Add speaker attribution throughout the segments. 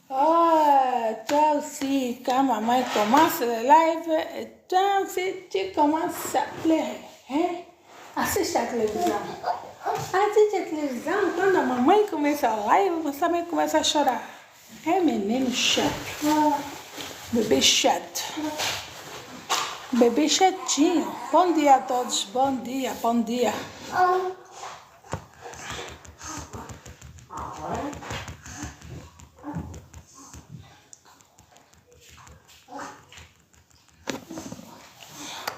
Speaker 1: Ah, toi aussi, quand maman commence le live, toi aussi, tu commences à pleurer. Hein? Assiste à la télévision. Assiste à la télévision, quand la maman commence à live, você começa a chorar. É menino chato. Bebê chato. Bebê chatinho. Bom dia a todos. Bom dia, bom dia.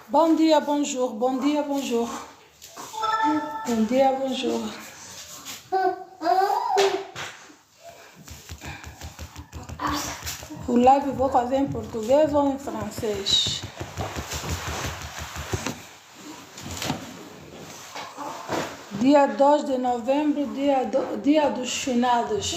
Speaker 1: Bom dia, bonjour. Bom dia, bonjour. Bom dia, bonjour. O live vou fazer em português ou em francês? Dia 2 de novembro, dia dos finados.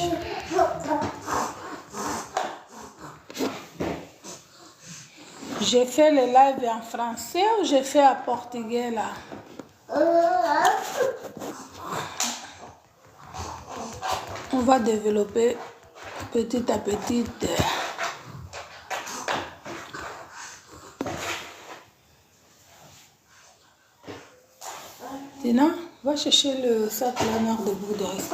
Speaker 1: J'ai fait le live en français ou j'ai fait en portugais là? On va développer petit à petit. Tina, va chercher le sac planeur de bout de reste.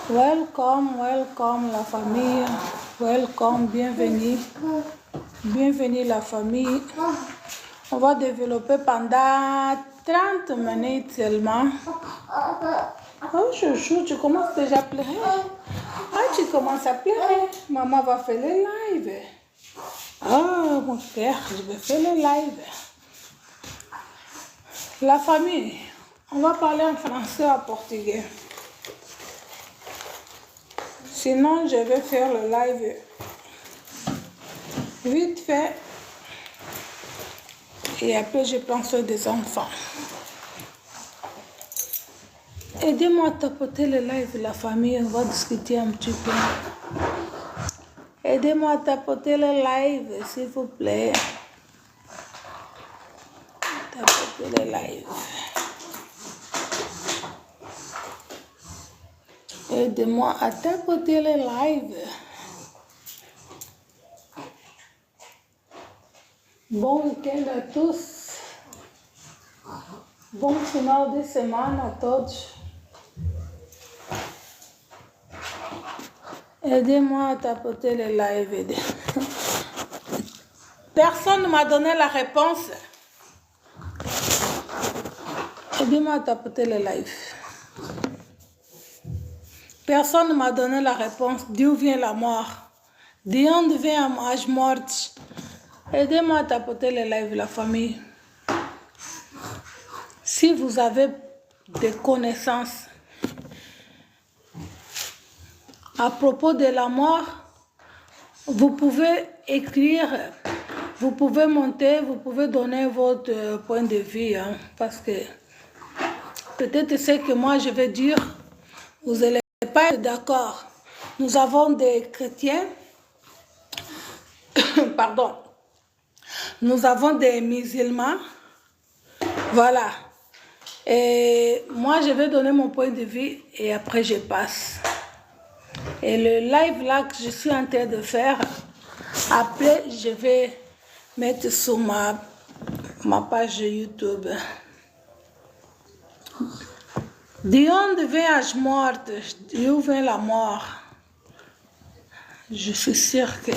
Speaker 1: Welcome, welcome la famille. Welcome, bienvenue. Bienvenue la famille. On va développer pendant 30 minutes seulement. Oh chouchou, tu commences déjà à pleurer. Ah, tu commences à pleurer. Maman va faire le live. Ah, mon père, je vais faire le live. La famille, on va parler en français ou en portugais. Sinon, je vais faire le live vite fait. Et après, je prends soin des enfants. Aidez-moi à tapoter le live, la famille. On va discuter un petit peu. Aidez-moi à tapoter le live, s'il vous plaît. Tapoter le live. Aidez-moi à tapoter le live. Bon week-end à tous. Bon final de semana a todos. Aidez-moi à tapoter le live. Personne ne m'a donné la réponse. Aidez-moi à tapoter le live. Personne ne m'a donné la réponse. D'où vient la mort? D'où vient la mort? Aidez-moi à tapoter le live, la famille. Si vous avez des connaissances à propos de la mort, vous pouvez écrire, vous pouvez monter, vous pouvez donner votre point de vue, hein, parce que peut-être ce que moi je vais dire, vous n'allez pas être d'accord. Nous avons des chrétiens, pardon, nous avons des musulmans, voilà. Et moi je vais donner mon point de vue et après je passe. Et le live là que je suis en train de faire, après je vais mettre sur ma page YouTube. D'où vient la mort? D'où vient la mort? Je suis sûre que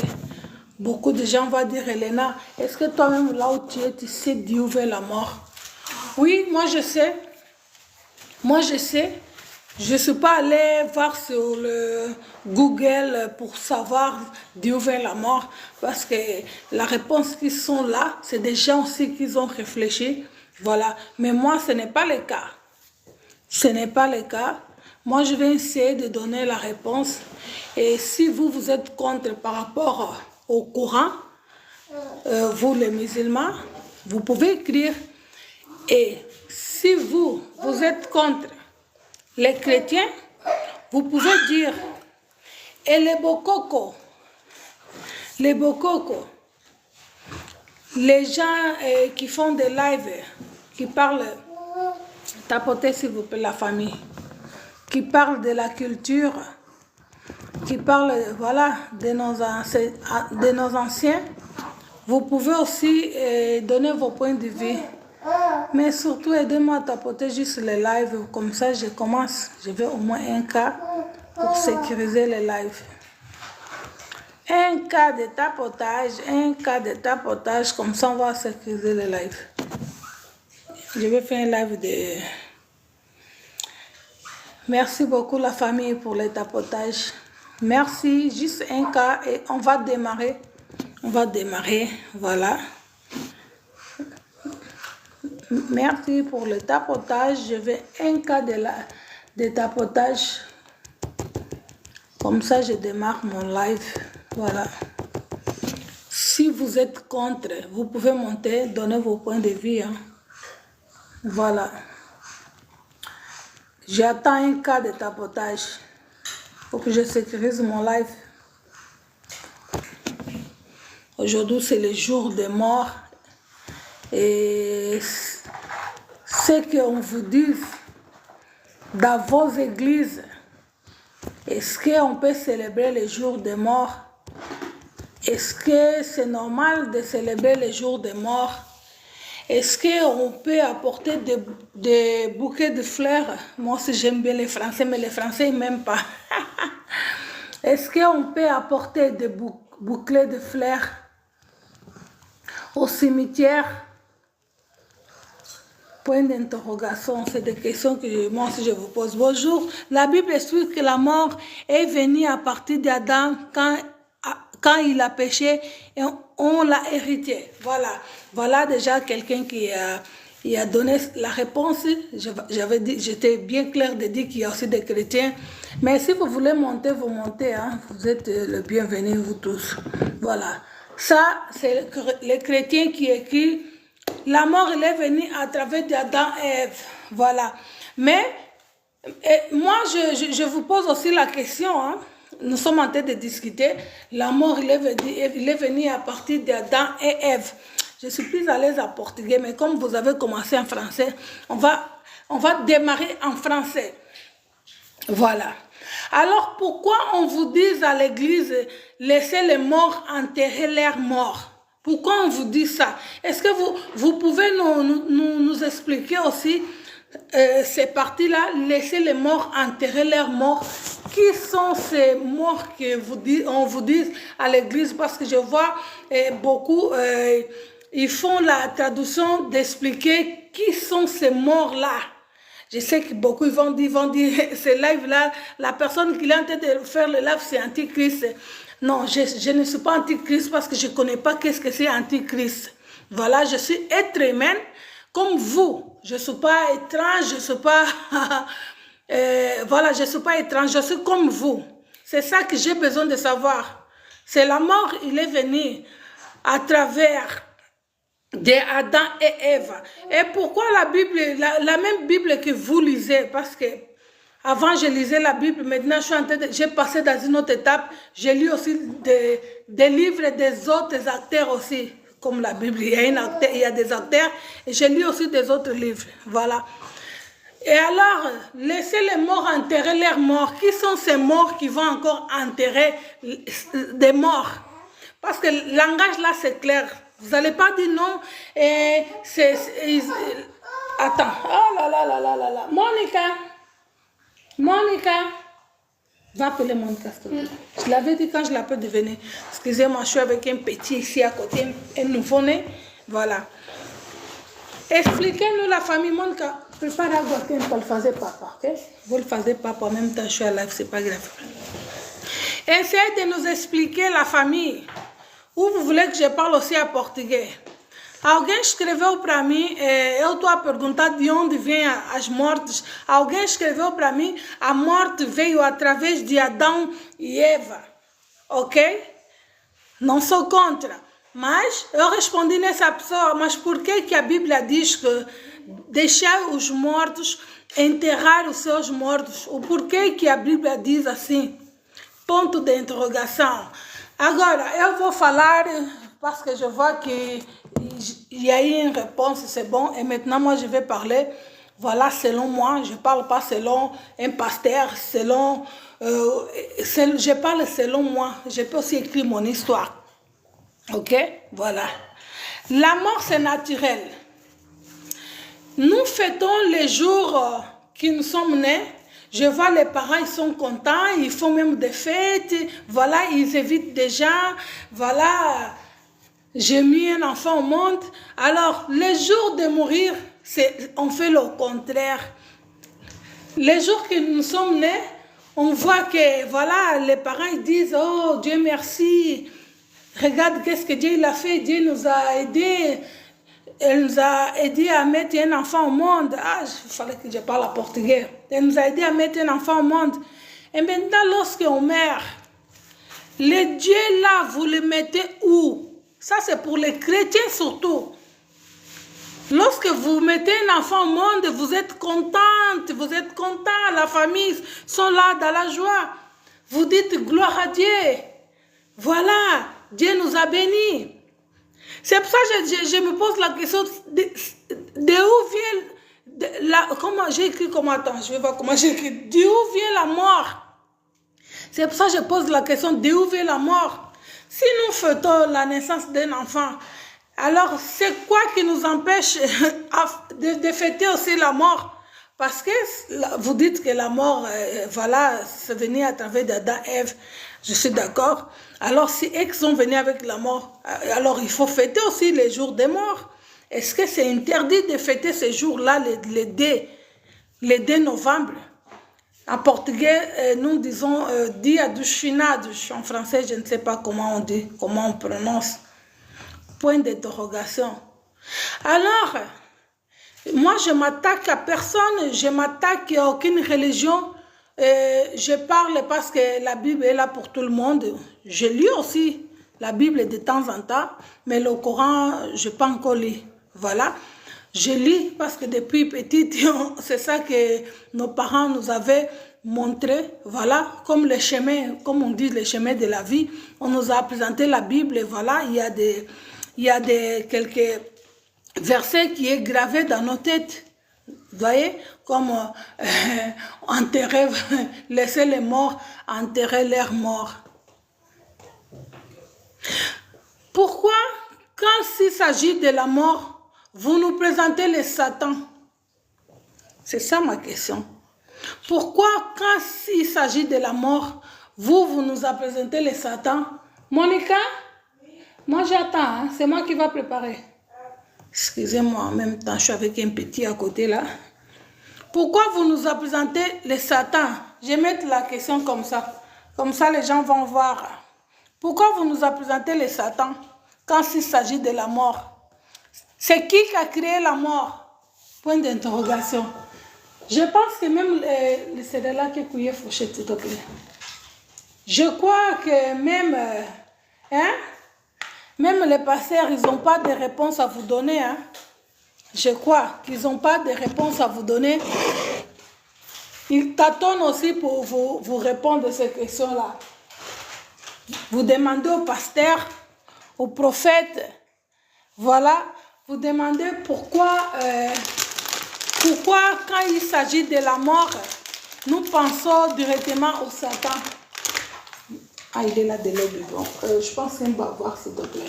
Speaker 1: beaucoup de gens vont dire, Elena, est-ce que toi-même là où tu es, tu sais d'où vient la mort? Oui, moi je sais. Moi je sais. Je ne suis pas allée voir sur le Google pour savoir d'où vient la mort, parce que la réponse qui sont là, c'est des gens aussi qui ont réfléchi. Voilà. Mais moi, ce n'est pas le cas. Ce n'est pas le cas. Moi, je vais essayer de donner la réponse. Et si vous êtes contre par rapport au Coran, vous les musulmans, vous pouvez écrire. Et si vous êtes contre les chrétiens, vous pouvez dire, et les bokoko, les gens qui font des lives, qui parlent Tapotez s'il vous plaît la famille. Qui parle de la culture, qui parle, voilà, de nos anciens. Vous pouvez aussi donner vos points de vue. Mais surtout, aidez-moi à tapoter juste les lives. Comme ça, je commence. Je vais au moins un cas pour sécuriser les lives. Un cas de tapotage. Comme ça, on va sécuriser les lives. Je vais faire un live de... Merci beaucoup la famille pour les tapotages. Merci. Juste un cas et on va démarrer. Voilà. Merci pour le tapotage. Je vais un cas de tapotage. Comme ça, je démarre mon live. Voilà. Si vous êtes contre, vous pouvez monter, donner vos points de vue. Hein. Voilà. J'attends un cas de tapotage pour que je sécurise mon live. Aujourd'hui, c'est le jour des morts. Et ce qu'on vous dit dans vos églises, est-ce qu'on peut célébrer le jour des morts? Est-ce que c'est normal de célébrer le jour des morts? Est-ce qu'on peut apporter des bouquets de fleurs? Moi aussi j'aime bien les Français, mais les Français ils m'aiment pas. Est-ce qu'on peut apporter des bouquets de fleurs au cimetière? Point d'interrogation, c'est des questions que moi aussi je vous pose. Bonjour, la Bible explique que la mort est venue à partir d'Adam quand il a péché et on l'a hérité. Voilà déjà quelqu'un qui a donné la réponse. J'étais bien clair de dire qu'il y a aussi des chrétiens. Mais si vous voulez monter, vous montez. Hein. Vous êtes le bienvenu, vous tous. Voilà. Ça, c'est le chrétien qui écrit. La mort, elle est venue à travers d'Adam et Ève. Voilà. Mais moi, je vous pose aussi la question. Hein. Nous sommes en train de discuter. La mort, il est venu à partir d'Adam et Ève. Je suis plus à l'aise en portugais, mais comme vous avez commencé en français, on va démarrer en français. Voilà. Alors, pourquoi on vous dit à l'église, laissez les morts enterrer leurs morts? Pourquoi on vous dit ça? Est-ce que vous pouvez nous expliquer aussi ces parties-là, laisser les morts enterrer leurs morts? Qui sont ces morts on vous dit à l'église? Parce que je vois beaucoup, ils font la traduction d'expliquer qui sont ces morts-là. Je sais que beaucoup ils vont dire ce live-là, la personne qui est en train de faire le live, c'est Antichrist. Non, je ne suis pas Antichrist parce que je ne connais pas qu'est-ce que c'est Antichrist. Voilà, je suis être humaine comme vous. Je ne suis pas étrange, je ne suis pas... voilà, je ne suis pas étrange, je suis comme vous. C'est ça que j'ai besoin de savoir. C'est la mort, il est venu à travers d'Adam et Ève. Et pourquoi la Bible, la même Bible que vous lisez? Parce que avant, je lisais la Bible, maintenant, j'ai passé dans une autre étape. J'ai lu aussi des livres des autres acteurs aussi, comme la Bible. Il y a des acteurs, et j'ai lu aussi des autres livres. Voilà. Et alors, laissez les morts enterrer leurs morts. Qui sont ces morts qui vont encore enterrer des morts? Parce que le langage là, c'est clair. Vous n'allez pas dire non. Attends. Oh là là là là là là. Monica, va appeler Monica. Je l'avais dit quand je l'appelle de venir. Excusez-moi, je suis avec un petit ici à côté, un nouveau-né. Voilà. Expliquez-nous la famille Monica. Préparez à goûter, vous le faisiez papa, ok? Vous le faisiez papa, en même temps je suis à live, c'est pas grave. Essayez de nous expliquer la famille. Ou vous voulez que je parle aussi en português? Alguém escreveu para mim, eu estou a perguntar de onde vêm as mortes. Alguém escreveu para mim, a morte veio através de Adão e Eva. Ok? Não sou contra. Mas eu respondi nessa pessoa, mas por que a Bíblia diz que deixar os mortos, enterrar os seus mortos? O porquê que a Bíblia diz assim? Ponto de interrogação. Agora, eu vou falar, parce que je vois qu'il y a eu une réponse, c'est bon. Et maintenant, moi, je vais parler. voilà, selon moi, je ne parle pas selon un pasteur, je parle selon moi. Je peux aussi écrire mon histoire. Ok? Voilà. La mort, c'est naturel. Nous fêtons les jours qui nous sommes nés. Je vois les parents, ils sont contents, ils font même des fêtes. Voilà, ils évitent déjà. Voilà, j'ai mis un enfant au monde. Alors, les jours de mourir, on fait le contraire. Les jours que nous sommes nés, on voit que, voilà, les parents ils disent, oh Dieu merci, regarde qu'est-ce que Dieu il a fait, Dieu nous a aidés. Elle nous a aidé à mettre un enfant au monde. Ah, il fallait que je parle portugais. Elle nous a aidé à mettre un enfant au monde. Et maintenant, lorsqu'on meurt, le Dieu là, vous le mettez où? Ça, c'est pour les chrétiens surtout. Lorsque vous mettez un enfant au monde, vous êtes contente, vous êtes content, la famille sont là dans la joie. Vous dites gloire à Dieu. Voilà, Dieu nous a bénis. C'est pour ça que je me pose la question de où vient comment j'ai écrit, comment, attends, je vais voir comment j'ai écrit, d'où vient la mort. C'est pour ça que je pose la question d'où vient la mort. Si nous fêtons la naissance d'un enfant, alors c'est quoi qui nous empêche de fêter aussi la mort? Parce que vous dites que la mort, voilà, c'est venu à travers d'Adam et Ève. Je suis d'accord. Alors, si ils sont venus avec la mort, alors il faut fêter aussi les jours des morts. Est-ce que c'est interdit de fêter ces jours-là, les 2 novembre? En portugais, nous disons Dia dos Finados. En français, je ne sais pas comment on dit, comment on prononce. Point d'interrogation. Alors, moi, je m'attaque à personne, je m'attaque à aucune religion. Je parle parce que la Bible est là pour tout le monde. Je lis aussi la Bible de temps en temps, mais le Coran, je n'ai pas encore lu. Voilà. Je lis parce que depuis petite, c'est ça que nos parents nous avaient montré. Voilà, comme les chemins, comme on dit, les chemins de la vie. On nous a présenté la Bible et voilà, il y a quelques versets qui est gravé dans nos têtes. Vous voyez, comme enterrer, laisser les morts enterrer leurs morts. Pourquoi, quand il s'agit de la mort, vous nous présentez les Satan? C'est ça ma question. Pourquoi, quand il s'agit de la mort, vous nous présenté les Satan? Monica, moi j'attends, hein? C'est moi qui va préparer. Excusez-moi, en même temps, je suis avec un petit à côté là. Pourquoi vous nous présentez les Satan? Je vais mettre la question comme ça. Comme ça, les gens vont voir. Pourquoi vous nous présentez les Satan quand il s'agit de la mort? C'est qui a créé la mort? Point d'interrogation. Je pense que même c'est de là que couillé Fouché, s'il te plaît. Je crois que même, même les pasteurs, ils n'ont pas de réponse à vous donner. Hein? Je crois qu'ils n'ont pas de réponse à vous donner. Ils tâtonnent aussi pour vous répondre à ces questions-là. Vous demandez au pasteur, au prophète, voilà, vous demandez pourquoi quand il s'agit de la mort, nous pensons directement au Satan. Ah, il est là de l'eau bon. Je pense qu'il va voir, s'il te plaît.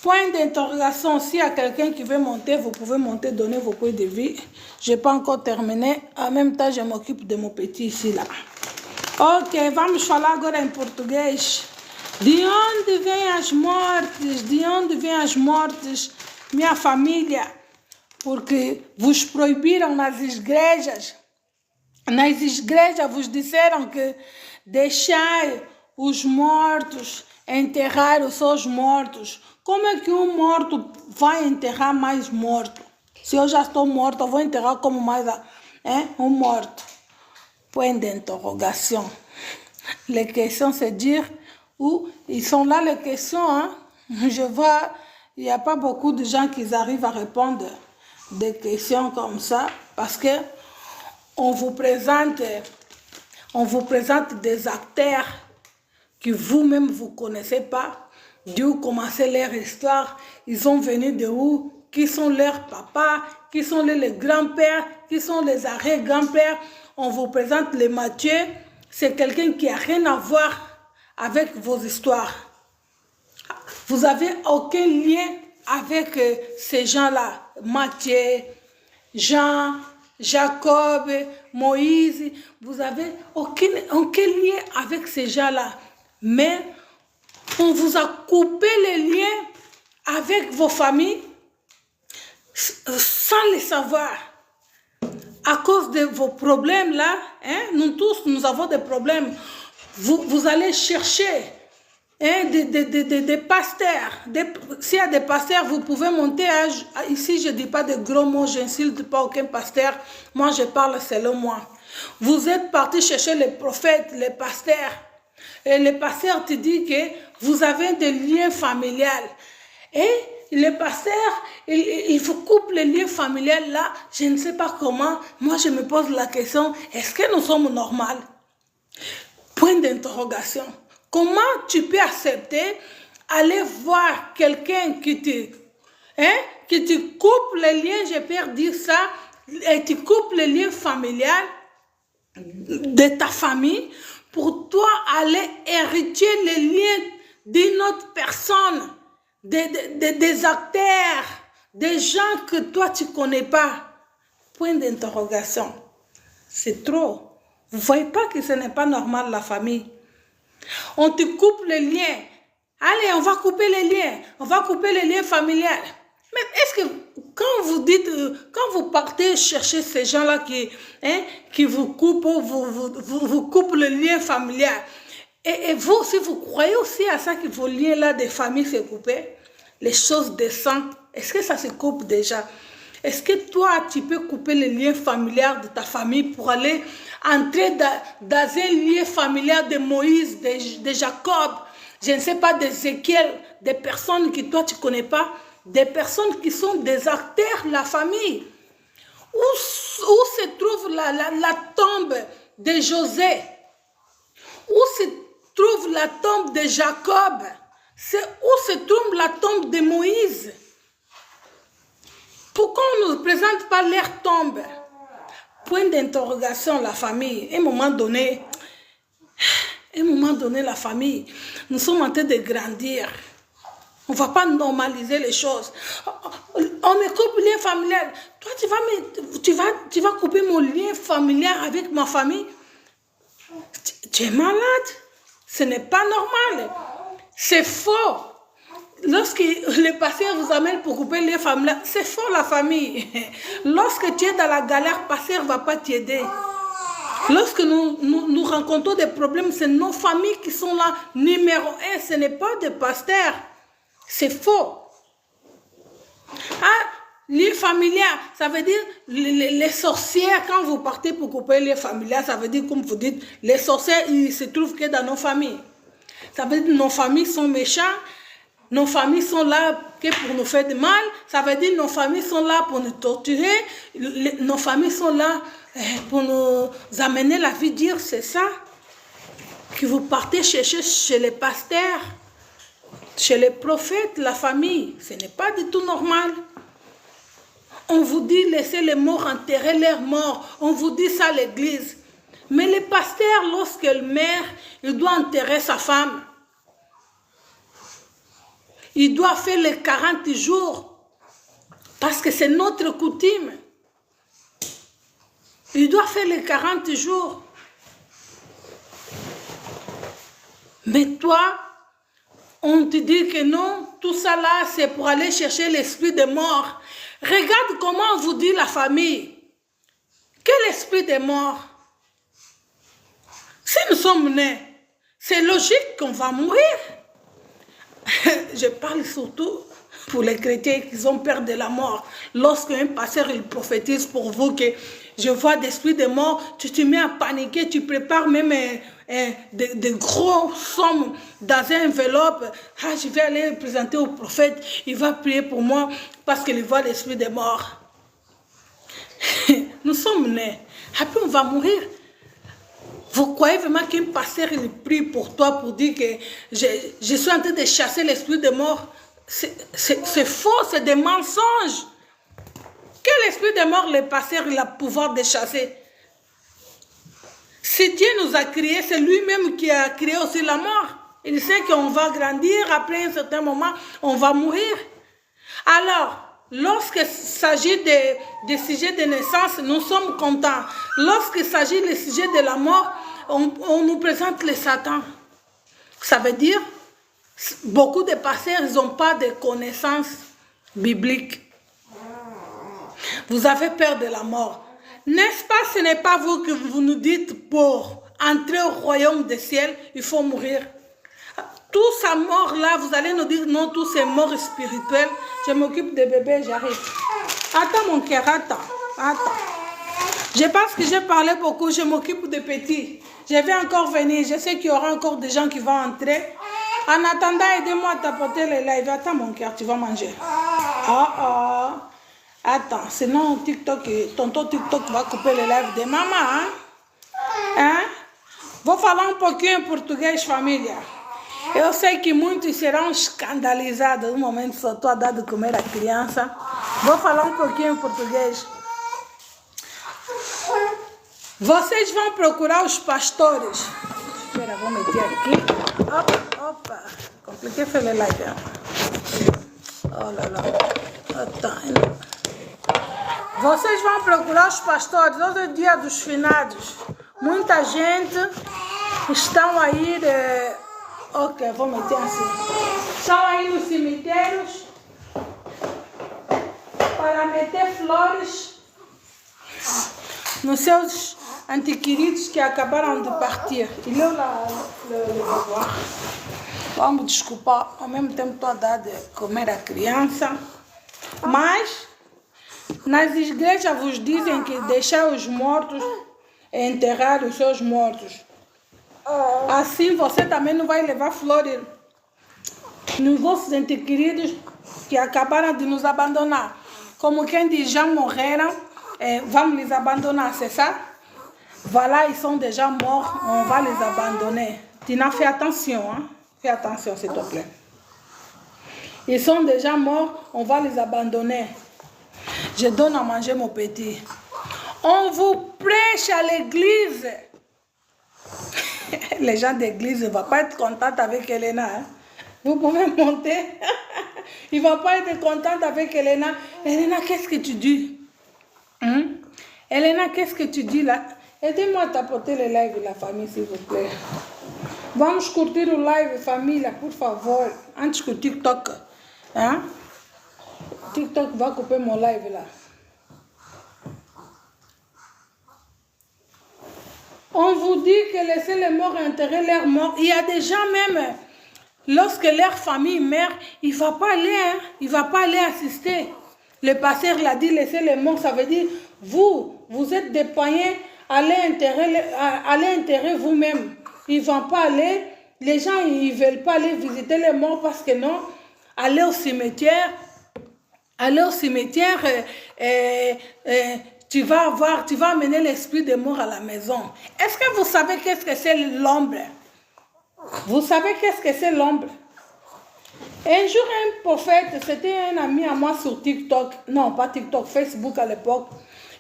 Speaker 1: Point d'interrogation, s'il y a quelqu'un qui veut monter, vous pouvez monter, donner vos points de vue. Je n'ai pas encore terminé. En même temps, je m'occupe de mon petit ici, là. Ok, vamos falar agora em português. De onde vêm as mortes? De onde vêm as mortes, minha família? Porque vos proibiram nas igrejas. Nas igrejas vos disseram que deixai os mortos enterrar os seus mortos. Como é que um morto vai enterrar mais morto? Se eu já estou morto, eu vou enterrar como mais um morto. Point d'interrogation. Les questions, c'est dire où ils sont là les questions. Hein? Je vois, il n'y a pas beaucoup de gens qui arrivent à répondre des questions comme ça parce que on vous présente des acteurs que vous-même vous connaissez pas, d'où commencer leur histoire, ils sont venus de où, qui sont leurs papas, qui sont les grands-pères, qui sont les arrière-grands-pères. On vous présente les Mathieu. C'est quelqu'un qui n'a rien à voir avec vos histoires. Vous n'avez aucun lien avec ces gens-là. Matthieu, Jean, Jacob, Moïse. Vous n'avez aucun lien avec ces gens-là. Mais on vous a coupé les liens avec vos familles sans les savoir. À cause de vos problèmes là, hein, nous tous, nous avons des problèmes. Vous allez chercher des pasteurs. S'il y a des pasteurs, vous pouvez monter ici, je ne dis pas de gros mots, je n'insulte pas aucun pasteur. Moi, je parle selon moi. Vous êtes parti chercher les prophètes, les pasteurs. Et le pasteur te dit que vous avez des liens familiaux. Et le pasteur, il vous coupe les liens familiaux là. Je ne sais pas comment. Moi, je me pose la question, est-ce que nous sommes normaux? Point d'interrogation. Comment tu peux accepter aller voir quelqu'un qui te coupe les liens, je peux dire ça, et tu coupes les liens familiaux de ta famille pour toi aller hériter les liens d'une autre personne, des acteurs, des gens que toi tu ne connais pas. Point d'interrogation. C'est trop. Vous ne voyez pas que ce n'est pas normal la famille. On te coupe les liens. Allez, on va couper les liens. On va couper les liens familiaux. Mais est-ce que quand vous dites, quand vous partez chercher ces gens-là qui vous coupent, vous coupent le lien familial, et vous, si vous croyez aussi à ça que vos liens-là de famille se coupent, les choses descendent, est-ce que ça se coupe déjà? Est-ce que toi, tu peux couper le lien familial de ta famille pour aller entrer dans un lien familial de Moïse, de Jacob, je ne sais pas, d'Ézéchiel, des personnes que toi, tu ne connais pas, des personnes qui sont des acteurs de la famille. Où se trouve la tombe de José? Où se trouve la tombe de Jacob? Où se trouve la tombe de Moïse? Pourquoi on ne nous présente pas leur tombe? Point d'interrogation, la famille. À un moment donné, la famille, nous sommes en train de grandir. On ne va pas normaliser les choses. On me coupe le lien familial. Toi, tu vas couper mon lien familial avec ma famille. Tu es malade. Ce n'est pas normal. C'est faux. Lorsque le pasteur vous amène pour couper les familles, c'est faux la famille. Lorsque tu es dans la galère, le pasteur ne va pas t'aider. Lorsque nous rencontrons des problèmes, c'est nos familles qui sont là. Numéro 1, ce n'est pas des pasteurs. C'est faux. Ah, les familiales, ça veut dire les sorcières, quand vous partez pour couper les familiales, ça veut dire, comme vous dites, les sorcières, ils se trouvent que dans nos familles. Ça veut dire que nos familles sont méchantes. Nos familles sont là que pour nous faire du mal. Ça veut dire que nos familles sont là pour nous torturer. Nos familles sont là pour nous amener la vie dure. C'est ça que vous partez chercher chez les pasteurs, chez les prophètes, la famille. Ce n'est pas du tout normal. On vous dit laissez les morts enterrer leurs morts. On vous dit ça à l'église. Mais le pasteur, lorsqu'il meurt, il doit enterrer sa femme. Il doit faire les 40 jours. Parce que c'est notre coutume. Il doit faire les 40 jours. Mais toi, on te dit que non, tout ça là, c'est pour aller chercher l'esprit des morts. Regarde comment on vous dit la famille. Quel esprit des morts? Si nous sommes nés, c'est logique qu'on va mourir. Je parle surtout pour les chrétiens qui ont peur de la mort. Lorsqu'un pasteur il prophétise pour vous que je vois d'esprit de mort, tu te mets à paniquer, tu prépares même de gros sommes dans une enveloppe. Ah, je vais aller présenter au prophète, il va prier pour moi parce qu'il voit l'esprit de mort. Nous sommes nés, après on va mourir. Vous croyez vraiment qu'un pasteur il prie pour toi pour dire que je suis en train de chasser l'esprit de mort? c'est faux, c'est des mensonges. Quel esprit de mort le pasteur il a le pouvoir de chasser? Si Dieu nous a créés, c'est lui-même qui a créé aussi la mort. Il sait qu'on va grandir, après un certain moment, on va mourir. Alors, lorsqu'il s'agit des sujets de naissance, nous sommes contents. Lorsqu'il s'agit des sujets de la mort, on nous présente le Satan. Ça veut dire, beaucoup de pasteurs, ils n'ont pas de connaissances bibliques. Vous avez peur de la mort. N'est-ce pas, ce n'est pas vous que vous nous dites pour entrer au royaume des ciels, il faut mourir. Tout ça mort là, vous allez nous dire non, tout c'est mort spirituelle. Je m'occupe des bébés, j'arrive. Attends mon cœur, attends. Je pense que j'ai parlé beaucoup, je m'occupe des petits. Je vais encore venir, je sais qu'il y aura encore des gens qui vont entrer. En attendant, aidez-moi à tapoter les lives. Attends mon cœur, tu vas manger. Attends, sinon TikTok, tonton TikTok va couper les lives de maman. Vou falar pouquinho em português, família. Eu sei que muitos serão escandalizados no momento que só estou a dar de comer a criança. Vou falar pouquinho em português. Vocês vão procurar os pastores. Espera, vou meter aqui. Opa. Compliquei fazer live. Olha lá. Vocês vão procurar os pastores. Hoje é dia dos finados. Muita gente estão aí Ok, vou meter assim. Estão aí nos cemitérios para meter flores nos seus antequeridos que acabaram de partir. Il est là, le devoir. Vamos desculpar, ao mesmo tempo estou a dar de comer a criança. Mas nas igrejas vos dizem que deixar os mortos, enterrar os seus mortos. Assim você também não vai levar flores nos vossos entes queridos que acabaram de nos abandonar. Como quem diz, já morreram, vamos les abandonar, c'est ça? Voilà, ils sont déjà morts, on va les abandonner. Tina, fais attention, hein? Fais attention s'il te plaît. Ils sont déjà morts, on va les abandonner. Je donne à manger mon petit. On vous prêche à l'église. Les gens d'église ne vont pas être contents avec Elena. Hein? Vous pouvez monter. Il ne va pas être content avec Elena. Elena, qu'est-ce que tu dis? Elena, qu'est-ce que tu dis là? Aidez-moi à tapoter le live de la famille, s'il vous plaît. Vamos curtir o live, família, por favor. Antes que o TikTok... Hein? TikTok va couper mon live là. On vous dit que laissez les morts enterrer leurs morts. Il y a des gens même, lorsque leur famille meurt, il ne va pas aller, hein? Il va pas aller assister. Le pasteur l'a dit, laissez les morts, ça veut dire, vous êtes des païens, allez enterrer vous-même. Ils ne vont pas aller, les gens, ils ne veulent pas aller visiter les morts parce que non, aller au cimetière, tu vas amener l'esprit de mort à la maison. Est-ce que vous savez qu'est-ce que c'est l'ombre? Vous savez qu'est-ce que c'est l'ombre? Un jour, un prophète, c'était un ami à moi sur TikTok, non pas TikTok, Facebook à l'époque.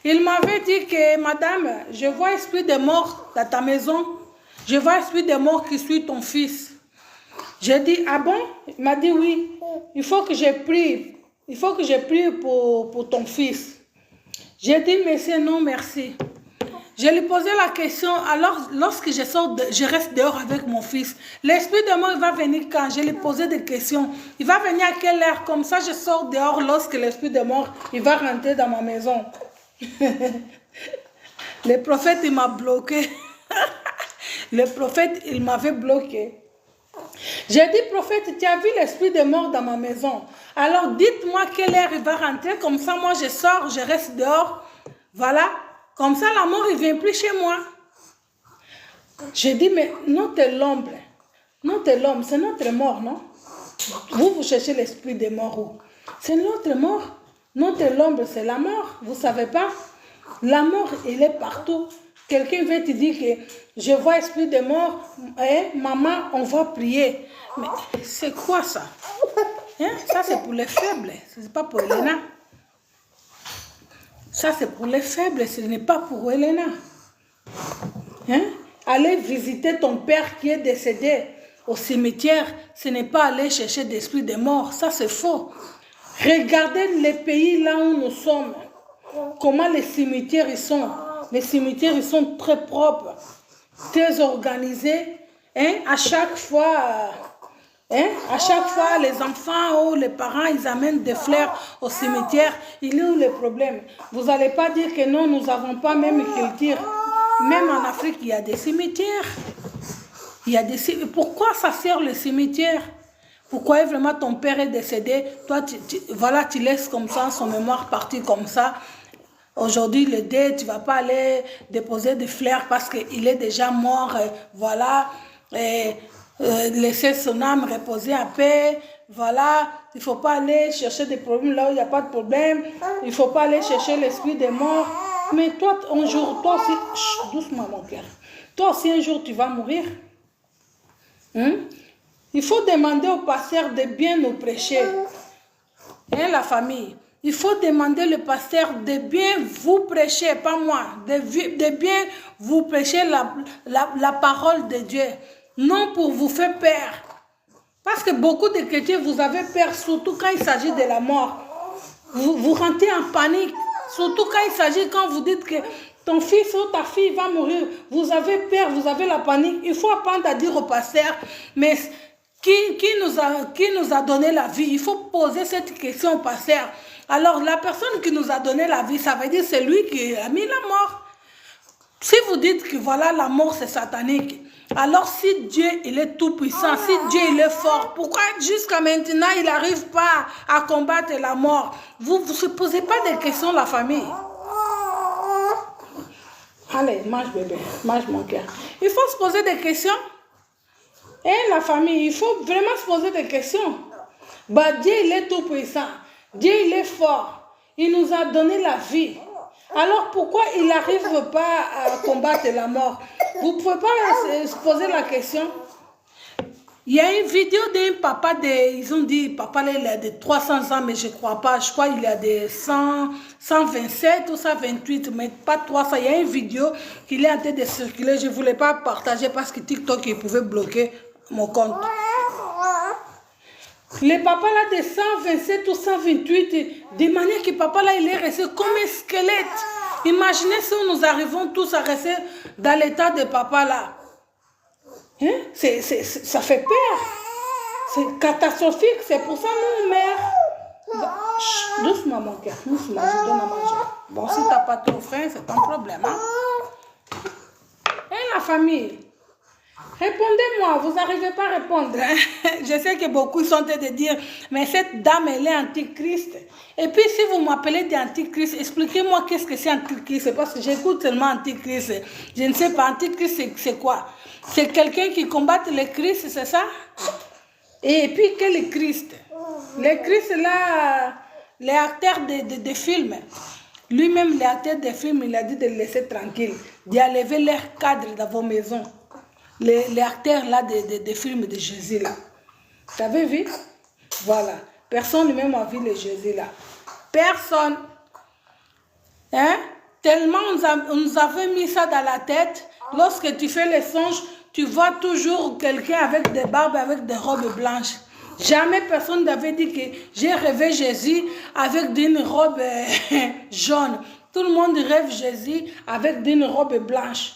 Speaker 1: Il m'avait dit que, madame, je vois esprit de mort dans ta maison. Je vois esprit de mort qui suit ton fils. J'ai dit, ah bon? Il m'a dit oui. Il faut que je prie. Il faut que je prie pour ton fils. J'ai dit, monsieur, non, merci. Je lui posais la question, alors lorsque je reste dehors avec mon fils, l'esprit de mort il va venir quand? Je lui posais des questions. Il va venir à quelle heure? Comme ça, je sors dehors lorsque l'esprit de mort il va rentrer dans ma maison. Le prophète, il m'a bloqué. Le prophète, il m'avait bloqué. J'ai dit, prophète, tu as vu l'esprit de mort dans ma maison. Alors, dites-moi quelle heure il va rentrer. Comme ça, moi, je sors, je reste dehors. Voilà. Comme ça, la mort, il ne vient plus chez moi. J'ai dit, mais notre l'ombre. Notre l'ombre, c'est notre mort, non? Vous cherchez l'esprit de mort où? C'est notre mort. Notre l'ombre, c'est la mort. Vous ne savez pas? La mort, elle est partout. Quelqu'un veut te dire que je vois esprit de mort, maman, on va prier. Mais c'est quoi ça? Hein? Ça, c'est pour les faibles. Ce n'est pas pour Elena. Ça, c'est pour les faibles. Ce n'est pas pour Elena. Hein? Aller visiter ton père qui est décédé au cimetière, ce n'est pas aller chercher d'esprit de mort. Ça, c'est faux. Regardez les pays là où nous sommes. Comment les cimetières ils sont. Les cimetières ils sont très propres, très organisés. Hein? À chaque fois, les enfants ou les parents, ils amènent des fleurs au cimetière. Il est où le problème? Vous n'allez pas dire que non, nous n'avons pas même culture. Même en Afrique, il y a des cimetières. Pourquoi ça sert le cimetière? Pourquoi vraiment ton père est décédé? Toi, tu laisses comme ça, son mémoire partir comme ça. Aujourd'hui, le dé, tu ne vas pas aller déposer des fleurs parce qu'il est déjà mort. Voilà. Laisser son âme reposer en paix. Voilà. Il ne faut pas aller chercher des problèmes là où il n'y a pas de problème. Il ne faut pas aller chercher l'esprit des morts. Mais toi, un jour, toi aussi, chut, doucement mon cœur. Toi aussi, un jour, tu vas mourir. Il faut demander au pasteur de bien nous prêcher. Hein, la famille. Il faut demander le pasteur de bien vous prêcher, pas moi, de bien vous prêcher la parole de Dieu. Non pour vous faire peur. Parce que beaucoup de chrétiens, vous avez peur, surtout quand il s'agit de la mort. Vous rentrez en panique. Surtout quand il s'agit, quand vous dites que ton fils ou ta fille va mourir, vous avez peur, vous avez la panique. Il faut apprendre à dire au pasteur, mais qui nous a donné la vie? Il faut poser cette question au pasteur. Alors, la personne qui nous a donné la vie, ça veut dire c'est lui qui a mis la mort. Si vous dites que voilà, la mort c'est satanique, alors si Dieu il est tout puissant, si Dieu il est fort, pourquoi jusqu'à maintenant il n'arrive pas à combattre la mort? Vous ne se posez pas de questions, la famille. Allez, mange bébé, mange mon cœur. Il faut se poser des questions. Et la famille, il faut vraiment se poser des questions. Bah, Dieu il est tout puissant, Dieu il est fort, il nous a donné la vie. Alors pourquoi il n'arrive pas à combattre la mort? Vous ne pouvez pas se poser la question. Il y a une vidéo d'un papa, ils ont dit, papa il a de 300 ans, mais je ne crois pas. Je crois qu'il a de 127 ou 128, mais pas 300. Il y a une vidéo qui est en train de circuler. Je ne voulais pas partager parce que TikTok il pouvait bloquer mon compte. Le papa là de 127 ou 128, de manière que papa là il est resté comme un squelette. Imaginez si nous arrivons tous à rester dans l'état de papa là. Hein? Ça fait peur. C'est catastrophique. C'est pour ça nous mère. Doucement mon cœur, doucement, je donne à manger. Bon, si tu n'as pas trop faim, c'est ton problème. Hein? Et la famille? Répondez-moi, vous n'arrivez pas à répondre. Hein? Je sais que beaucoup sont en train de dire, mais cette dame, elle est antichrist. Et puis, si vous m'appelez d'antichrist, expliquez-moi qu'est-ce que c'est antichrist. Parce que j'écoute seulement antichrist. Je ne sais pas, antichrist, c'est quoi? C'est quelqu'un qui combat le Christ, c'est ça? Et puis, quel est Christ? Le Christ, là, les acteurs de films. Lui-même, les acteurs de films, il a dit de le laisser tranquille, d'y enlever leur cadre dans vos maisons. Les acteurs là des films de Jésus là. Vous avez vu? Voilà. Personne lui-même a vu le Jésus là. Personne. Hein? Tellement on nous avait mis ça dans la tête. Lorsque tu fais les songes, tu vois toujours quelqu'un avec des barbes, avec des robes blanches. Jamais personne n'avait dit que j'ai rêvé Jésus avec une robe jaune. Tout le monde rêve Jésus avec une robe blanche.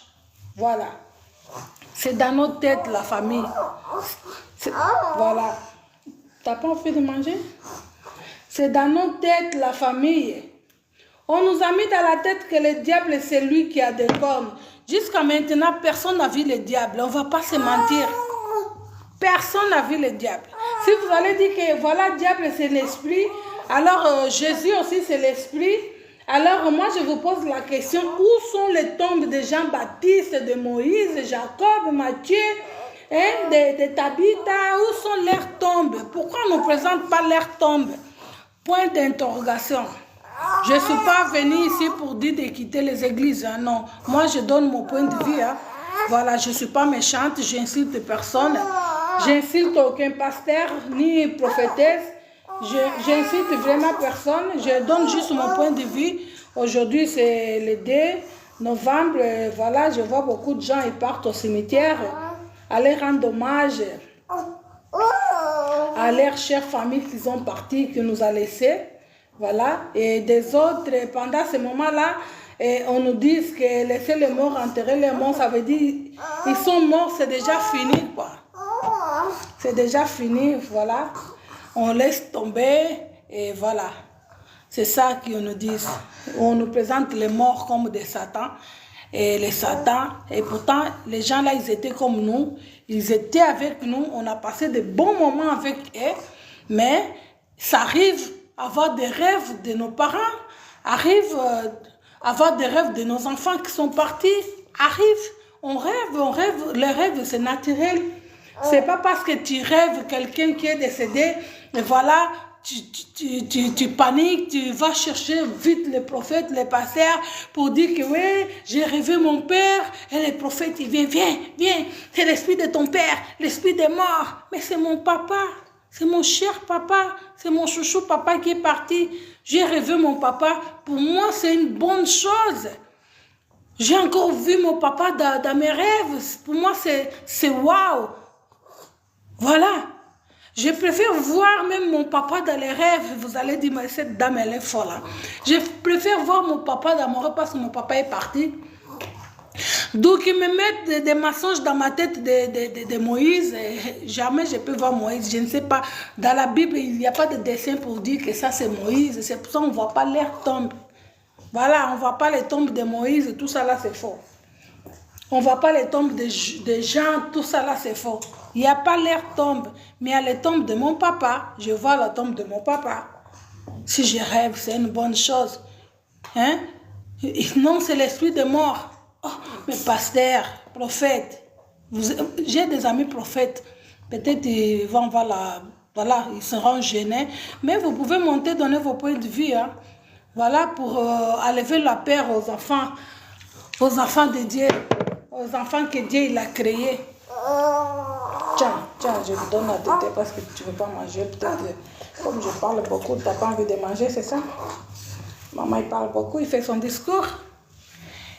Speaker 1: Voilà. C'est dans notre tête, la famille. Voilà. T'as pas envie de manger? C'est dans notre tête, la famille. On nous a mis dans la tête que le diable, c'est lui qui a des cornes. Jusqu'à maintenant, personne n'a vu le diable. On ne va pas se mentir. Personne n'a vu le diable. Si vous allez dire que voilà, le diable, c'est l'esprit, alors Jésus aussi, c'est l'esprit. Alors moi, je vous pose la question, où sont les tombes de Jean-Baptiste, de Moïse, de Jacob, Matthieu, hein, de Tabitha? Où sont leurs tombes? Pourquoi on ne présente pas leurs tombes? Point d'interrogation. Je ne suis pas venue ici pour dire de quitter les églises. Hein, non, moi, je donne mon point de vue. Hein. Voilà, je ne suis pas méchante, j'insulte personne. J'insulte aucun pasteur, ni prophétesse. J'incite vraiment personne, je donne juste mon point de vue. Aujourd'hui, c'est le 2 novembre, voilà, je vois beaucoup de gens, ils partent au cimetière, aller rendre hommage à leurs chères familles qui sont parties, qui nous a laissés, voilà, et des autres, pendant ce moment-là, on nous dit que laisser les morts enterrer les morts, ça veut dire ils sont morts, c'est déjà fini, quoi. C'est déjà fini, voilà. On laisse tomber et voilà. C'est ça qu'on nous dit. On nous présente les morts comme des satans. Et les satans, et pourtant, les gens là, ils étaient comme nous. Ils étaient avec nous. On a passé de bons moments avec eux. Mais ça arrive à avoir des rêves de nos parents. Arrive à avoir des rêves de nos enfants qui sont partis. Arrive. On rêve. Les rêves, c'est naturel. C'est pas parce que tu rêves quelqu'un qui est décédé, et voilà, tu paniques, tu vas chercher vite les prophètes, les pasteurs, pour dire que oui, j'ai rêvé mon père, et les prophètes, ils viennent, viens, c'est l'esprit de ton père, l'esprit des morts. Mais c'est mon papa, c'est mon cher papa, c'est mon chouchou papa qui est parti. J'ai rêvé mon papa, pour moi, c'est une bonne chose. J'ai encore vu mon papa dans mes rêves, pour moi, c'est waouh. Voilà. Je préfère voir même mon papa dans les rêves. Vous allez dire, mais cette dame, elle est folle. Hein? Je préfère voir mon papa dans mon rêve parce que mon papa est parti. Donc, ils me mettent des mensonges dans ma tête de Moïse. Jamais je peux voir Moïse. Je ne sais pas. Dans la Bible, il n'y a pas de dessin pour dire que ça, c'est Moïse. C'est pour ça qu'on ne voit pas leurs tombes. Voilà, on ne voit pas les tombes de Moïse. Tout ça, là, c'est faux. On ne voit pas les tombes de gens. Tout ça, là, c'est faux. Il n'y a pas leur tombe, mais il y a les tombes de mon papa. Je vois la tombe de mon papa. Si je rêve, c'est une bonne chose. Hein? Non, c'est l'esprit de mort. Oh, mais pasteur, prophète, j'ai des amis prophètes. Peut-être ils vont voir la... Voilà, ils seront gênés. Mais vous pouvez monter, donner vos points de vue. Hein? Voilà, pour enlever la peur aux enfants de Dieu. Aux enfants que Dieu il a créés. Tiens, je te donne la tête parce que tu ne veux pas manger. Peut-être, comme je parle beaucoup, tu n'as pas envie de manger, c'est ça? Maman, il parle beaucoup, il fait son discours.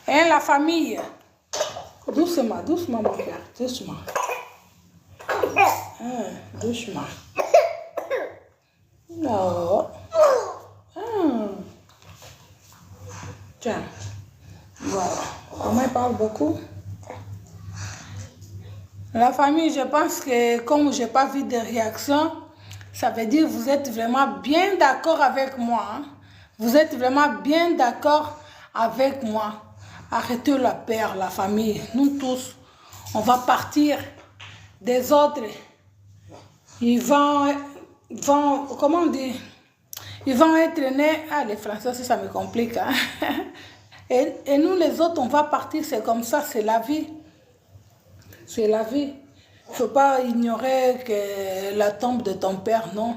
Speaker 1: Et la famille. Doucement, mon cœur, doucement. Doucement. Non. Tiens, voilà. Maman, il parle beaucoup. La famille, je pense que comme je n'ai pas vu de réaction, ça veut dire que vous êtes vraiment bien d'accord avec moi. Hein? Vous êtes vraiment bien d'accord avec moi. Arrêtez la peur, la famille. Nous tous, on va partir. Des autres, ils vont comment on dit? Ils vont être nés. Ah, les Français, ça me complique. Hein? Et nous, les autres, on va partir. C'est comme ça, c'est la vie. C'est la vie. Il ne faut pas ignorer que la tombe de ton père, non.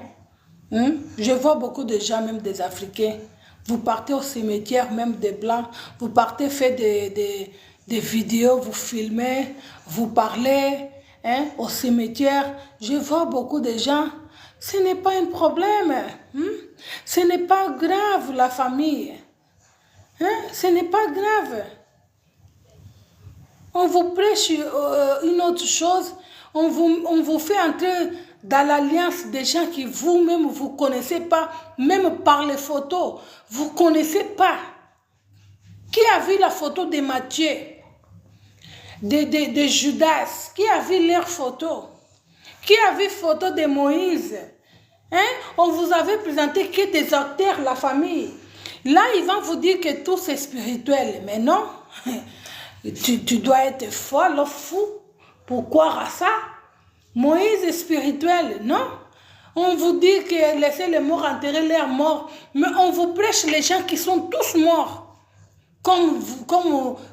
Speaker 1: Je vois beaucoup de gens, même des Africains. Vous partez au cimetière, même des Blancs. Vous partez faire des vidéos, vous filmez, vous parlez au cimetière. Je vois beaucoup de gens. Ce n'est pas un problème. Ce n'est pas grave, la famille. Ce n'est pas grave. On vous prêche une autre chose. On vous fait entrer dans l'alliance des gens qui vous-même vous ne connaissez pas, même par les photos. Vous ne connaissez pas. Qui a vu la photo de Matthieu, de Judas? Qui a vu leurs photos? Qui a vu photo de Moïse? On vous avait présenté que des acteurs, la famille. Là, ils vont vous dire que tout c'est spirituel. Mais non. Tu dois être folle, fou, pour croire à ça. Moïse est spirituel, non? On vous dit que laissez les morts enterrer leurs morts, mais on vous prêche les gens qui sont tous morts.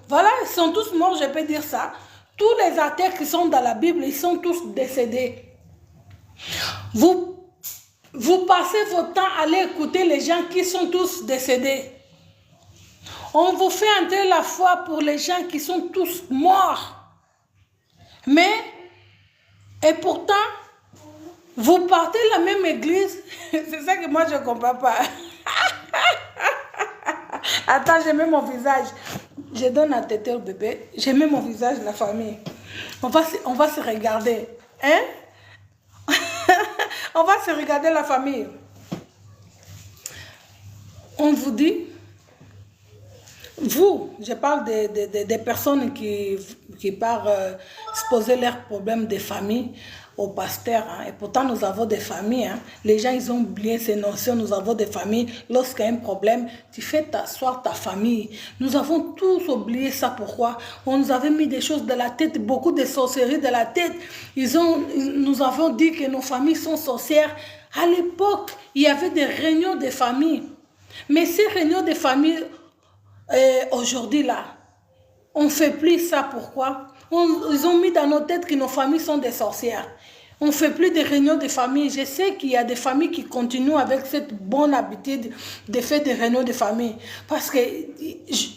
Speaker 1: Voilà, ils sont tous morts, je peux dire ça. Tous les athées qui sont dans la Bible, ils sont tous décédés. Vous passez votre temps à aller écouter les gens qui sont tous décédés. On vous fait entrer la foi pour les gens qui sont tous morts. Mais, et pourtant, Vous partez la même église. C'est ça que moi je ne comprends pas. Attends, j'ai mis mon visage. Je donne à téter au bébé. J'ai mis mon visage, la famille. On va se regarder. Hein? On va se regarder la famille. On vous dit, vous, je parle des personnes qui partent exposer leurs problèmes de famille au pasteur. Hein. Et pourtant, nous avons des familles. Hein. Les gens, ils ont oublié ces notions. Nous avons des familles. Lorsqu'il y a un problème, tu fais t'asseoir ta famille. Nous avons tous oublié ça. Pourquoi? On nous avait mis des choses de la tête, beaucoup de sorcellerie de la tête. Nous avons dit que nos familles sont sorcières. À l'époque, il y avait des réunions de famille. Mais ces réunions de famille, aujourd'hui là, on ne fait plus ça. Pourquoi? Ils ont mis dans nos têtes que nos familles sont des sorcières. On ne fait plus de réunions de famille. Je sais qu'il y a des familles qui continuent avec cette bonne habitude de faire des réunions de famille. Parce que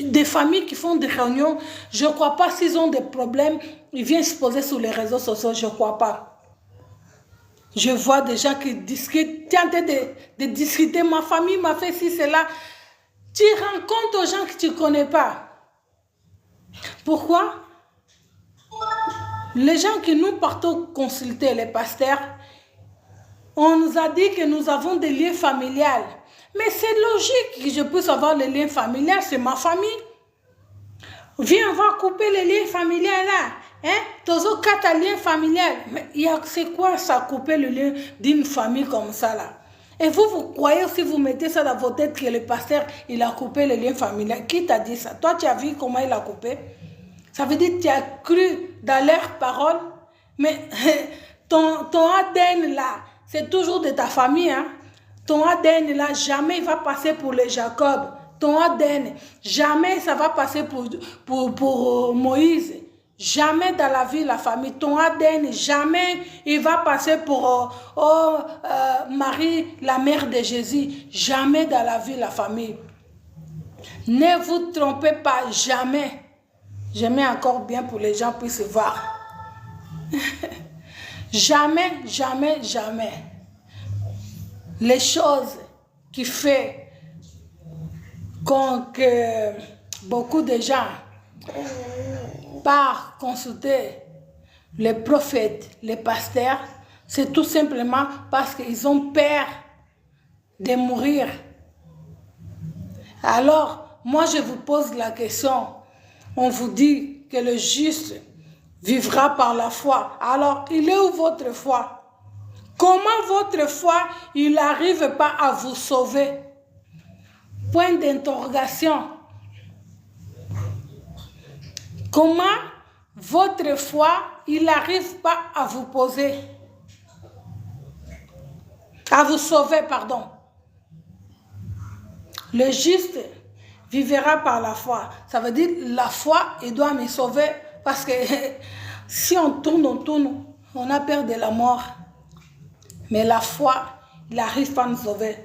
Speaker 1: des familles qui font des réunions, je ne crois pas s'ils ont des problèmes, ils viennent se poser sur les réseaux sociaux, je ne crois pas. Je vois des gens qui discutent, tu es en train de discuter, ma famille m'a fait ci, cela. Tu rencontres aux gens que tu ne connais pas. Pourquoi? Les gens que nous partons consulter, les pasteurs, on nous a dit que nous avons des liens familiales. Mais c'est logique que je puisse avoir les liens familiales, c'est ma famille. Viens, on va couper les liens familiaux là. Hein? Toujours 4 liens familiales. Mais c'est quoi ça, couper le lien d'une famille comme ça là? Et vous croyez, si vous mettez ça dans vos têtes, que le pasteur, il a coupé le lien familial? Qui t'a dit ça? Toi, tu as vu comment il a coupé? Ça veut dire que tu as cru dans leurs paroles, mais ton ADN là, c'est toujours de ta famille. Hein? Ton ADN là, jamais il va passer pour les Jacob. Ton ADN, jamais ça va passer pour Moïse. Jamais dans la vie, la famille. Ton ADN, jamais il va passer pour Marie, la mère de Jésus. Jamais dans la vie, la famille. Ne vous trompez pas, jamais. Je mets encore bien pour les gens puissent voir. Jamais, jamais, jamais. Les choses qui font que beaucoup de gens partent consulter les prophètes, les pasteurs, c'est tout simplement parce qu'ils ont peur de mourir. Alors, moi je vous pose la question. On vous dit que le juste vivra par la foi. Alors, il est où votre foi? Comment votre foi, il n'arrive pas à vous sauver? Point d'interrogation. Comment votre foi, il n'arrive pas à vous poser? À vous sauver, pardon. Le juste vivra par la foi. Ça veut dire la foi, il doit me sauver parce que si on tourne, on a peur de la mort. Mais la foi, il n'arrive pas à nous sauver.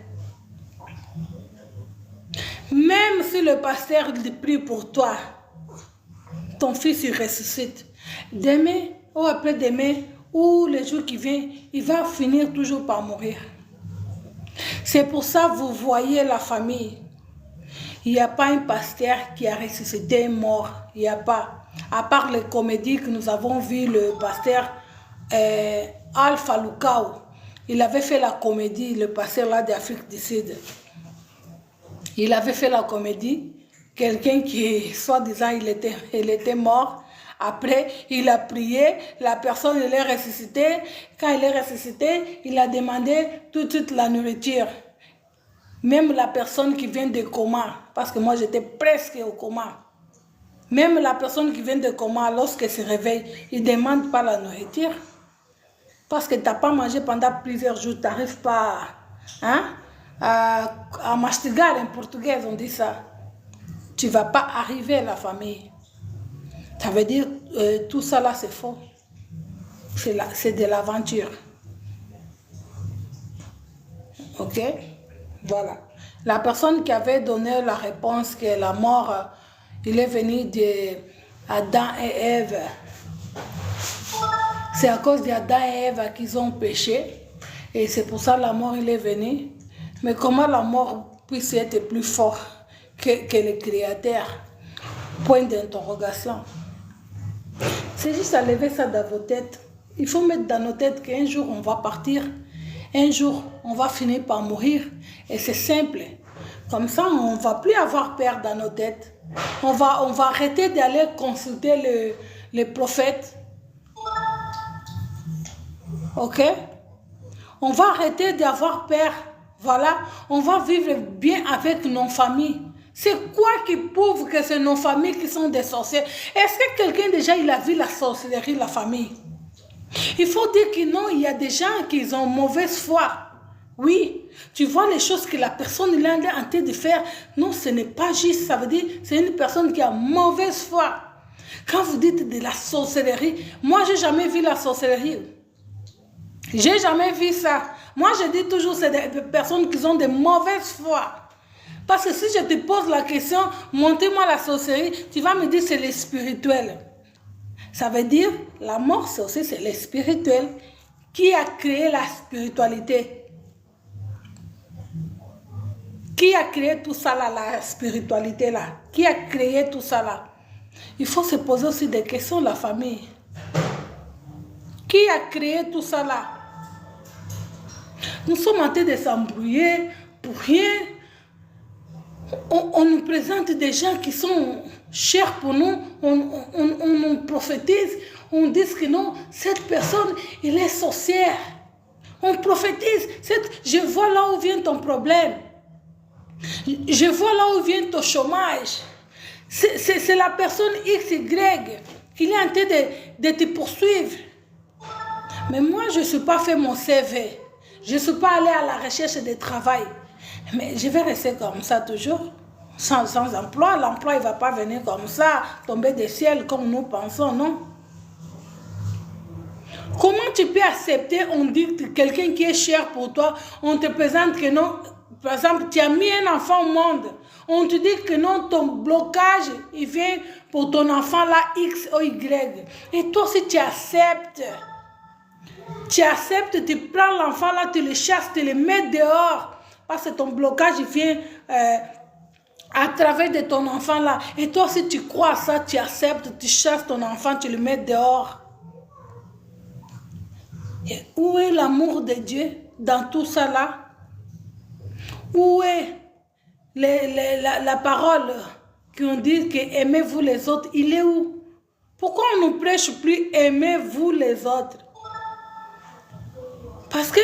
Speaker 1: Même si le pasteur il prie pour toi, ton fils il ressuscite. Demain ou après-demain ou les jours qui viennent, il va finir toujours par mourir. C'est pour ça que vous voyez la famille. Il n'y a pas un pasteur qui a ressuscité un mort. Il n'y a pas. À part les comédies que nous avons vues, le pasteur Alpha Lukao, il avait fait la comédie, le pasteur là d'Afrique du Sud. Il avait fait la comédie. Quelqu'un qui, soi-disant, il était mort. Après, il a prié, la personne elle est ressuscitée. Quand il est ressuscité, il a demandé tout de suite la nourriture. Même la personne qui vient de coma, parce que moi j'étais presque au coma. Même la personne qui vient de coma, lorsqu'elle se réveille, il ne demande pas la nourriture. Parce que tu n'as pas mangé pendant plusieurs jours, tu n'arrives pas à mastigar en portugais, on dit ça. Tu ne vas pas arriver à la famille. Ça veut dire tout ça là c'est faux. C'est de l'aventure. Ok? Voilà. La personne qui avait donné la réponse que la mort, il est venu d'Adam et Ève. C'est à cause d'Adam et Ève qu'ils ont péché. Et c'est pour ça que la mort, il est venu. Mais comment la mort puisse être plus fort que le Créateur? Point d'interrogation. C'est juste à lever ça dans vos têtes. Il faut mettre dans nos têtes qu'un jour, on va partir. Un jour, on va finir par mourir. Et c'est simple. Comme ça, on ne va plus avoir peur dans nos têtes. On va arrêter d'aller consulter les prophètes. Ok? On va arrêter d'avoir peur. Voilà. On va vivre bien avec nos familles. C'est quoi qui prouve que c'est nos familles qui sont des sorcières? Est-ce que quelqu'un déjà il a vu la sorcellerie, la famille? Il faut dire que non, il y a des gens qui ont mauvaise foi. Oui, tu vois les choses que la personne est en train de faire. Non, ce n'est pas juste. Ça veut dire que c'est une personne qui a mauvaise foi. Quand vous dites de la sorcellerie, moi, je n'ai jamais vu la sorcellerie. Je n'ai jamais vu ça. Moi, je dis toujours que c'est des personnes qui ont de mauvaise foi. Parce que si je te pose la question, montez-moi la sorcellerie, tu vas me dire que c'est le spirituel. Ça veut dire, la mort, c'est aussi le spirituel. Qui a créé la spiritualité? Qui a créé tout ça là, la spiritualité là? Qui a créé tout ça là? Il faut se poser aussi des questions, la famille. Qui a créé tout ça là? Nous sommes en train de s'embrouiller pour rien. On nous présente des gens qui sont chers pour nous. On nous prophétise. On dit que non, cette personne, elle est sorcière. On prophétise. Je vois là où vient ton problème. Je vois là où vient ton chômage. C'est la personne XY qui est en train de te poursuivre. Mais moi, je ne suis pas fait mon CV. Je ne suis pas allé à la recherche de travail. Mais je vais rester comme ça toujours, sans emploi. L'emploi, il ne va pas venir comme ça, tomber du ciel comme nous pensons, non? Comment tu peux accepter, on dit que quelqu'un qui est cher pour toi, on te présente que non, par exemple, tu as mis un enfant au monde, on te dit que non, ton blocage, il vient pour ton enfant là, X ou Y. Et toi, si tu acceptes, tu prends l'enfant là, tu le chasses, tu le mets dehors, parce que ton blocage, il vient à travers de ton enfant là. Et toi, si tu crois à ça, tu acceptes, tu chasses ton enfant, tu le mets dehors. Et où est l'amour de Dieu dans tout ça là? Où est la parole qu'on dit que aimez-vous les autres? Il est où? Pourquoi on ne prêche plus aimez-vous les autres? Parce que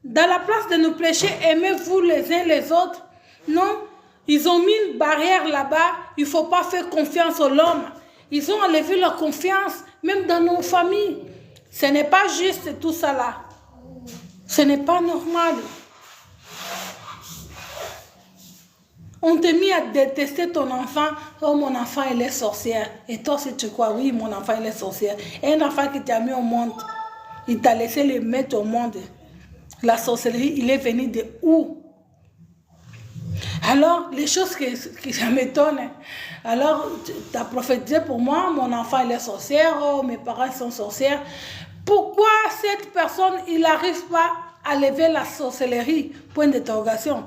Speaker 1: dans la place de nous prêcher aimez-vous les uns les autres, non, ils ont mis une barrière là-bas. Il ne faut pas faire confiance à l'homme. Ils ont enlevé leur confiance même dans nos familles. Ce n'est pas juste tout ça là. Ce n'est pas normal. On t'a mis à détester ton enfant. Oh, mon enfant, il est sorcière. Et toi, si tu crois, oui, mon enfant, il est sorcière. Et un enfant qui t'a mis au monde, il t'a laissé le mettre au monde. La sorcellerie, il est venu de où? Alors, les choses qui ça m'étonne. Alors, tu as prophétisé pour moi, mon enfant, il est sorcière. Oh, mes parents sont sorcières. Pourquoi cette personne, il n'arrive pas à lever la sorcellerie? Point d'interrogation.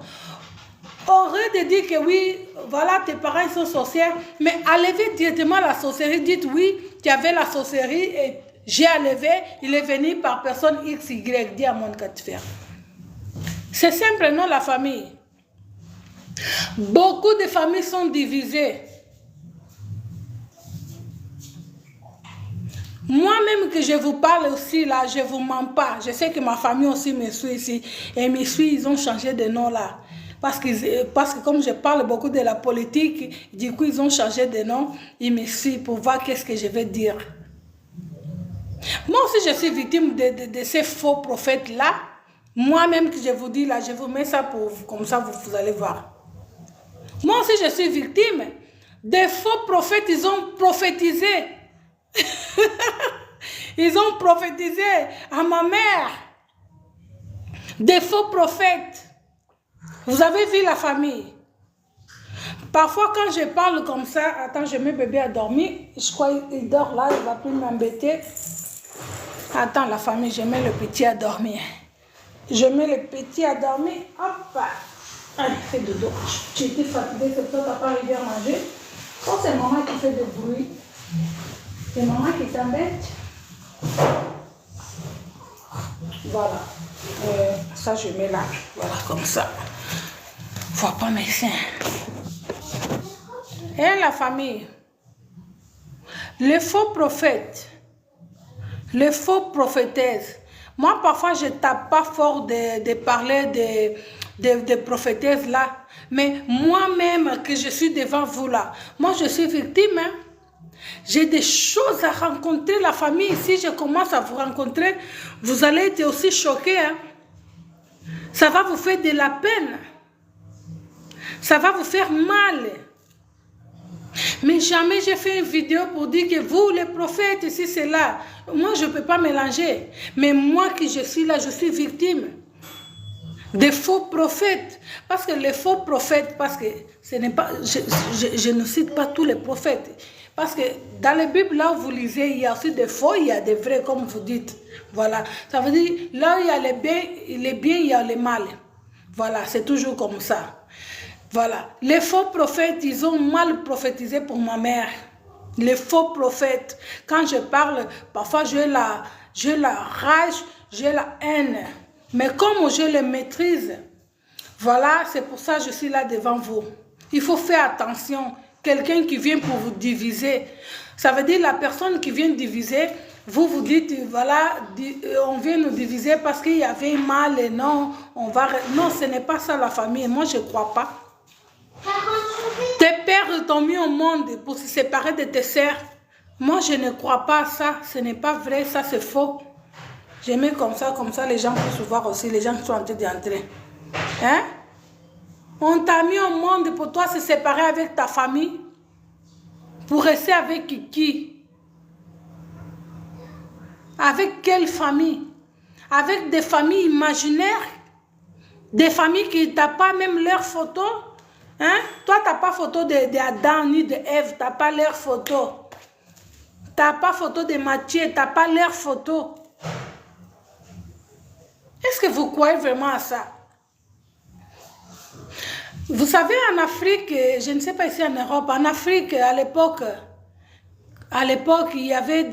Speaker 1: Aurait de dire que oui, voilà, tes parents sont sorcières, mais à lever directement la sorcellerie, dites oui, tu avais la sorcellerie et j'ai à lever, il est venu par personne X, Y, dis à mon cas de faire. C'est simple, non, la famille. Beaucoup de familles sont divisées. Moi-même que je vous parle aussi là, je ne vous mens pas. Je sais que ma famille aussi me suit ici. Et me suit, ils ont changé de nom là. Parce que comme je parle beaucoup de la politique, du coup ils ont changé de nom. Ils me suivent pour voir qu'est-ce que je vais dire. Moi aussi je suis victime de ces faux prophètes là. Moi-même que je vous dis là, je vous mets ça pour vous, comme ça vous allez voir. Moi aussi je suis victime. Des faux prophètes, ils ont prophétisé. Ils ont prophétisé à ma mère. Des faux prophètes. Vous avez vu la famille. Parfois quand je parle comme ça, attends, je mets bébé à dormir. Je crois qu'il dort là, il ne va plus m'embêter. Attends la famille, je mets le petit à dormir. Je mets les petits à dormir. Hop. Allez, fais dodo. Tu étais fatiguée, c'est toi, tu n'as pas arrivé à manger. Quand c'est maman qui fait du bruit, c'est maman qui t'embête. Voilà. Ça, je mets là. Voilà, comme ça. Vois pas mes seins. Et la famille. Les faux prophètes. Les faux prophétesses. Moi, parfois, je ne tape pas fort de parler des prophétesses là. Mais moi-même, que je suis devant vous là, moi, je suis victime. Hein? J'ai des choses à rencontrer, la famille. Si je commence à vous rencontrer, vous allez être aussi choqués. Hein? Ça va vous faire de la peine. Ça va vous faire mal. Mais jamais j'ai fait une vidéo pour dire que vous, les prophètes, ici, c'est là. Moi, je ne peux pas mélanger. Mais moi qui je suis là, je suis victime des faux prophètes. Parce que les faux prophètes, parce que ce n'est pas, je ne cite pas tous les prophètes. Parce que dans la Bible, là où vous lisez, il y a aussi des faux, il y a des vrais, comme vous dites. Voilà. Ça veut dire, là où il y a les biens, il y a les mal. Voilà, c'est toujours comme ça. Voilà. Les faux prophètes, ils ont mal prophétisé pour ma mère. Les faux prophètes. Quand je parle, parfois j'ai la rage, j'ai la haine. Mais comme je les maîtrise, voilà, c'est pour ça que je suis là devant vous. Il faut faire attention. Quelqu'un qui vient pour vous diviser. Ça veut dire la personne qui vient diviser, vous vous dites, voilà, on vient nous diviser parce qu'il y avait mal et non, on va... Non, ce n'est pas ça la famille. Moi, je ne crois pas. Tes pères t'ont mis au monde pour se séparer de tes sœurs. Moi, je ne crois pas à ça. Ce n'est pas vrai, ça c'est faux. Je mets comme ça, les gens peuvent voir aussi, les gens qui sont en train d'entrer. Hein? On t'a mis au monde pour toi se séparer avec ta famille. Pour rester avec qui? Avec quelle famille? Avec des familles imaginaires? Des familles qui n'ont pas même leurs photos? Hein? Toi, tu n'as pas photo d'Adam ni d'Ève, tu n'as pas leur photo. Tu n'as pas photo de Matthieu, tu n'as pas leur photo. Est-ce que vous croyez vraiment à ça? Vous savez, en Afrique, je ne sais pas ici en Europe, en Afrique, à l'époque, il y avait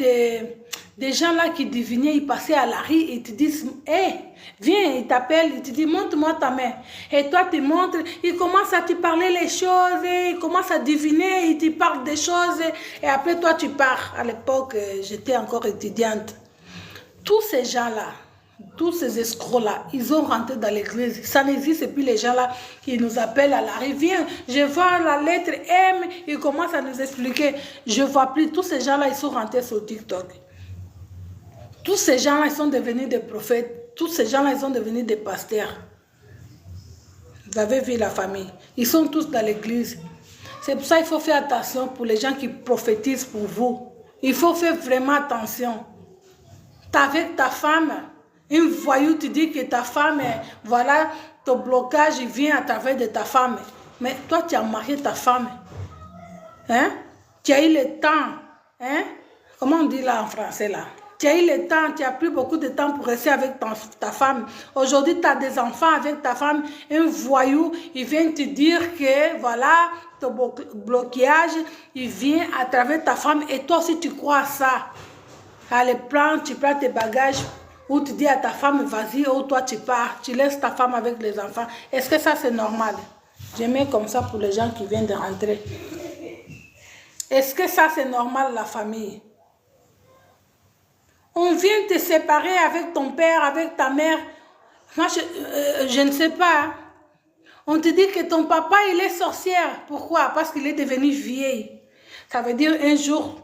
Speaker 1: des gens là qui divinaient, ils passaient à la rue et ils te disent, hé, viens, ils t'appellent, ils te disent, montre-moi ta main. Et toi, tu montres, ils commencent à te parler les choses, ils commencent à diviner, ils te parlent des choses, et après toi, tu pars. À l'époque, j'étais encore étudiante. Tous ces gens-là, tous ces escrocs-là, ils ont rentré dans l'église. Ça n'existe plus, les gens-là qui nous appellent à la rue. Viens, je vois la lettre M, ils commencent à nous expliquer. Je ne vois plus. Tous ces gens-là, ils sont rentrés sur TikTok. Tous ces gens-là, ils sont devenus des prophètes. Tous ces gens-là, ils sont devenus des pasteurs. Vous avez vu la famille. Ils sont tous dans l'église. C'est pour ça qu'il faut faire attention pour les gens qui prophétisent pour vous. Il faut faire vraiment attention. Tu es avec ta femme. Un voyou te dit que ta femme, voilà, ton blocage il vient à travers de ta femme. Mais toi, tu as marié ta femme. Hein? Tu as eu le temps. Hein? Comment on dit là en français là? Tu as eu le temps, tu as pris beaucoup de temps pour rester avec ta femme. Aujourd'hui, tu as des enfants avec ta femme. Un voyou, il vient te dire que, voilà, ton blocage, il vient à travers ta femme. Et toi aussi, tu crois à ça. Allez, tu prends tes bagages. Ou tu dis à ta femme, vas-y, ou toi tu pars, tu laisses ta femme avec les enfants. Est-ce que ça c'est normal? Je mets comme ça pour les gens qui viennent de rentrer. Est-ce que ça c'est normal la famille? On vient te séparer avec ton père, avec ta mère. Moi je ne sais pas. On te dit que ton papa il est sorcière. Pourquoi? Parce qu'il est devenu vieille. Ça veut dire un jour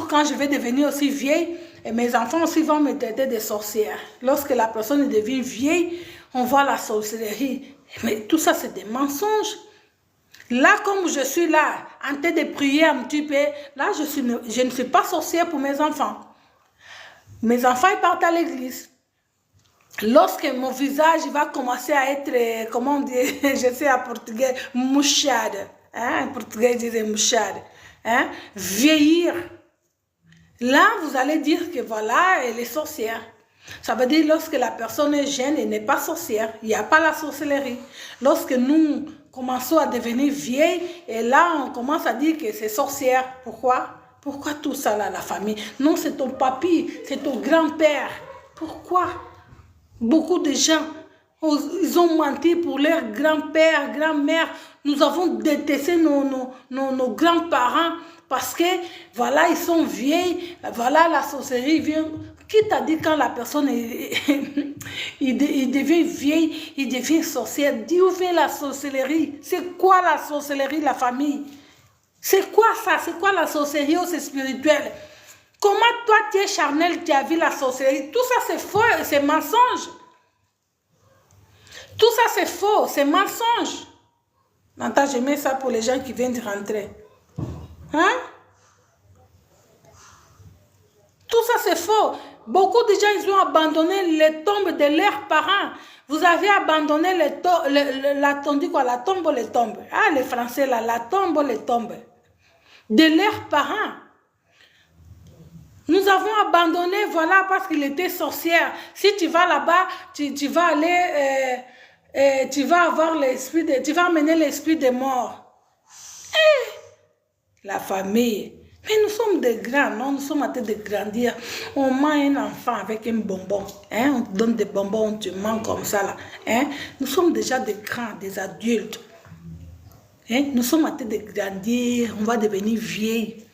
Speaker 1: quand je vais devenir aussi vieille, et mes enfants aussi vont me traiter de sorcière. Lorsque la personne devient vieille, on voit la sorcellerie. Mais tout ça, c'est des mensonges. Là, comme je suis là, en train de prier un petit peu, là, je ne suis pas sorcière pour mes enfants. Mes enfants, ils partent à l'église. Lorsque mon visage va commencer à être, comment on dit, je sais en portugais, mouchade. Hein? En portugais, ils disent mouchade. Hein? Vieillir. Là, vous allez dire que voilà, elle est sorcière. Ça veut dire lorsque la personne est jeune et n'est pas sorcière, il n'y a pas la sorcellerie. Lorsque nous commençons à devenir vieilles, et là on commence à dire que c'est sorcière. Pourquoi? Pourquoi tout ça là, la famille? Non, c'est ton papy, c'est ton grand-père. Pourquoi? Beaucoup de gens, ils ont menti pour leur grand-père, grand-mère. Nous avons détesté nos grands-parents parce que, voilà, ils sont vieilles. Voilà, la sorcellerie vient. Qui t'a dit quand la personne il devient vieille, il devient sorcière? D'où vient la sorcellerie? C'est quoi la sorcellerie, la famille? C'est quoi ça? C'est quoi la sorcellerie? C'est spirituel. Comment toi, tu es charnel, tu as vu la sorcellerie? Tout ça, c'est faux, c'est mensonge. Tout ça, c'est faux, c'est mensonge. Attends, je mets ça pour les gens qui viennent de rentrer. Hein? Tout ça, c'est faux. Beaucoup de gens, ils ont abandonné les tombes de leurs parents. Vous avez abandonné la tombe, les tombes. Ah, les Français, là, la tombe, les tombes. De leurs parents. Nous avons abandonné, voilà, parce qu'il était sorcière. Si tu vas là-bas, tu vas aller, tu vas avoir l'esprit de, tu vas amener l'esprit des morts. La famille. Mais nous sommes des grands, non? Nous sommes en train de grandir. On mange un enfant avec un bonbon. Hein? On te donne des bonbons, on te mange comme ça. Là, hein? Nous sommes déjà des grands, des adultes. Hein? Nous sommes en train de grandir, on va devenir vieilles.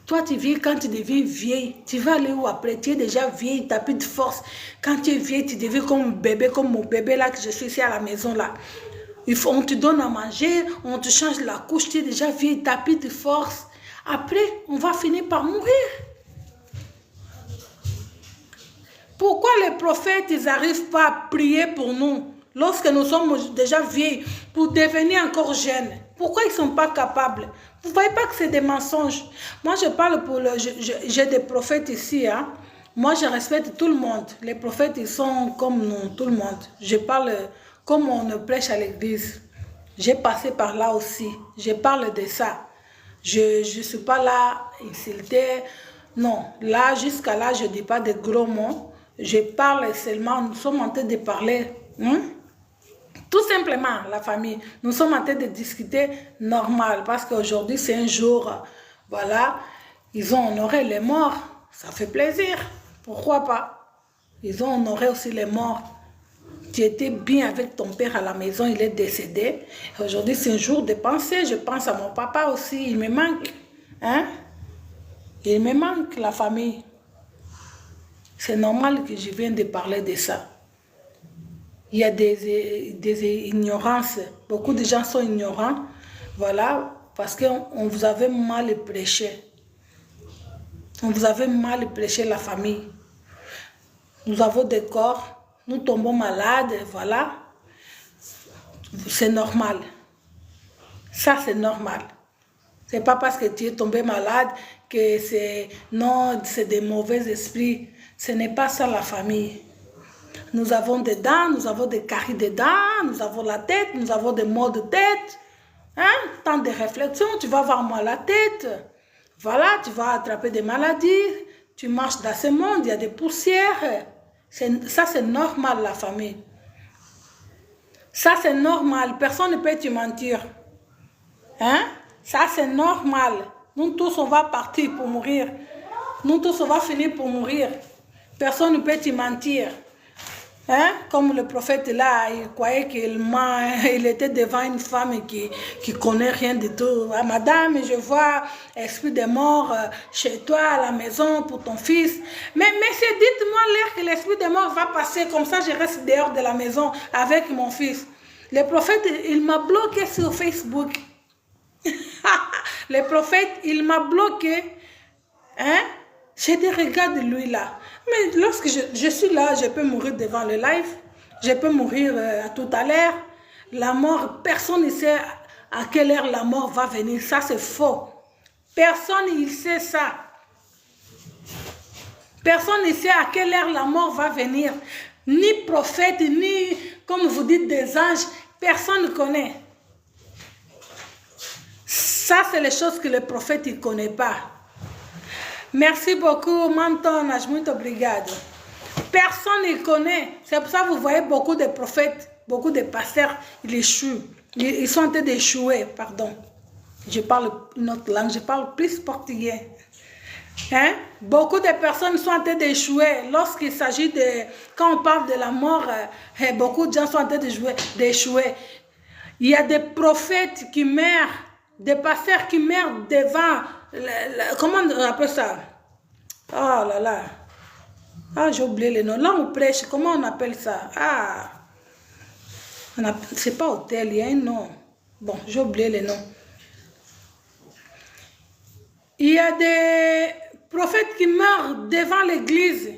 Speaker 1: Toi, tu viens, quand tu deviens vieille, tu vas aller où après? Tu es déjà vieille, tu n'as plus de force. Quand tu es vieille, tu deviens comme un bébé, comme mon bébé là, que je suis ici à la maison là. On te donne à manger, on te change la couche, tu es déjà vieille, tu n'as plus de force. Après, on va finir par mourir. Pourquoi les prophètes, ils n'arrivent pas à prier pour nous lorsque nous sommes déjà vieilles pour devenir encore jeunes? Pourquoi ils ne sont pas capables? Vous ne voyez pas que c'est des mensonges? Moi, je parle pour le... J'ai des prophètes ici. Hein? Moi, je respecte tout le monde. Les prophètes, ils sont comme nous, tout le monde. Je parle comme on prêche à l'église. J'ai passé par là aussi. Je parle de ça. Je ne suis pas là, insultée. Non, là, jusqu'à là, je ne dis pas de gros mots. Je parle seulement, nous sommes en train de parler. Hein? Tout simplement, la famille. Nous sommes en train de discuter normal. Parce qu'aujourd'hui, c'est un jour, voilà, ils ont honoré les morts. Ça fait plaisir. Pourquoi pas? Ils ont honoré aussi les morts. Tu étais bien avec ton père à la maison, il est décédé. Aujourd'hui, c'est un jour de pensée. Je pense à mon papa aussi. Il me manque. Hein? Il me manque, la famille. C'est normal que je vienne de parler de ça. Il y a des ignorances. Beaucoup de gens sont ignorants. Voilà, parce qu'on vous avait mal prêché. On vous avait mal prêché, la famille. Nous avons des corps. Nous tombons malades, voilà. C'est normal. Ça, c'est normal. C'est pas parce que tu es tombé malade que c'est... Non, c'est des mauvais esprits. Ce n'est pas ça, la famille. Nous avons des dents, nous avons des caries de dents, nous avons la tête, nous avons des maux de tête. Hein? Tant de réflexions, tu vas avoir mal à la tête. Voilà, tu vas attraper des maladies. Tu marches dans ce monde, il y a des poussières. Ça, c'est normal, la famille. Ça, c'est normal. Personne ne peut te mentir. Hein? Ça, c'est normal. Nous tous, on va partir pour mourir. Nous tous, on va finir pour mourir. Personne ne peut te mentir. Hein? Comme le prophète là, il croyait qu'il était devant une femme qui connaît rien du tout. Ah, madame, je vois esprit de mort chez toi à la maison pour ton fils. Mais c'est dites-moi l'air que l'esprit de mort va passer, comme ça je reste dehors de la maison avec mon fils. Le prophète, il m'a bloqué sur Facebook. Le prophète, il m'a bloqué. Hein? J'ai dit, regarde lui là. Mais lorsque je suis là, je peux mourir devant le live. Je peux mourir tout à l'heure. La mort, personne ne sait à quelle heure la mort va venir. Ça, c'est faux. Personne ne sait ça. Personne ne sait à quelle heure la mort va venir. Ni prophète, ni, comme vous dites, des anges. Personne ne connaît. Ça, c'est les choses que le prophète ne connaît pas. Merci beaucoup, Manton, muito obrigado. Personne ne connaît. C'est pour ça que vous voyez beaucoup de prophètes, beaucoup de pasteurs, ils échouent. Ils sont en train d'échouer, pardon. Je parle une autre langue, je parle plus portugais. Hein? Beaucoup de personnes sont en train d'échouer. Lorsqu'il s'agit de... Quand on parle de la mort, beaucoup de gens sont en train d'échouer. Il y a des prophètes qui meurent, des pasteurs qui meurent devant... comment on appelle ça? Oh là là. Ah, j'ai oublié le nom. Là, on prêche. Comment on appelle ça? Ah. C'est pas hôtel, il y a un nom. Bon, j'ai oublié le nom. Il y a des prophètes qui meurent devant l'église.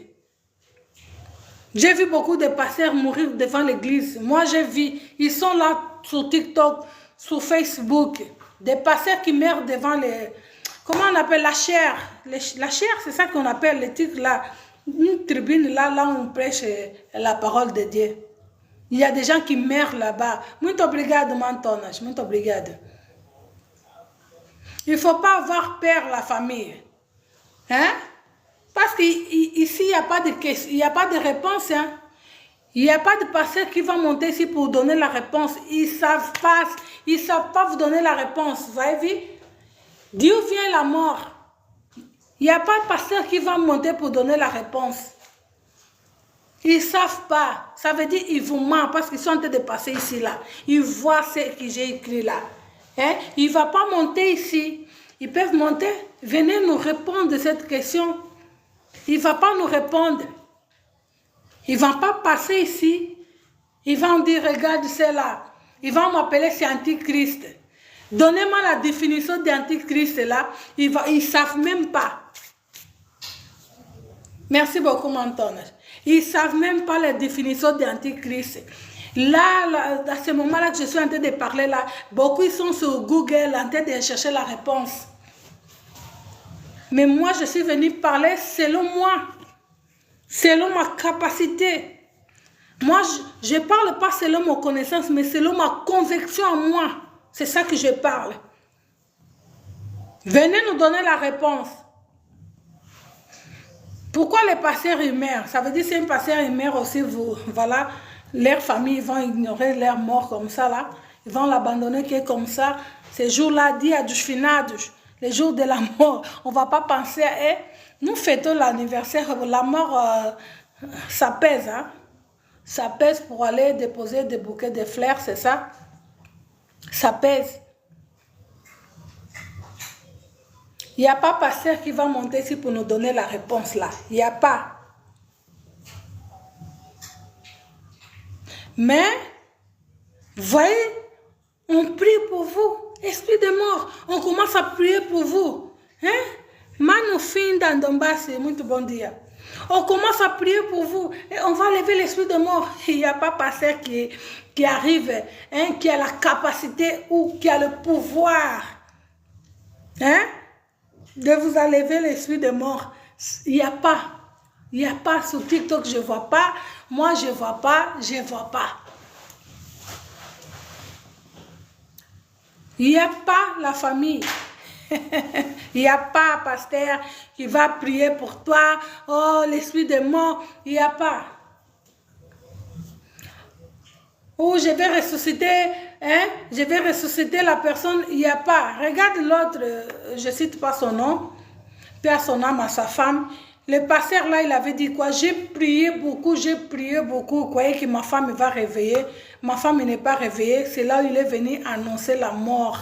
Speaker 1: J'ai vu beaucoup de pasteurs mourir devant l'église. Moi, j'ai vu. Ils sont là sur TikTok, sur Facebook. Des pasteurs qui meurent devant les... Comment on appelle la chair? La chair, c'est ça qu'on appelle le titre là. Une tribune là où on prêche la parole de Dieu. Il y a des gens qui meurent là-bas. Muito obrigado, Mantonas. Muito obrigado. Il ne faut pas avoir peur, la famille. Hein? Parce qu'ici, il n'y a pas de question, il n'y a pas de réponse. Hein? Il n'y a pas de pasteur qui va monter ici pour donner la réponse. Ils ne savent pas vous donner la réponse. Vous avez vu? Dieu vient la mort. Il n'y a pas de pasteur qui va monter pour donner la réponse. Ils ne savent pas. Ça veut dire qu'ils vous mentent parce qu'ils sont en train de passer ici, là. Ils voient ce que j'ai écrit là. Hein? Il ne va pas monter ici. Ils peuvent monter. Venez nous répondre de cette question. Il ne va pas nous répondre. Il ne va pas passer ici. Il va me dire, regarde cela. Il va m'appeler c'est Antichrist. Donnez-moi la définition d'Antichrist là. Ils ne savent même pas. Merci beaucoup, Manton. Ils ne savent même pas la définition d'Antichrist. Là, à ce moment-là que je suis en train de parler là, beaucoup ils sont sur Google en train de chercher la réponse. Mais moi, je suis venu parler selon moi, selon ma capacité. Moi, je ne parle pas selon mon connaissance, mais selon ma conviction en moi. C'est ça que je parle. Venez nous donner la réponse. Pourquoi les pasteurs ils meurent? Ça veut dire que si un pasteur il meurt aussi, voilà, leur famille vont ignorer leur mort comme ça là. Ils vont l'abandonner comme ça. Ces jours-là, dia dos finados, les jours de la mort, on ne va pas penser à eux. Nous fêtons l'anniversaire, la mort, ça pèse. Hein? Ça pèse pour aller déposer des bouquets de fleurs, c'est ça? Ça pèse. Il n'y a pas pasteur qui va monter ici pour nous donner la réponse là. Il n'y a pas. Mais, voyez, on prie pour vous. Esprit de mort, on commence à prier pour vous. Hein? Mano Finda Ndombasi, muito bon dia. On commence à prier pour vous. Et on va lever l'esprit de mort. Il n'y a pas pasteur qui arrive, hein, qui a la capacité ou qui a le pouvoir. Hein? De vous enlever l'esprit de mort. Il n'y a pas. Il n'y a pas sur TikTok, je ne vois pas. Moi, je ne vois pas, je ne vois pas. Il n'y a pas la famille. Il n'y a pas pasteur qui va prier pour toi. Oh, l'esprit de mort. Il n'y a pas. Ou je vais ressusciter, hein? Je vais ressusciter la personne. Il n'y a pas. Regarde l'autre, je ne cite pas son nom. Père son âme à sa femme. Le pasteur là, il avait dit quoi? J'ai prié beaucoup, Vous croyez que ma femme va réveiller? Ma femme n'est pas réveillée. C'est là où il est venu annoncer la mort.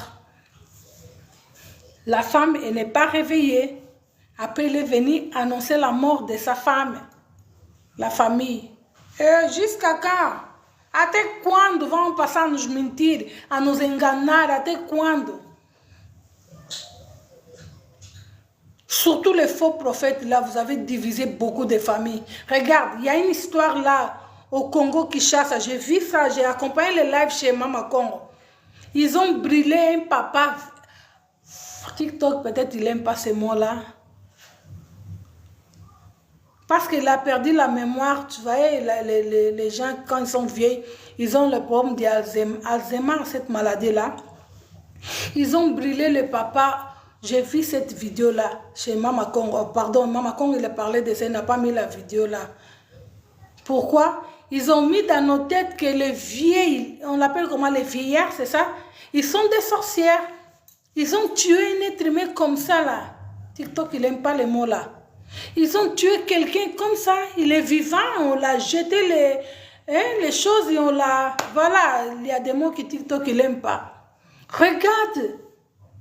Speaker 1: La femme n'est pas réveillée. Après, il est venu annoncer la mort de sa femme. La famille. Et jusqu'à quand? Até quando vão passar a nos mentir, a nos enganar? Até quando? Surtout les faux prophètes, là, vous avez divisé beaucoup de familles. Regarde, il y a une histoire là, au Congo-Kinshasa. J'ai vu ça, j'ai accompagné le live chez Mama Congo. Ils ont brûlé un papa. TikTok, peut-être il n'aime pas ces mots-là. Parce qu'il a perdu la mémoire, tu vois, les gens, quand ils sont vieux, ils ont le problème d'Alzheimer, cette maladie-là. Ils ont brûlé le papa. J'ai vu cette vidéo-là chez Mama Congo. Pardon, Mama Congo, il a parlé de ça, il n'a pas mis la vidéo là. Pourquoi? Ils ont mis dans nos têtes que les vieilles, on l'appelle comment, les vieillards, c'est ça? Ils sont des sorcières. Ils ont tué un être humain comme ça, là. TikTok, il n'aime pas les mots, là. Ils ont tué quelqu'un comme ça. Il est vivant, on l'a jeté les choses et on l'a... Voilà, il y a des mots que TikTok, il n'aime pas. Regarde,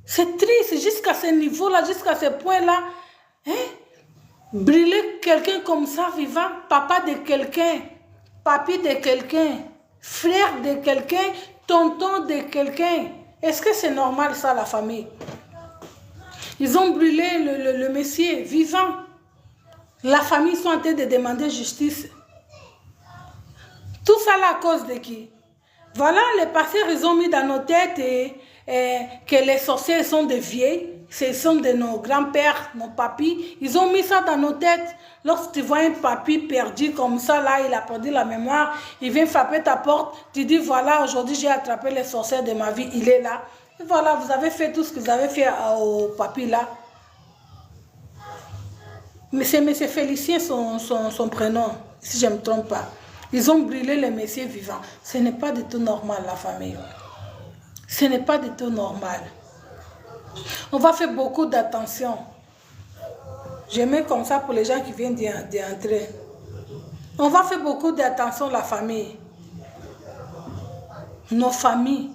Speaker 1: c'est triste jusqu'à ce niveau-là, jusqu'à ce point-là. Hein? Brûler quelqu'un comme ça, vivant, papa de quelqu'un, papi de quelqu'un, frère de quelqu'un, tonton de quelqu'un. Est-ce que c'est normal ça, la famille? Ils ont brûlé le monsieur vivant. La famille sont en train de demander justice. Tout ça là à cause de qui? Voilà, les pasteurs, ils ont mis dans nos têtes que les sorciers sont des vieilles. Ce sont de nos grands-pères, nos papis. Ils ont mis ça dans nos têtes. Lorsque tu vois un papy perdu comme ça, là, il a perdu la mémoire, il vient frapper ta porte, tu dis, voilà, aujourd'hui, j'ai attrapé les sorciers de ma vie, il est là. Et voilà, vous avez fait tout ce que vous avez fait au papy, là. Mais c'est M. Félicien, son prénom, si je ne me trompe pas. Ils ont brûlé les messieurs vivants. Ce n'est pas du tout normal, la famille. Ce n'est pas du tout normal. On va faire beaucoup d'attention. Je mets comme ça pour les gens qui viennent d'y entrer. On va faire beaucoup d'attention, la famille. Nos familles.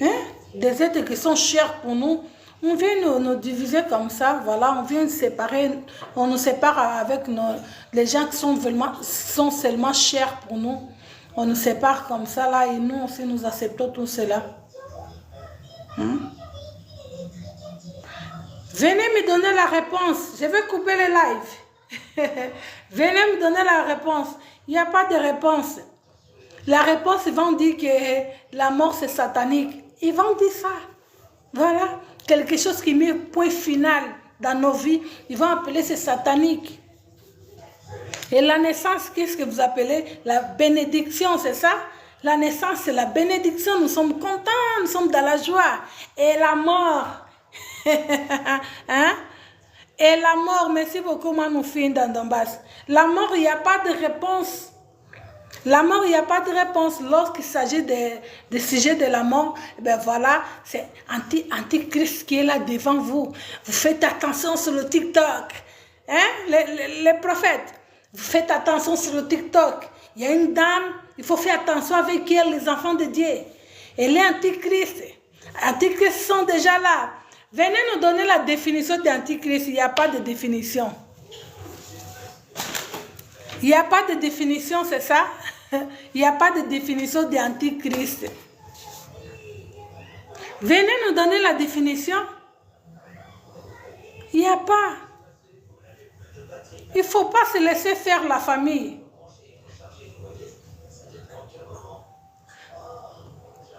Speaker 1: Hein? Des êtres qui sont chers pour nous. On vient nous diviser comme ça. Voilà, on vient nous séparer. On nous sépare avec les gens qui sont seulement chers pour nous. On nous sépare comme ça là et nous aussi nous acceptons tout cela. Hein? Venez me donner la réponse. Je vais couper le live. Venez me donner la réponse. Il n'y a pas de réponse. La réponse, ils vont dire que la mort, c'est satanique. Ils vont dire ça. Voilà. Quelque chose qui met point final dans nos vies. Ils vont appeler ça satanique. Et la naissance, qu'est-ce que vous appelez? La bénédiction, c'est ça? La naissance, c'est la bénédiction. Nous sommes contents, nous sommes dans la joie. Et la mort... hein? Et la mort, merci beaucoup, Manoufine dans Donbass. La mort, il n'y a pas de réponse. La mort, il n'y a pas de réponse. Lorsqu'il s'agit des sujets de la mort, ben voilà, c'est Antichrist qui est là devant vous. Vous faites attention sur le TikTok. Hein? Les prophètes, vous faites attention sur le TikTok. Il y a une dame, il faut faire attention avec elle, les enfants de Dieu. Et les Antichrist. Antichrist sont déjà là. Venez nous donner la définition d'Antichrist. Il n'y a pas de définition. Il n'y a pas de définition, c'est ça? Il n'y a pas de définition d'Antichrist. Venez nous donner la définition. Il n'y a pas. Il ne faut pas se laisser faire la famille.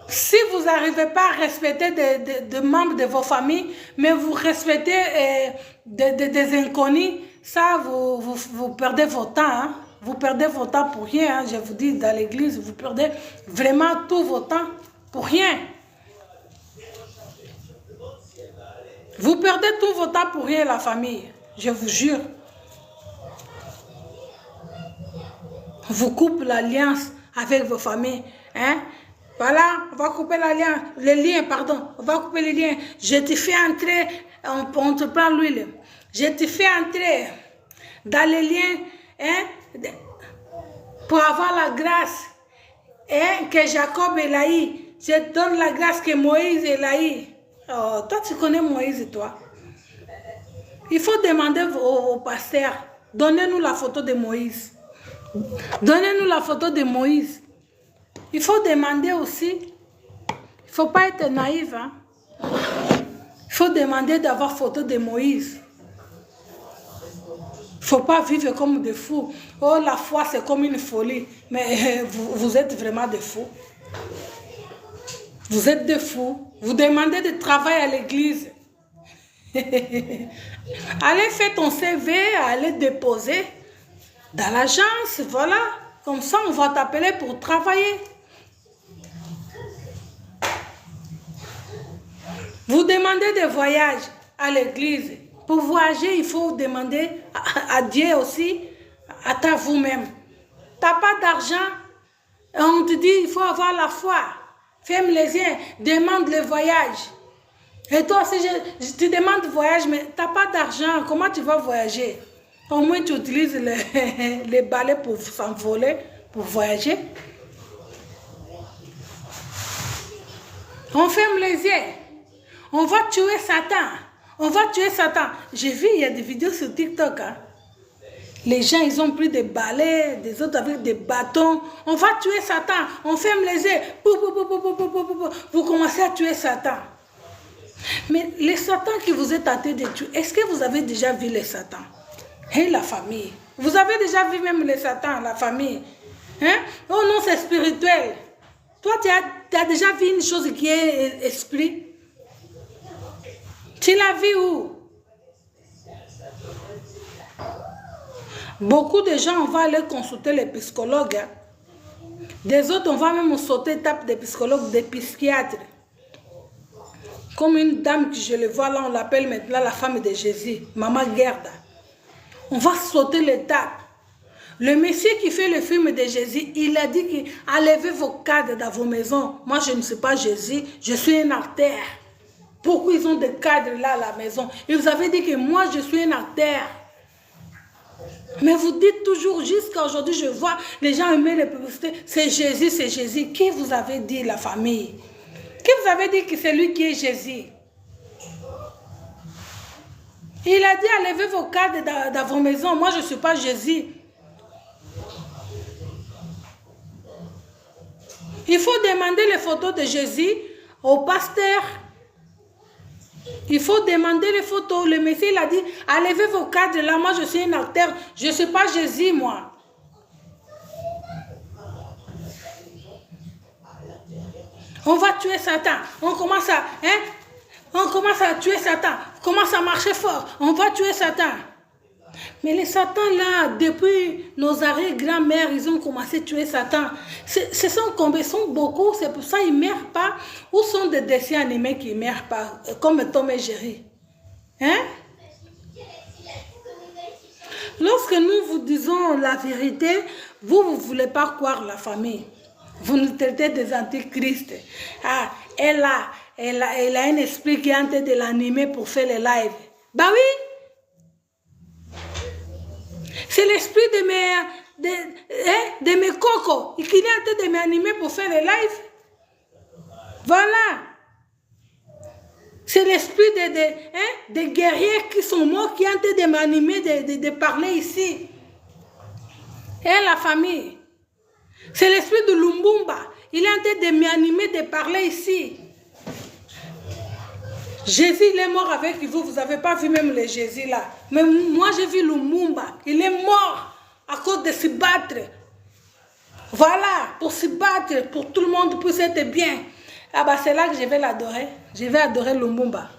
Speaker 1: Si vous n'arrivez pas à respecter des membres de vos familles, mais vous respectez des inconnus, ça, vous perdez votre temps. Hein? Vous perdez votre temps pour rien. Hein? Je vous dis, dans l'église, vous perdez vraiment tout votre temps pour rien. Vous perdez tout votre temps pour rien, la famille. Je vous jure. Vous coupez l'alliance avec vos familles. Hein? Voilà, on va couper l'alliance, les liens, pardon. On va couper les liens. Je te fais entrer, on te prend l'huile. Je te fais entrer dans les liens, hein, pour avoir la grâce, hein, que Jacob et Laï. Je te donne la grâce que Moïse et Laï. Oh, toi, tu connais Moïse, toi. Il faut demander au pasteur, donnez-nous la photo de Moïse. Donnez-nous la photo de Moïse. Il faut demander aussi. Il ne faut pas être naïf. Hein? Il faut demander d'avoir photo de Moïse. Il ne faut pas vivre comme des fous. Oh, la foi, c'est comme une folie. Mais vous êtes vraiment des fous. Vous êtes des fous. Vous demandez de travailler à l'église. Allez faire ton CV, allez déposer dans l'agence. Voilà. Comme ça, on va t'appeler pour travailler. Vous demandez des voyages à l'église. Pour voyager, il faut demander à Dieu aussi, à vous-même. Tu n'as pas d'argent. On te dit, il faut avoir la foi. Ferme les yeux, demande le voyage. Et toi aussi, je te demande voyage, mais tu n'as pas d'argent. Comment tu vas voyager? Au moins, tu utilises les balais pour s'envoler, pour voyager. On ferme les yeux. On va tuer Satan. On va tuer Satan. J'ai vu, il y a des vidéos sur TikTok. Hein. Les gens, ils ont pris des balais, des autres avec des bâtons. On va tuer Satan. On ferme les yeux. Vous commencez à tuer Satan. Mais les Satans qui vous êtes tentés de tuer, est-ce que vous avez déjà vu les Satans? Et la famille. Vous avez déjà vu même les Satans, la famille. Hein? Oh non, c'est spirituel. Toi, tu as déjà vu une chose qui est esprit? Tu l'as vu où? Beaucoup de gens, on va aller consulter les psychologues. Hein. Des autres, on va même sauter étape des psychologues, des psychiatres. Comme une dame que je le vois là, on l'appelle maintenant la femme de Jésus, Maman Gerda. On va sauter l'étape. Le Messie qui fait le film de Jésus, il a dit qu'enlevez vos cadres dans vos maisons. Moi, je ne suis pas Jésus, je suis un artère. Pourquoi ils ont des cadres là à la maison? Et vous avez dit que moi, je suis un artère. Mais vous dites toujours, jusqu'à aujourd'hui, je vois les gens aimer les publicités. C'est Jésus, c'est Jésus. Qui vous avez dit, la famille? Qui vous avez dit que c'est lui qui est Jésus? Il a dit, enlevez vos cadres dans vos maisons. Moi, je ne suis pas Jésus. Il faut demander les photos de Jésus au pasteur. Il faut demander les photos. Le Messie, il a dit, enlevez vos cadres là. Moi, je suis un acteur. Je ne suis pas Jésus, moi. On va tuer Satan. On commence à tuer Satan. On commence à marcher fort. On va tuer Satan. Mais les Satans là, depuis nos arrière-grand-mères, ils ont commencé à tuer Satan. Ce sont combien? Sont beaucoup. C'est pour ça qu'ils ne meurent pas. Où sont des dessins animés qui ne meurent pas? Comme Tom et Jerry. Hein? Lorsque nous vous disons la vérité, vous ne voulez pas croire la famille. Vous nous traitez des antichristes. Ah, elle a un esprit qui est en train de l'animer pour faire les lives. Bah oui. C'est l'esprit de mes cocos qui est en train de m'animer pour faire les lives. Voilà. C'est l'esprit des guerriers qui sont morts qui est en train de m'animer, de parler ici. Et la famille. C'est l'esprit de Lumbumba. Il est en train de m'animer, de parler ici. Jésus, il est mort avec vous. Vous n'avez pas vu même le Jésus là. Mais moi, j'ai vu Lumbumba. Il est mort à cause de se battre. Voilà, pour se battre, pour tout le monde puisse être bien. Ah bah c'est là que je vais l'adorer. Je vais adorer Lumbumba.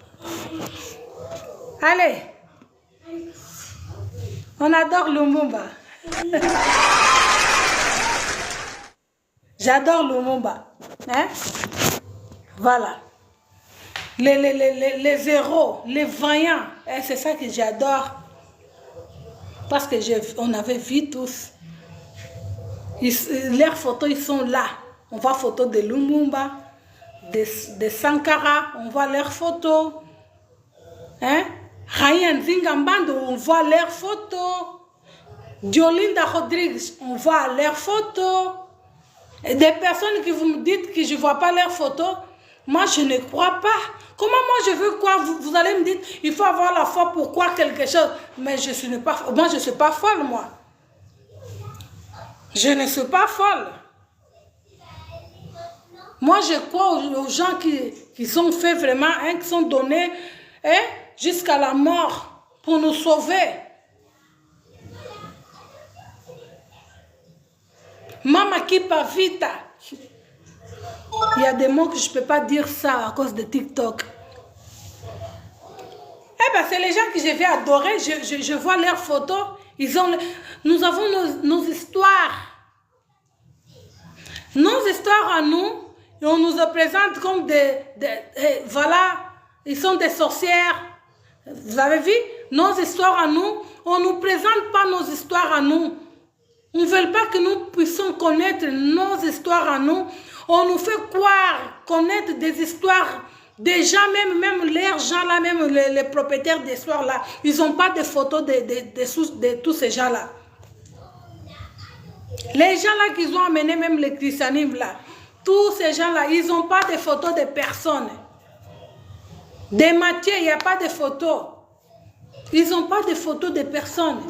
Speaker 1: Allez. On adore Lumbumba. J'adore Lumbumba. Hein? Voilà. Les héros, les vaillants. C'est ça que j'adore. Parce que on avait vu tous. Leurs photos, ils sont là. On voit photos de Lumbumba, de Sankara, on voit leurs photos. Hein? Ryan Zingambando, on voit leurs photos. Diolinda Rodrigues, on voit leurs photos. Et des personnes qui vous me dites que je ne vois pas leurs photos, moi je ne crois pas. Comment moi je veux croire? Vous allez me dire, il faut avoir la foi pour croire quelque chose. Mais je ne suis pas folle, moi. Je ne suis pas folle. Moi, je crois aux gens qui sont faits vraiment, hein, qui sont donnés jusqu'à la mort pour nous sauver. Mama Kipa Vita. Il y a des mots que je ne peux pas dire ça à cause de TikTok. Eh bien, c'est les gens que je vais adorer. Je vois leurs photos. Nous avons nos histoires. Nos histoires à nous. Et on nous présente comme voilà, ils sont des sorcières. Vous avez vu? Nos histoires à nous. On ne nous présente pas nos histoires à nous. On ne veut pas que nous puissions connaître nos histoires à nous. On nous fait croire, connaître des histoires des gens, même les gens là, même les propriétaires d'histoires là, ils n'ont pas de photos de tous ces gens là. Les gens là qui ont amené même le christianisme là, tous ces gens là, ils n'ont pas de photos de personnes. Des Matthieu, il n'y a pas de photos. Ils n'ont pas de photos de personnes.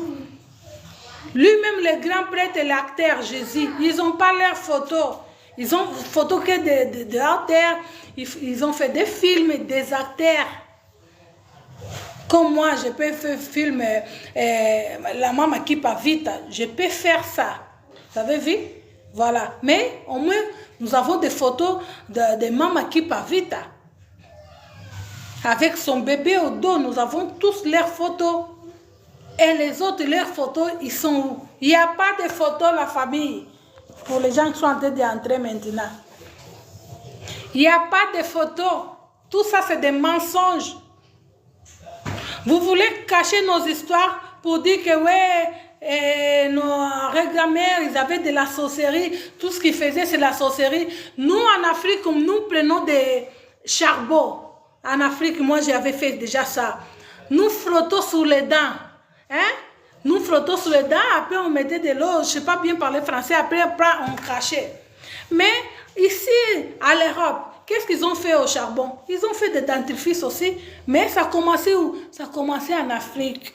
Speaker 1: Lui-même, le grand prêtre et l'acteur Jésus, ils n'ont pas leurs photos. Ils ont photos que de acteurs. Ils ont fait des films, des acteurs. Comme moi, je peux faire film La Maman qui part vite. Je peux faire ça. Vous avez vu? Voilà. Mais au moins, nous avons des photos de Maman qui part vite. Avec son bébé au dos, nous avons tous leurs photos. Et les autres, leurs photos, ils sont où? Il n'y a pas de photos, la famille. Pour les gens qui sont en train d'entrer maintenant. Il n'y a pas de photos. Tout ça, c'est des mensonges. Vous voulez cacher nos histoires pour dire que, ouais, nos grand-mères, ils avaient de la sorcellerie. Tout ce qu'ils faisaient, c'est la sorcellerie. Nous, en Afrique, nous prenons des charbons. En Afrique, moi, j'avais fait déjà ça. Nous frottons sur les dents. Hein? Nous frottons sur les dents, après on mettait de l'eau, je ne sais pas bien parler français, après on crachait. Mais ici, à l'Europe, qu'est-ce qu'ils ont fait au charbon? Ils ont fait des dentifrices aussi, mais ça a commencé où? Ça a commencé en Afrique.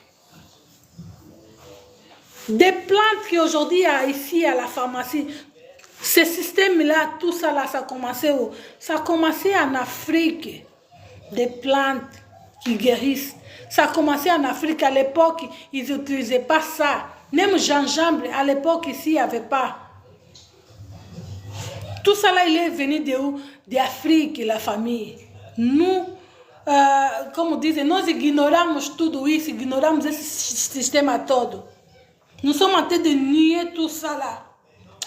Speaker 1: Des plantes qu'aujourd'hui, ici à la pharmacie, ce système-là, tout ça là, ça a commencé où? Ça a commencé en Afrique. Des plantes qui guérissent. Ça a commencé en Afrique. À l'époque, ils n'utilisaient pas ça. Même gingembre, à l'époque, ici, il n'y avait pas. Tout ça là, il est venu de où? D'Afrique, la famille. Nous, comme on dit, nous ignorons tout, isso, ignorons ce système à tout. Nous sommes en train de nier tout ça là,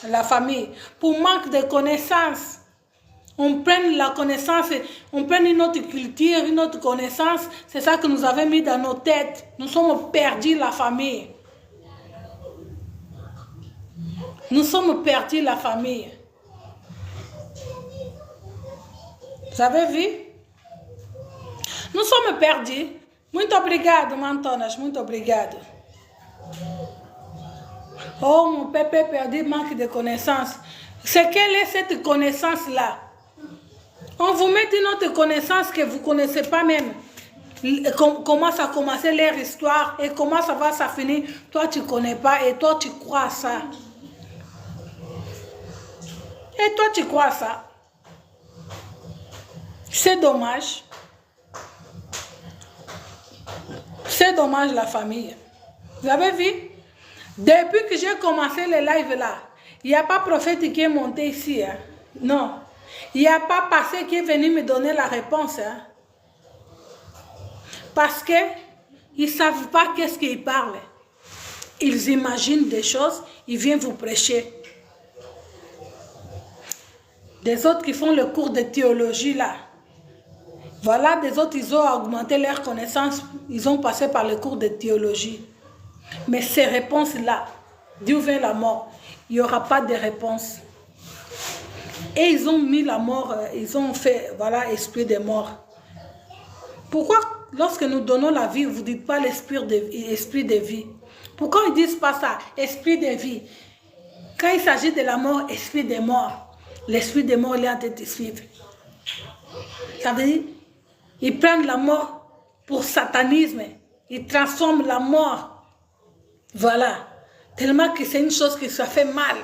Speaker 1: la famille, pour manque de connaissances. On prend la connaissance, on prend une autre culture, une autre connaissance. C'est ça que nous avons mis dans nos têtes. Nous sommes perdus, la famille. Nous sommes perdus, la famille. Vous avez vu? Nous sommes perdus. Muito obrigado, Mantonas. Muito obrigado. Oh, mon pépé perdu, manque de connaissance. C'est quelle est cette connaissance-là? On vous met une autre connaissance que vous ne connaissez pas même. Comment ça a commencé leur histoire et comment ça va ça finir. Toi, tu ne connais pas et toi, tu crois à ça. Et toi, tu crois à ça. C'est dommage. C'est dommage, la famille. Vous avez vu? Depuis que j'ai commencé le live là, il n'y a pas prophète qui est monté ici. Hein? Non. Il n'y a pas passé qui est venu me donner la réponse. Hein? Parce qu'ils ne savent pas qu'est-ce qu'ils parlent. Ils imaginent des choses, ils viennent vous prêcher. Des autres qui font le cours de théologie là. Voilà, des autres, ils ont augmenté leurs connaissances. Ils ont passé par le cours de théologie. Mais ces réponses-là, d'où vient la mort? Il n'y aura pas de réponse. Et ils ont mis la mort, ils ont fait, voilà, esprit de mort. Pourquoi, lorsque nous donnons la vie, vous ne dites pas l'esprit de vie? Pourquoi ils ne disent pas ça, esprit de vie? Quand il s'agit de la mort, esprit de mort, l'esprit de mort, il est en train de suivre. Ça veut dire, ils prennent la mort pour satanisme. Ils transforment la mort. Voilà. Tellement que c'est une chose qui se fait mal.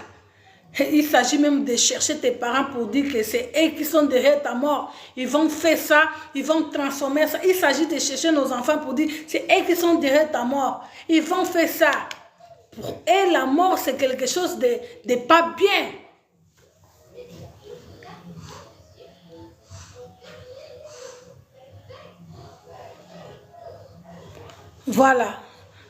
Speaker 1: Il s'agit même de chercher tes parents pour dire que c'est eux qui sont derrière ta mort. Ils vont faire ça, ils vont transformer ça. Il s'agit de chercher nos enfants pour dire c'est eux qui sont derrière ta mort. Ils vont faire ça. Pour eux, la mort, c'est quelque chose de pas bien. Voilà.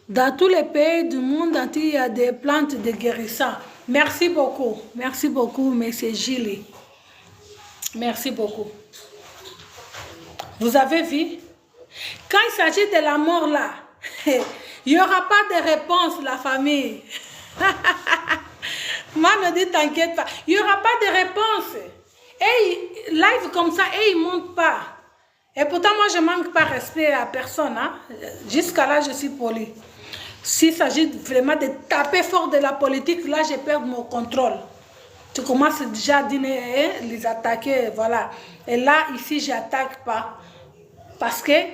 Speaker 1: Dans tous les pays du monde entier, il y a des plantes de guérison. Merci beaucoup, M. Gilles. Merci beaucoup. Vous avez vu? Quand il s'agit de la mort là, il n'y aura pas de réponse, la famille. Moi, ne dis t'inquiète pas. Il n'y aura pas de réponse. Et live comme ça, et il ne monte pas. Et pourtant, moi, je ne manque pas respect à personne. Hein. Jusqu'à là, je suis poli. S'il s'agit vraiment de taper fort de la politique, là, je perds mon contrôle. Tu commences déjà à dîner, les attaquer, voilà. Et là, ici, je n'attaque pas. Parce qu'il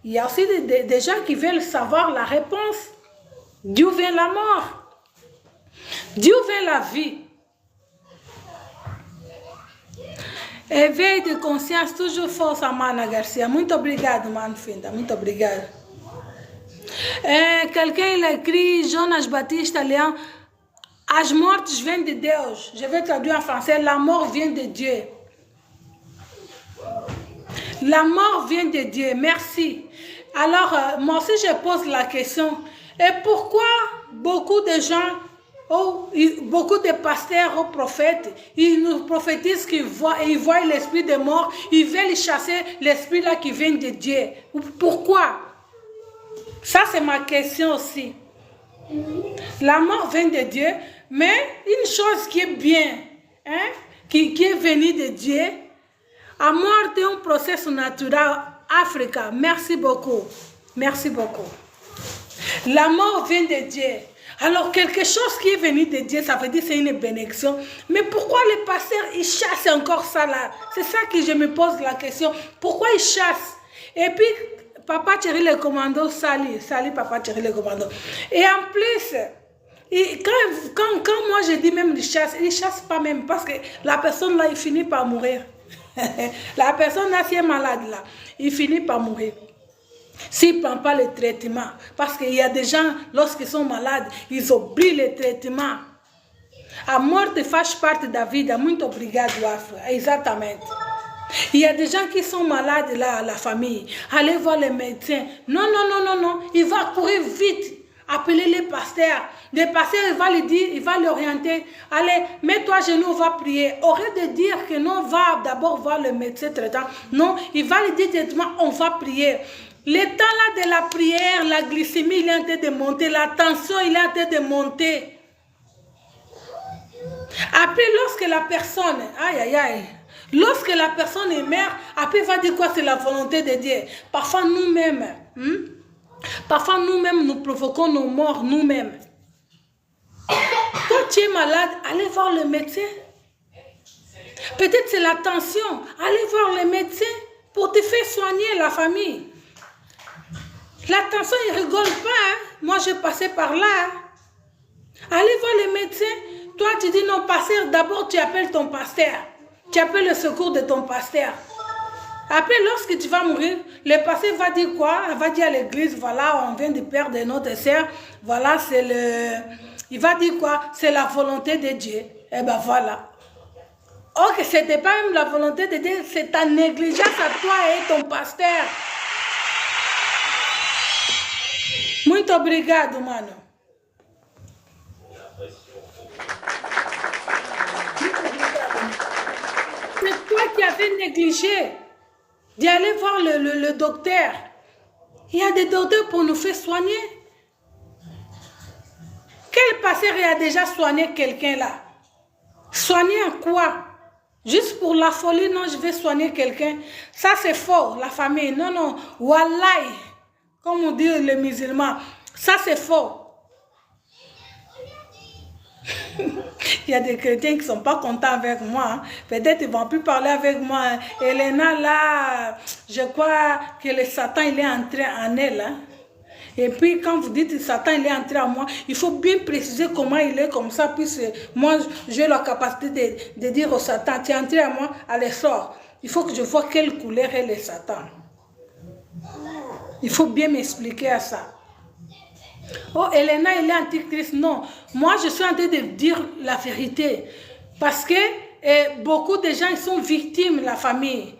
Speaker 1: y a aussi des gens qui veulent savoir la réponse. D'où vient la mort? D'où vient la vie? Éveil de conscience, toujours força, Mana Garcia. Muito obrigado, Mano Finda. Muito obrigado. Quelqu'un il a écrit, Jonas Batista Leão, as mortes viennent de Deus. Je vais traduire en français, la mort vient de Dieu. La mort vient de Dieu, merci. Alors, moi aussi je pose la question, et pourquoi beaucoup de gens, beaucoup de pasteurs ou prophètes, ils nous prophétisent qu'ils voient, et ils voient l'esprit de mort, ils veulent chasser l'esprit là qui vient de Dieu. Pourquoi? Ça c'est ma question aussi. La mort vient de Dieu, mais une chose qui est bien, hein, qui est venue de Dieu, à mort d'un processus naturel Africa. Merci beaucoup. Merci beaucoup. La mort vient de Dieu. Alors, quelque chose qui est venu de Dieu, ça veut dire que c'est une bénédiction. Mais pourquoi les pasteurs, ils chassent encore ça là? C'est ça que je me pose la question. Pourquoi ils chassent? Et puis, Papa Thierry le commando, salut Papa Thierry le commando. Et en plus, quand moi je dis même ils chassent pas même parce que la personne là, il finit par mourir. La personne là, si elle est malade là, il finit par mourir. S'il ne prend pas le traitement, parce qu'il y a des gens, lorsqu'ils sont malades, ils oublient le traitement. A morte faz parte da vida. Muito obrigado, Afra. Exatamente. Il y a des gens qui sont malades là, la famille. Allez voir les médecins. Non, non, non, non, non. Il va courir vite. Appeler les pasteurs. Le pasteur, il va lui dire, il va l'orienter. Allez, mets-toi à genoux, on va prier. Au lieu de dire que non, va d'abord voir le médecin traitant. Non, il va lui dire directement, on va prier. Le temps là de la prière, la glycémie, il est en train de monter. La tension, il est en train de monter. Après, lorsque la personne, aïe, aïe, aïe, lorsque la personne est mère, après, il va dire quoi? C'est la volonté de Dieu. Parfois, nous-mêmes, parfois, nous-mêmes, nous provoquons nos morts nous-mêmes. Quand tu es malade, allez voir le médecin. Peut-être c'est la tension. Allez voir le médecin pour te faire soigner la famille. La tension, il ne rigole pas. Hein? Moi, je passais par là. Allez voir le médecin. Toi, tu dis non, pasteur, d'abord, tu appelles ton pasteur. Tu appelles le secours de ton pasteur. Après, lorsque tu vas mourir, le pasteur va dire quoi? Il va dire à l'église, voilà, on vient de perdre notre sœur. Voilà, c'est le... Il va dire quoi? C'est la volonté de Dieu. Eh bien, voilà. Ok, ce n'était pas même la volonté de Dieu, c'est ta négligence à toi et ton pasteur. Muito obrigado, mano. C'est toi qui avais négligé d'aller voir le docteur. Il y a des docteurs pour nous faire soigner. Quel pasteur a déjà soigné quelqu'un là? Soigner en quoi? Juste pour la folie, non, je vais soigner quelqu'un. Ça c'est faux, la famille. Non, non, wallahi. Comme on dit les musulmans, ça c'est faux. Il y a des chrétiens qui ne sont pas contents avec moi. Hein. Peut-être ils ne vont plus parler avec moi. Hein. Elena, là, je crois que le Satan, il est entré en elle. Hein. Et puis, quand vous dites que Satan, il est entré en moi, il faut bien préciser comment il est comme ça. Puisque moi, j'ai la capacité de dire au Satan, tu es entré en moi, allez, sors. Il faut que je vois quelle couleur est le Satan. Il faut bien m'expliquer à ça. Oh, Elena, il est antichrist. Non, moi, je suis en train de dire la vérité. Parce que beaucoup de gens ils sont victimes de la famille.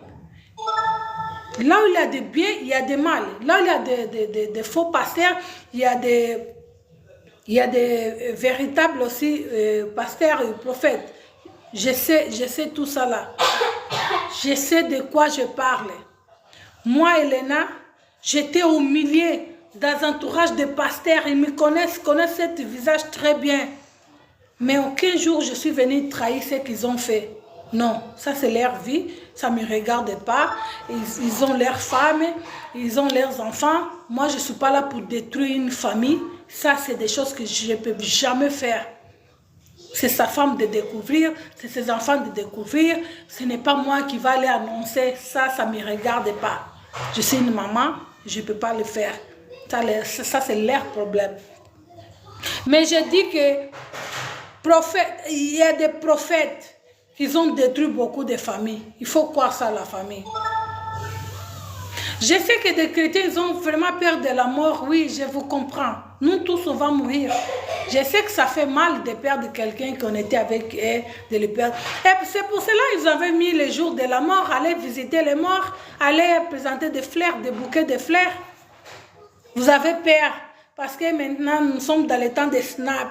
Speaker 1: Là où il y a des biens, il y a des mal. Là où il y a des faux pasteurs, il y a des véritables aussi pasteurs et prophètes. Je sais tout ça là. Je sais de quoi je parle. Moi, Elena, j'étais au milieu, dans un entourage de pasteurs. Ils me connaissent ce visage très bien. Mais aucun jour je suis venue trahir ce qu'ils ont fait. Non, ça c'est leur vie, ça ne me regarde pas. Ils ont leurs femmes, ils ont leurs enfants. Moi, je ne suis pas là pour détruire une famille. Ça, c'est des choses que je ne peux jamais faire. C'est sa femme de découvrir, c'est ses enfants de découvrir. Ce n'est pas moi qui va aller annoncer ça, ça ne me regarde pas. Je suis une maman, je ne peux pas le faire. Ça c'est leur problème. Mais je dis que il y a des prophètes qui ont détruit beaucoup de familles. Il faut croire ça, la famille. Je sais que des chrétiens, ils ont vraiment peur de la mort. Oui, je vous comprends. Nous tous, on va mourir. Je sais que ça fait mal de perdre quelqu'un qu'on était avec eux, de le perdre. Et c'est pour cela qu'ils avaient mis le jour de la mort, aller visiter les morts, aller présenter des fleurs, des bouquets de fleurs. Vous avez peur, parce que maintenant, nous sommes dans le temps des snaps.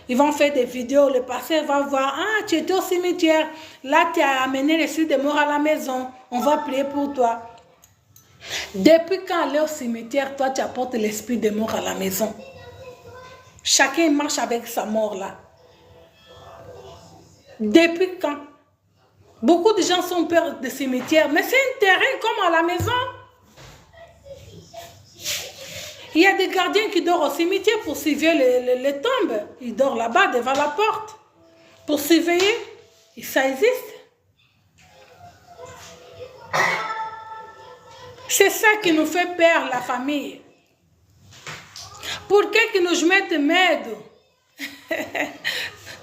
Speaker 1: Ils vont faire des vidéos, le pasteur va voir, ah, tu étais au cimetière, là tu as amené l'esprit de mort à la maison, on va prier pour toi. Depuis quand aller au cimetière, toi tu apportes l'esprit de mort à la maison? Chacun marche avec sa mort là. Depuis quand? Beaucoup de gens sont peur de cimetière, mais c'est un terrain comme à la maison. Il y a des gardiens qui dorment au cimetière pour surveiller les tombes. Ils dorment là-bas devant la porte. Pour surveiller, ça existe. C'est ça qui nous fait peur, la famille. Por que nos mete medo?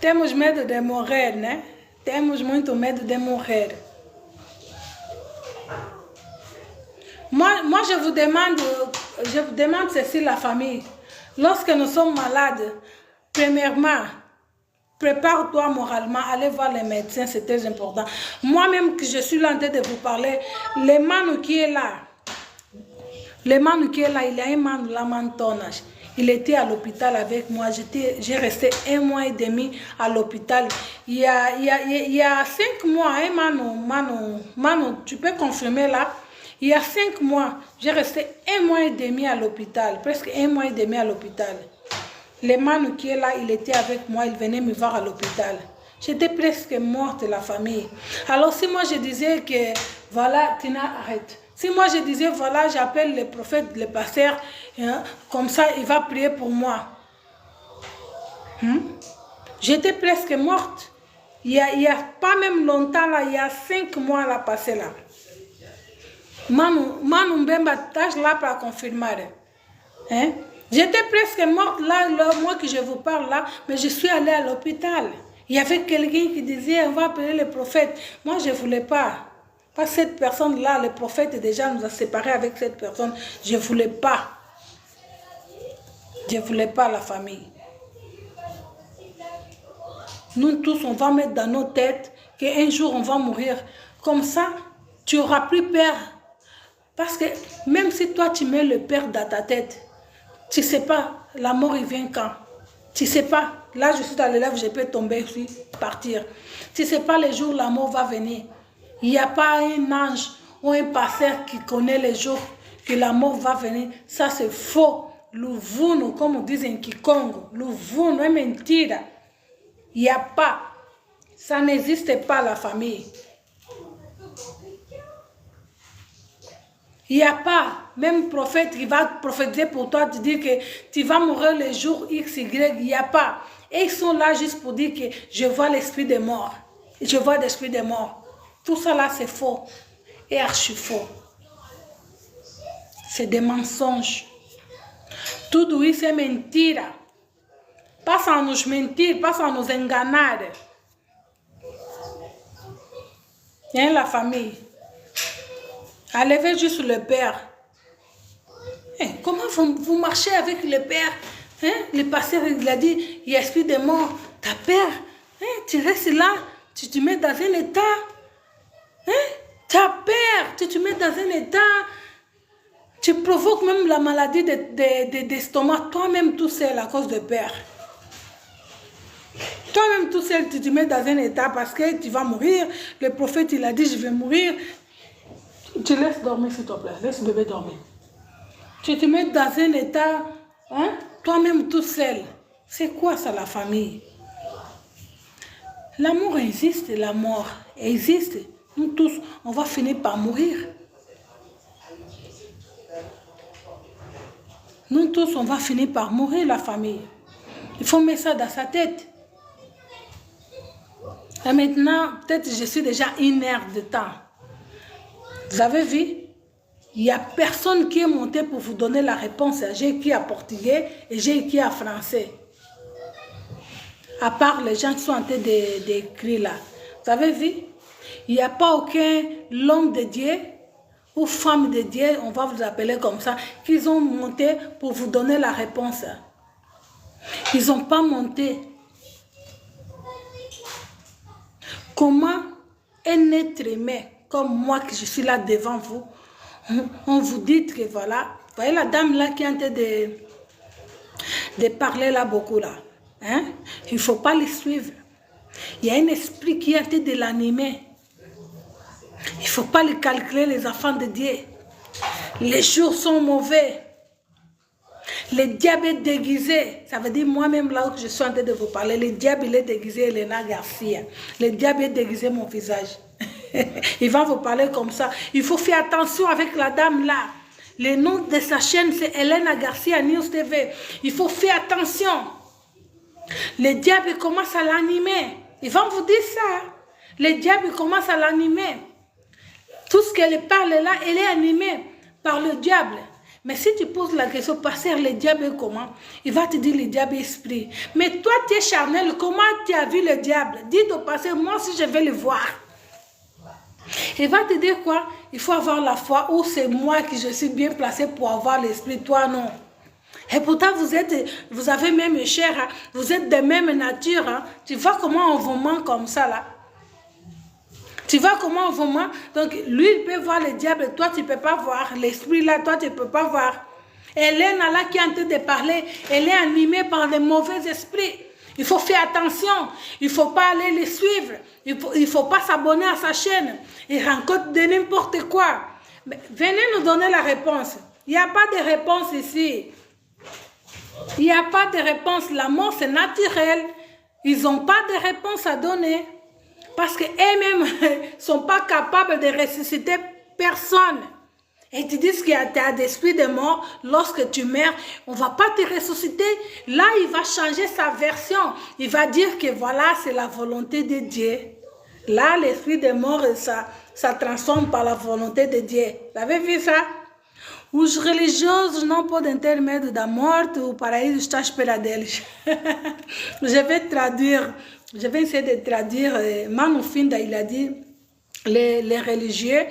Speaker 1: Temos medo de morrer, né? Temos muito medo de morrer. Moi, je vous demande ceci, la famille. Lorsque nous sommes malades, premièrement, prépare-toi moralement, allez voir les médecins, c'est très important. Moi-même, que je suis là en train de vous parler, le Manu qui est là, il y a un Manu là, Mantonage. Il était à l'hôpital avec moi. J'ai resté 1 mois et demi à l'hôpital. Il y a 5 mois, hein, Manu, tu peux confirmer là? Il y a 5 mois, j'ai resté 1 mois et demi à l'hôpital, presque 1 mois et demi à l'hôpital. Le Manu qui est là, il était avec moi, il venait me voir à l'hôpital. J'étais presque morte, la famille. Alors si moi je disais que, voilà, Tina, arrête. Si moi je disais, voilà, j'appelle le prophète, le pasteur, hein, comme ça, il va prier pour moi. J'étais presque morte. Il y a pas même longtemps, là, il y a 5 mois là, passé là. Manu Mbemba, tâche là pour confirmer. Hein? J'étais presque morte là, moi que je vous parle là, mais je suis allée à l'hôpital. Il y avait quelqu'un qui disait, on va appeler le prophète. Moi, je ne voulais pas. Parce que cette personne-là, le prophète déjà nous a séparés avec cette personne. Je ne voulais pas. Je ne voulais pas la famille. Nous tous, on va mettre dans nos têtes qu'un jour, on va mourir. Comme ça, tu n'auras plus peur. Parce que même si toi, tu mets le peur dans ta tête, tu ne sais pas, la mort, il vient quand? Tu ne sais pas, là, je suis dans l'élève, je peux tomber ici, partir. Tu ne sais pas le jour où la mort va venir. Il n'y a pas un ange ou un pasteur qui connaît les jours que la mort va venir. Ça, c'est faux. L'ouvuno, comme on dit en Kikongo, l'ouvuno est mentira. Il n'y a pas. Ça n'existe pas, la famille. Il n'y a pas, même prophète qui va prophétiser pour toi, te dire que tu vas mourir le jour X, Y, il n'y a pas. Et ils sont là juste pour dire que je vois l'esprit des morts. Je vois l'esprit des morts. Tout ça là, c'est faux. Et archi faux. C'est des mensonges. Tudo isso é mentira. Passam a nos mentir, passam a nos enganar. Hein, la famille? Enlevez juste le père. Hein, comment vous marchez avec le père? Hein? Le pasteur, il a dit, il y a esprit de mort. Ta père, hein? Tu restes là, tu te mets dans un état. Hein? Ta père, tu te mets dans un état. Tu provoques même la maladie d'estomac, toi-même tout seul à cause de père. Toi-même tout seul, tu te mets dans un état parce que tu vas mourir. Le prophète, il a dit, je vais mourir. Tu laisses dormir, s'il te plaît. Laisse bébé dormir. Tu te mets dans un état, hein, toi-même tout seul. C'est quoi ça, la famille? L'amour existe, la mort existe. Nous tous, on va finir par mourir. Nous tous, on va finir par mourir, la famille. Il faut mettre ça dans sa tête. Et maintenant, peut-être je suis déjà une heure de temps. Vous avez vu? Il n'y a personne qui est monté pour vous donner la réponse. J'ai écrit à portugais et j'ai écrit à français. À part les gens qui sont en train d'écrire là. Vous avez vu? Il n'y a pas aucun homme de Dieu ou femme de Dieu, on va vous appeler comme ça, qu'ils ont monté pour vous donner la réponse. Ils n'ont pas monté. Comment un être humain comme moi, que je suis là devant vous, on vous dit que voilà, vous voyez la dame là qui est en train de parler là beaucoup là. Hein? Il ne faut pas les suivre. Il y a un esprit qui est en train de l'animer. Il ne faut pas les calculer, les enfants de Dieu. Les jours sont mauvais. Le diable est déguisé. Ça veut dire moi-même là où je suis en train de vous parler. Le diable il est déguisé Elena Garcia. Le diable est déguisé mon visage. Il va vous parler comme ça. Il faut faire attention avec la dame là. Le nom de sa chaîne c'est Elena Garcia News TV. Il faut faire attention. Le diable commence à l'animer. Il va vous dire ça. Le diable commence à l'animer. Tout ce qu'elle parle là, elle est animée par le diable. Mais si tu poses la question, pasteur, le diable est comment? Il va te dire le diable est esprit. Mais toi, tu es charnel, comment tu as vu le diable? Dis au pasteur, moi aussi je vais le voir. Il va te dire quoi? Il faut avoir la foi, ou c'est moi qui je suis bien placé pour avoir l'esprit, toi non. Et pourtant, vous avez même chair, hein? Vous êtes de même nature. Hein? Tu vois comment on vous ment comme ça là? Tu vois comment on vous ment? Donc, lui, il peut voir le diable, toi, tu ne peux pas voir. L'esprit là, toi, tu ne peux pas voir. Hélène là qui est en train de parler, elle est animée par des mauvais esprits. Il faut faire attention. Il ne faut pas aller les suivre. Il faut pas s'abonner à sa chaîne. Il rencontre de n'importe quoi. Mais venez nous donner la réponse. Il n'y a pas de réponse ici. Il n'y a pas de réponse. La mort, c'est naturel. Ils n'ont pas de réponse à donner. Parce qu'eux-mêmes ne sont pas capables de ressusciter personne. Et tu dis qu'il y a des esprits de mort. Lorsque tu meurs, on ne va pas te ressusciter. Là, il va changer sa version. Il va dire que voilà, c'est la volonté de Dieu. Là, l'esprit de mort, ça transforme par la volonté de Dieu. Vous avez vu ça? Os religiosos não podem ter medo da morte, o paraíso está à espera deles. Je vais traduire, je vais essayer de traduire. Manu Finda, il a dit, les religieux,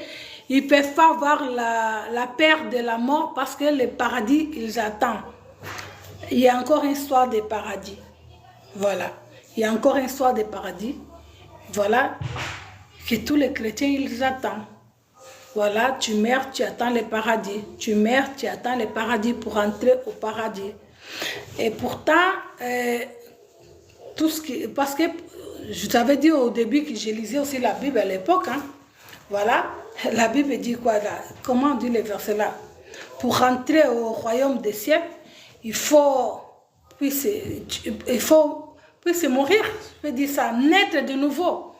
Speaker 1: ils ne peuvent pas avoir la peur de la mort parce que le paradis, ils attendent. Il y a encore une histoire de paradis. Voilà. Il y a encore une histoire de paradis. Voilà. Que tous les chrétiens, ils attendent. Voilà, tu meurs, tu attends le paradis. Tu meurs, tu attends le paradis pour entrer au paradis. Et pourtant, tout ce qui... Parce que je t'avais dit au début que je lisais aussi la Bible à l'époque. Hein. Voilà, la Bible dit quoi là? Comment on dit les versets là? Pour rentrer au royaume des cieux, il faut mourir. Je peux dire ça, naître de nouveau.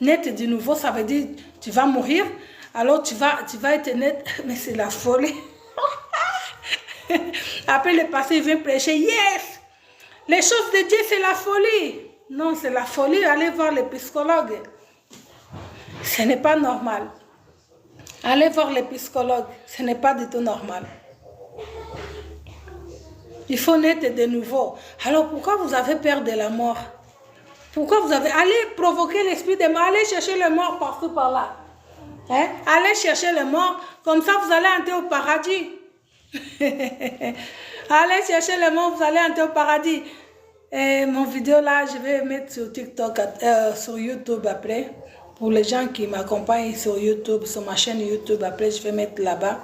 Speaker 1: Naître de nouveau, ça veut dire tu vas mourir. Alors tu vas être net, mais c'est la folie. Après le passé, il vient prêcher, yes! Les choses de Dieu, c'est la folie. Non, c'est la folie, allez voir les psychologues. Ce n'est pas normal. Allez voir les psychologues, ce n'est pas du tout normal. Il faut naître de nouveau. Alors pourquoi vous avez peur de la mort? Pourquoi vous avez... Allez provoquer l'esprit de mort, allez chercher le mort partout par là. Hein? Allez chercher les morts, comme ça vous allez entrer au paradis. Allez chercher les morts, vous allez entrer au paradis. Et mon vidéo là, je vais mettre sur TikTok, sur YouTube après. Pour les gens qui m'accompagnent sur YouTube, sur ma chaîne YouTube, après je vais mettre là-bas.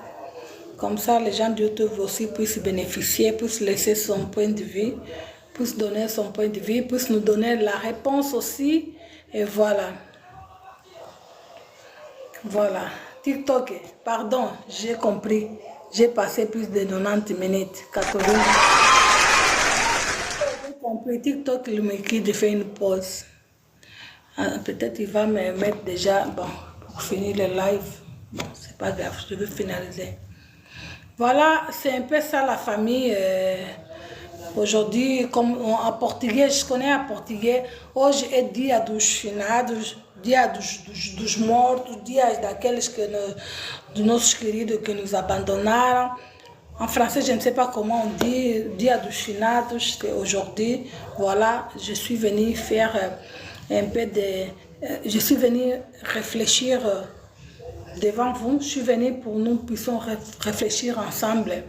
Speaker 1: Comme ça, les gens de YouTube aussi puissent bénéficier, puissent laisser son point de vue, puissent donner son point de vue, puissent nous donner la réponse aussi. Et voilà. Voilà, TikTok, pardon, j'ai compris. J'ai passé plus de 90 minutes, 80 minutes. J'ai compris, TikTok, il m'écrit de faire une pause. Peut-être il va me mettre déjà, bon, pour finir le live. Bon, c'est pas grave, je vais finaliser. Voilà, c'est un peu ça la famille. Aujourd'hui, comme en portugais, je connais en portugais, hoje é dia dos finados, dia dos mortos, dia daqueles que dos nossos queridos que nos abandonaram. En français, je ne sais pas comment on dit, dia dos finados, c'est aujourd'hui. Voilà, je suis venue faire un peu de... je suis venue réfléchir devant vous. Je suis venue pour nous puissions réfléchir ensemble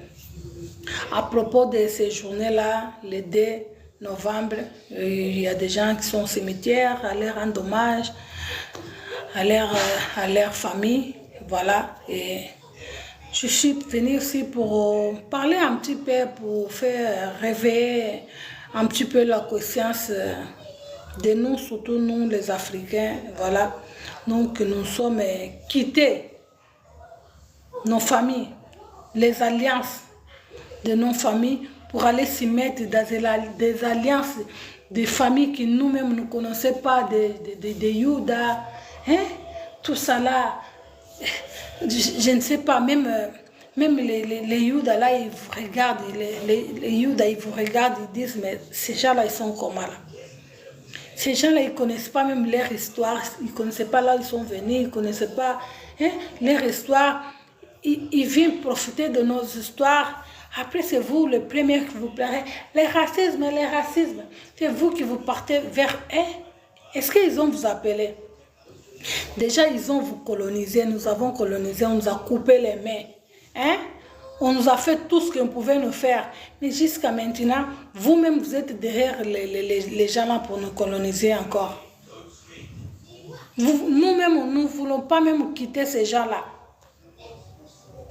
Speaker 1: à propos de ces journées-là, le 2 novembre. Il y a des gens qui sont au cimetière, à leur rendre hommage, à leur famille. Voilà. Et je suis venue aussi pour parler un petit peu, pour faire rêver un petit peu la conscience de nous, surtout nous les Africains. Voilà. Nous que nous sommes quittés, nos familles, les alliances de nos familles pour aller s'y mettre dans des alliances de familles que nous-mêmes ne connaissons pas, de Yuda, hein? Tout ça là, je ne sais pas, même les Yuda là, ils vous regardent, les Yuda, ils vous regardent, ils disent, mais ces gens-là, ils sont comment là? Ces gens-là, ils ne connaissent pas même leur histoire, ils ne connaissent pas là où ils sont venus, ils ne connaissent pas hein, leur histoire, ils viennent profiter de nos histoires. Après, c'est vous le premier qui vous plairait. Les racismes, c'est vous qui vous partez vers eux. Est-ce qu'ils ont vous appelé? Déjà, ils ont vous colonisé. Nous avons colonisé, on nous a coupé les mains. Hein? On nous a fait tout ce qu'on pouvait nous faire. Mais jusqu'à maintenant, vous-même, vous êtes derrière les gens là pour nous coloniser encore. Nous-mêmes, nous ne voulons pas même quitter ces gens-là.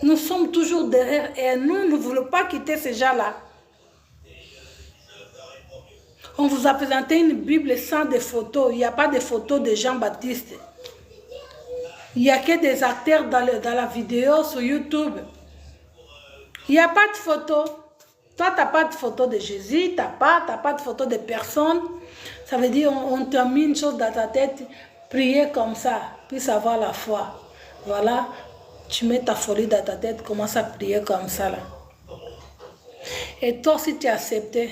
Speaker 1: Nous sommes toujours derrière et nous ne voulons pas quitter ces gens-là. On vous a présenté une Bible sans des photos. Il n'y a pas de photos de Jean-Baptiste. Il n'y a que des acteurs dans la vidéo sur YouTube. Il n'y a pas de photos. Toi, tu n'as pas de photos de Jésus, tu n'as pas de photos de personne. Ça veut dire on te met une chose dans ta tête, prier comme ça, puis avoir la foi. Voilà. Tu mets ta folie dans ta tête, commence à prier comme ça là. Et toi, si tu as accepté,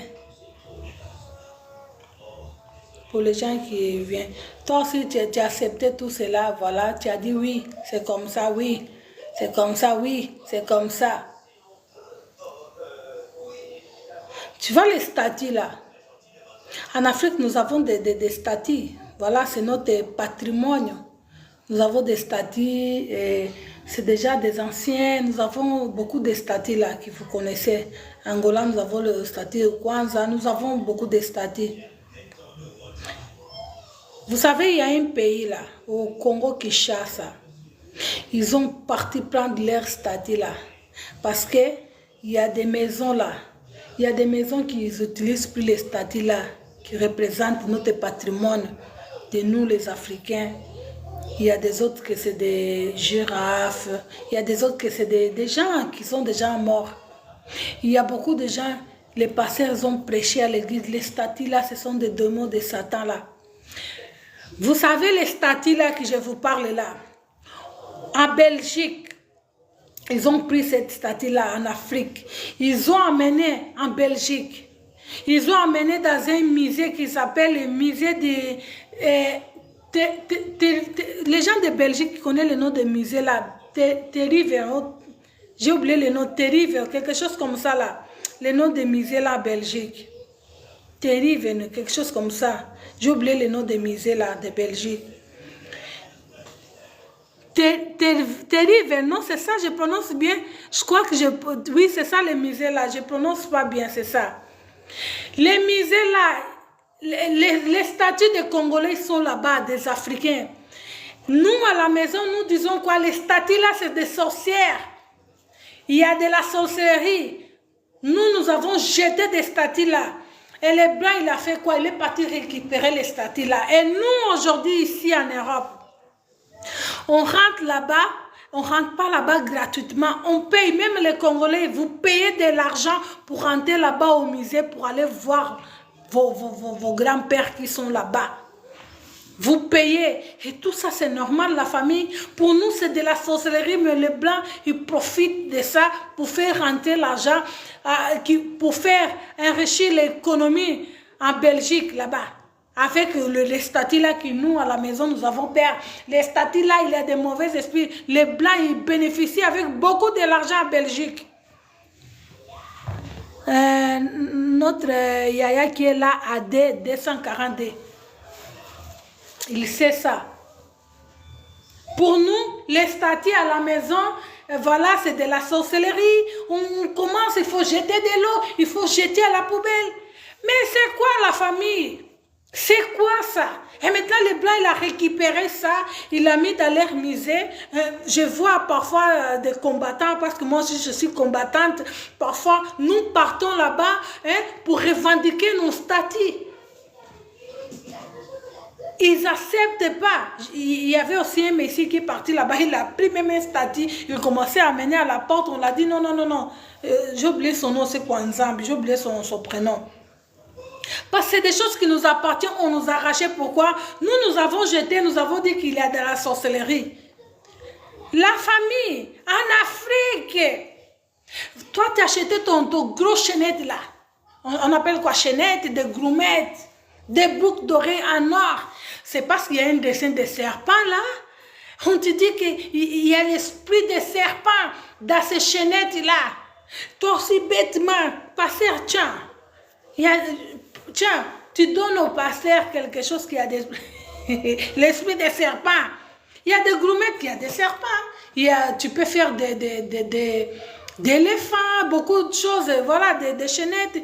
Speaker 1: pour les gens qui viennent, toi, si tu as accepté tout cela, voilà, tu as dit oui, c'est comme ça, oui, c'est comme ça, oui, c'est comme ça. Tu vois les statues là. En Afrique, nous avons des statues. Voilà, c'est notre patrimoine. Nous avons des statues, c'est déjà des anciens. Nous avons beaucoup de statues là que vous connaissez. En Angola, nous avons le statut de Kwanza. Nous avons beaucoup de statues. Vous savez, il y a un pays là, au Congo-Kinshasa. Ils ont parti prendre leur statut là. Parce qu'il y a des maisons là. Il y a des maisons qui utilisent plus les statues là, qui représentent notre patrimoine de nous les Africains. Il y a des autres que c'est des girafes. Il y a des autres que c'est des gens qui sont déjà morts. Il y a beaucoup de gens, les pasteurs ont prêché à l'église. Les statues là, ce sont des démons de Satan là. Vous savez les statues là que je vous parle là. En Belgique, ils ont pris cette statue-là en Afrique. Ils ont amené en Belgique. Ils ont amené dans un musée qui s'appelle le musée de... les gens de Belgique qui connaissent le nom de musée là. Terrive, j'ai oublié le nom. Terrive, quelque chose comme ça là. Le nom de musée là en Belgique. Terrive, quelque chose comme ça. J'ai oublié le nom de musée là de Belgique. Terrible, non, c'est ça, je prononce bien. Je crois que oui, c'est ça le musée là, je prononce pas bien, c'est ça. Les musées là, les statues des Congolais sont là-bas, des Africains. Nous, à la maison, nous disons quoi? Les statues là, c'est des sorcières. Il y a de la sorcellerie. Nous avons jeté des statues là. Et les Blancs, il a fait quoi? Il est parti récupérer les statues là. Et nous, aujourd'hui, ici en Europe, on rentre là-bas, on ne rentre pas là-bas gratuitement. On paye, même les Congolais, vous payez de l'argent pour rentrer là-bas au musée, pour aller voir vos grands-pères qui sont là-bas. Vous payez. Et tout ça, c'est normal, la famille. Pour nous, c'est de la sorcellerie, mais les Blancs, ils profitent de ça pour faire rentrer l'argent, pour faire enrichir l'économie en Belgique, là-bas. Avec les statuts là que nous, à la maison, nous avons peur. Les statuts là, il y a des mauvais esprits. Les Blancs, ils bénéficient avec beaucoup de l'argent en Belgique. Notre Yaya qui est là, AD 240D. Il sait ça. Pour nous, les statues à la maison, voilà, c'est de la sorcellerie. On commence, il faut jeter de l'eau, il faut jeter à la poubelle. Mais c'est quoi la famille? C'est quoi ça? Et maintenant, les Blancs, il a récupéré ça, il l'a mis dans leur musée. Je vois parfois des combattants, parce que moi aussi je suis combattante, parfois nous partons là-bas pour revendiquer nos statuts. Ils n'acceptent pas. Il y avait aussi un messie qui est parti là-bas, il a pris même un statut, il commençait à amener à la porte, on l'a dit non, non, non, non. J'ai oublié son nom, c'est quoi Nzambi, j'ai oublié son prénom. Parce que c'est des choses qui nous appartiennent, on nous a arraché. Pourquoi? Nous avons jeté, nous avons dit qu'il y a de la sorcellerie. La famille, en Afrique, toi tu as acheté ton gros chaînette là. On appelle quoi? Chaînette, des groumettes, des boucles dorées en or. C'est parce qu'il y a un dessin de serpent là. On te dit qu'il y a l'esprit de serpent dans ces chaînettes là. Toi aussi bêtement, pasteur, tiens. Tiens, tu donnes au pasteur quelque chose qui a des... l'esprit des serpents. Il y a des groumettes, il y a des serpents. Tu peux faire des éléphants, beaucoup de choses, voilà, des chaînettes.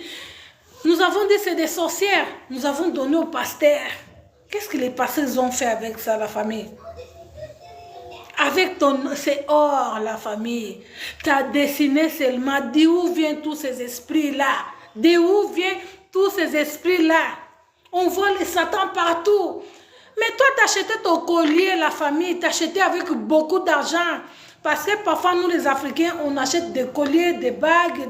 Speaker 1: Nous avons dit c'est des sorcières. Nous avons donné au pasteur. Qu'est-ce que les pasteurs ont fait avec ça, la famille? Avec c'est or, la famille. Tu as dessiné seulement. D'où viennent tous ces esprits-là? D'où viennent tous ces esprits-là? On voit les satans partout. Mais toi, tu achetais ton collier, la famille, tu achetais avec beaucoup d'argent. Parce que parfois, nous les Africains, on achète des colliers, des bagues,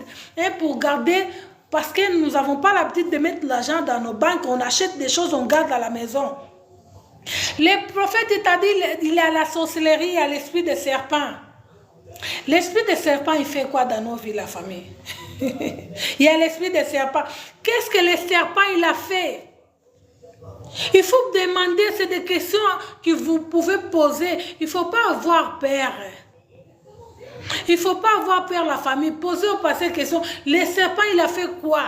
Speaker 1: pour garder. Parce que nous n'avons pas l'habitude de mettre l'argent dans nos banques. On achète des choses, on garde à la maison. Les prophètes, il t'a dit, il y a la sorcellerie, il y a l'esprit de serpent. L'esprit de serpent, il fait quoi dans nos vies, la famille? Il y a l'esprit de serpent. Qu'est-ce que le serpent, il a fait? Il faut demander, c'est des questions que vous pouvez poser. Il ne faut pas avoir peur. Il ne faut pas avoir peur, la famille. Posez au passé question. Le serpent, il a fait quoi?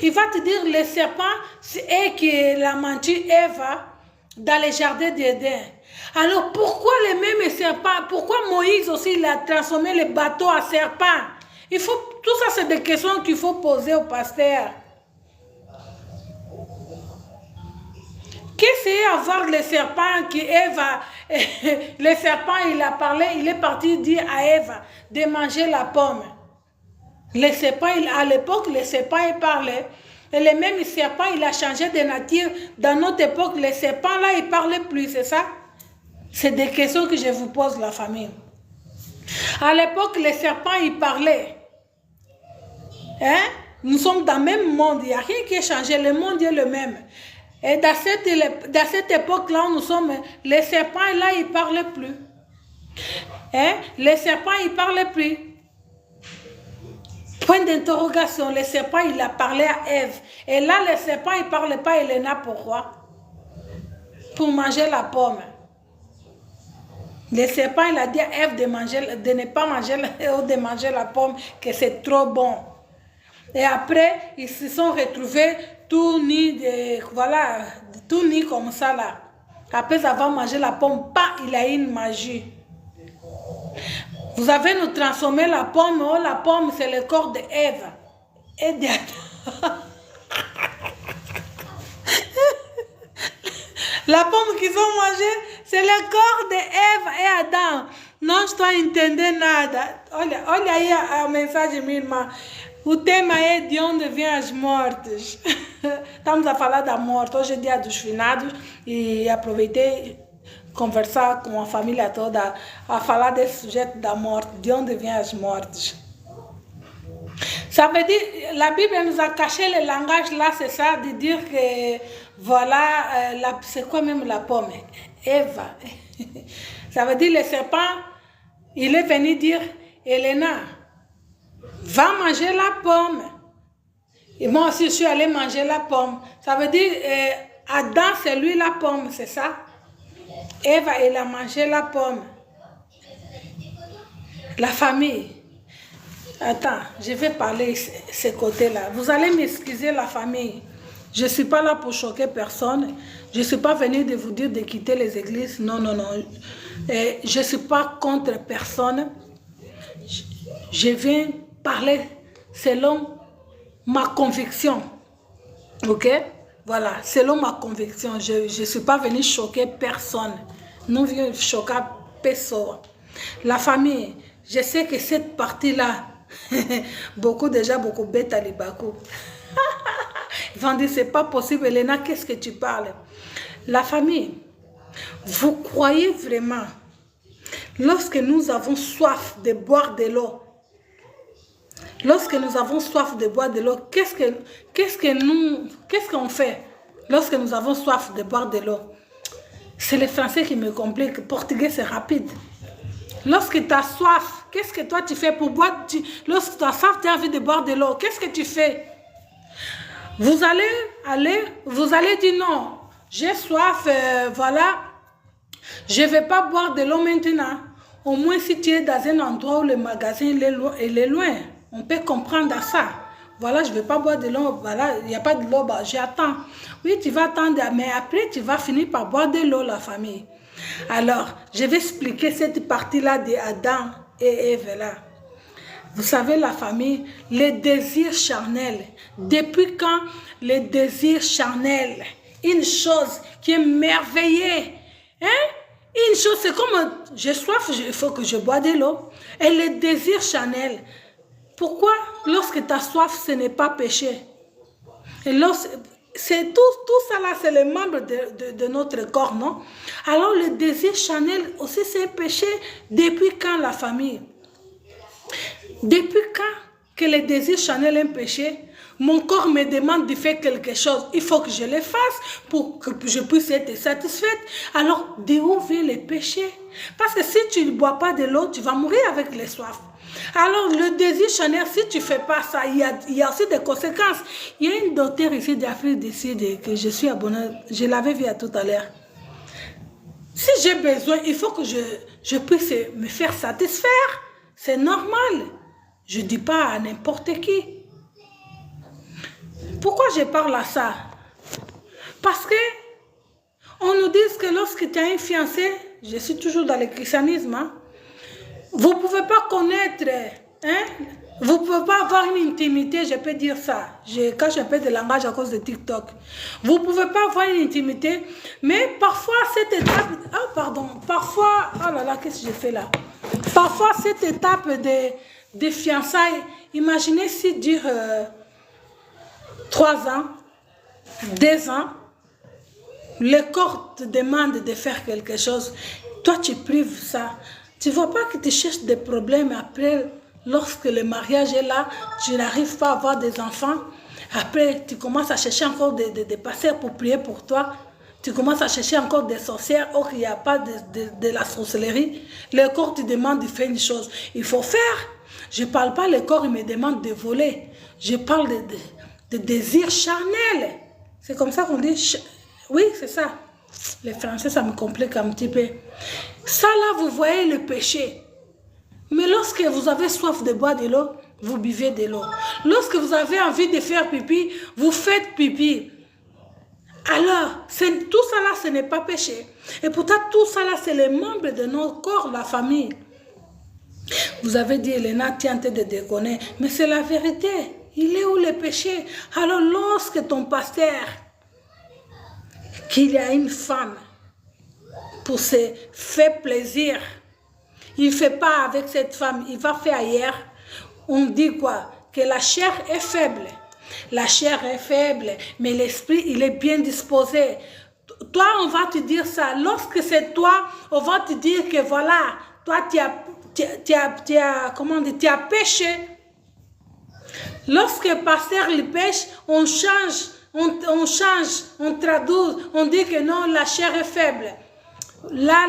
Speaker 1: Il va te dire, le serpent, c'est elle qui l'a menti, Ève, dans le jardin d'Éden. Alors, pourquoi les mêmes serpents? Pourquoi Moïse aussi, il a transformé les bateaux en serpents? Il faut, tout ça, c'est des questions qu'il faut poser au pasteur. Qu'est-ce que c'est avoir le serpent qui Ève, le serpent, il a parlé, il est parti dire à Ève de manger la pomme. Le serpent, à l'époque, le serpent, il parlait. Et le même serpent, il a changé de nature. Dans notre époque, le serpent, là, il ne parlait plus, c'est ça? C'est des questions que je vous pose, la famille. À l'époque, le serpent, il parlait. Hein? Nous sommes dans le même monde, il n'y a rien qui a changé, le monde est le même. Et dans cette époque-là où nous sommes, les serpents, là, ils ne parlaient plus. Hein? Les serpents, ils ne parlaient plus. Point d'interrogation, le serpent, il a parlé à Ève. Et là, le serpent, il ne parlait pas à Elena, pourquoi? Pour manger la pomme. Le serpent, il a dit à Ève de ne pas manger, ou de manger la pomme, que c'est trop bon. Et après, ils se sont retrouvés tout nus, voilà, tout nus comme ça là. Après avoir mangé la pomme, il a eu une magie. Vous avez nous transformé la pomme, oh, la pomme c'est le corps d'Ève. Et la pomme qu'ils ont mangée, c'est le corps d'Ève et Adam. Não estou a entender nada. Olha aí a mensagem, minha irmã. O tema é de onde vêm as mortes. Estamos a falar da morte. Hoje é dia dos finados e aproveitei conversar com a família toda a falar desse sujeito da morte, de onde vêm as mortes. Ça veut dire, la Bible nous a caché le langage là, c'est ça, de dire que voilà, c'est quoi même la pomme? Eva. Ça veut dire le serpent, il est venu dire, Elena, va manger la pomme. Et moi aussi, je suis allée manger la pomme. Ça veut dire, Adam, c'est lui la pomme, c'est ça? Eva, elle a mangé la pomme. La famille. Attends, je vais parler ce côté-là. Vous allez m'excuser, la famille. Je ne suis pas là pour choquer personne. Je ne suis pas venue de vous dire de quitter les églises. Non, non, non. Je ne suis pas contre personne. Je viens parler selon ma conviction. Ok? Voilà, selon ma conviction. Je ne suis pas venue choquer personne. Nous venons choquer personne. La famille, je sais que cette partie-là, beaucoup bêtes à l'Ibakou. Ils vont dire, c'est pas possible, Elena, qu'est-ce que tu parles? La famille, vous croyez vraiment, lorsque nous avons soif de boire de l'eau, lorsque nous avons soif de boire de l'eau, qu'est-ce qu'on fait lorsque nous avons soif de boire de l'eau? C'est le français qui me complique, le portugais c'est rapide. Lorsque tu as soif, qu'est-ce que toi tu fais pour boire? Lorsque tu as soif, tu as envie de boire de l'eau, qu'est-ce que tu fais? Vous allez dire non, j'ai soif, voilà, je ne vais pas boire de l'eau maintenant. Au moins si tu es dans un endroit où le magasin il est loin, on peut comprendre ça. Voilà, je ne vais pas boire de l'eau, voilà, il n'y a pas de l'eau, bah, j'attends. Oui, tu vas attendre, mais après tu vas finir par boire de l'eau, la famille. Alors, je vais expliquer cette partie-là d'Adam et Ève là. Vous savez, la famille, les désirs charnels. Depuis quand les désirs charnels, une chose qui est merveilleuse, hein? Une chose, c'est comme j'ai soif, il faut que je bois de l'eau. Et les désirs charnels, pourquoi lorsque tu as soif, ce n'est pas péché? Et c'est tout ça là, c'est les membres de notre corps, non? Alors le désir charnel aussi, c'est un péché. Depuis quand, la famille? Depuis quand que le désir charnel est un péché? Mon corps me demande de faire quelque chose. Il faut que je le fasse pour que je puisse être satisfaite. Alors, d'où vient le péché? Parce que si tu ne bois pas de l'eau, tu vas mourir avec les soifs. Alors, le désir charnel, si tu ne fais pas ça, il y a aussi des conséquences. Il y a une docteure ici d'Afrique d'ici que je suis abonnée. Je l'avais vu tout à l'heure. Si j'ai besoin, il faut que je puisse me faire satisfaire. C'est normal. Je ne dis pas à n'importe qui. Pourquoi je parle à ça? Parce que on nous dit que lorsque tu as un fiancé, je suis toujours dans le christianisme, hein, vous ne pouvez pas connaître, hein, vous ne pouvez pas avoir une intimité, je peux dire ça. Je cache un peu de langage à cause de TikTok. Vous ne pouvez pas avoir une intimité, mais parfois cette étape, oh pardon, parfois, oh là là, qu'est-ce que j'ai fait là? Parfois cette étape de fiançailles, imaginez si dure 3 ans, 2 ans, le corps te demande de faire quelque chose. Toi, tu prives ça. Tu ne vois pas que tu cherches des problèmes après, lorsque le mariage est là, tu n'arrives pas à avoir des enfants. Après, tu commences à chercher encore des pasteurs pour prier pour toi. Tu commences à chercher encore des sorcières. Or, il n'y a pas de la sorcellerie. Le corps te demande de faire une chose. Il faut faire. Je ne parle pas, le corps, il me demande de voler. Je parle de désir charnel. C'est comme ça qu'on dit. Oui, c'est ça. Les Français, ça me complique un petit peu. Ça là, vous voyez le péché. Mais lorsque vous avez soif de boire de l'eau, vous buvez de l'eau. Lorsque vous avez envie de faire pipi, vous faites pipi. Alors, tout ça là, ce n'est pas péché. Et pourtant, tout ça là, c'est les membres de notre corps, la famille. Vous avez dit, Elena, tu es en train de déconner. Mais c'est la vérité. Il est où le péché? Alors, lorsque ton pasteur, qu'il y a une femme, pour se faire plaisir, il ne fait pas avec cette femme, il va faire ailleurs. On dit quoi? Que la chair est faible. La chair est faible, mais l'esprit, il est bien disposé. Toi, on va te dire ça. Lorsque c'est toi, on va te dire que voilà, toi, tu as péché. Lorsque le pasteur il pêche, on change on change, on traduit, on dit que non, la chair est faible. Là,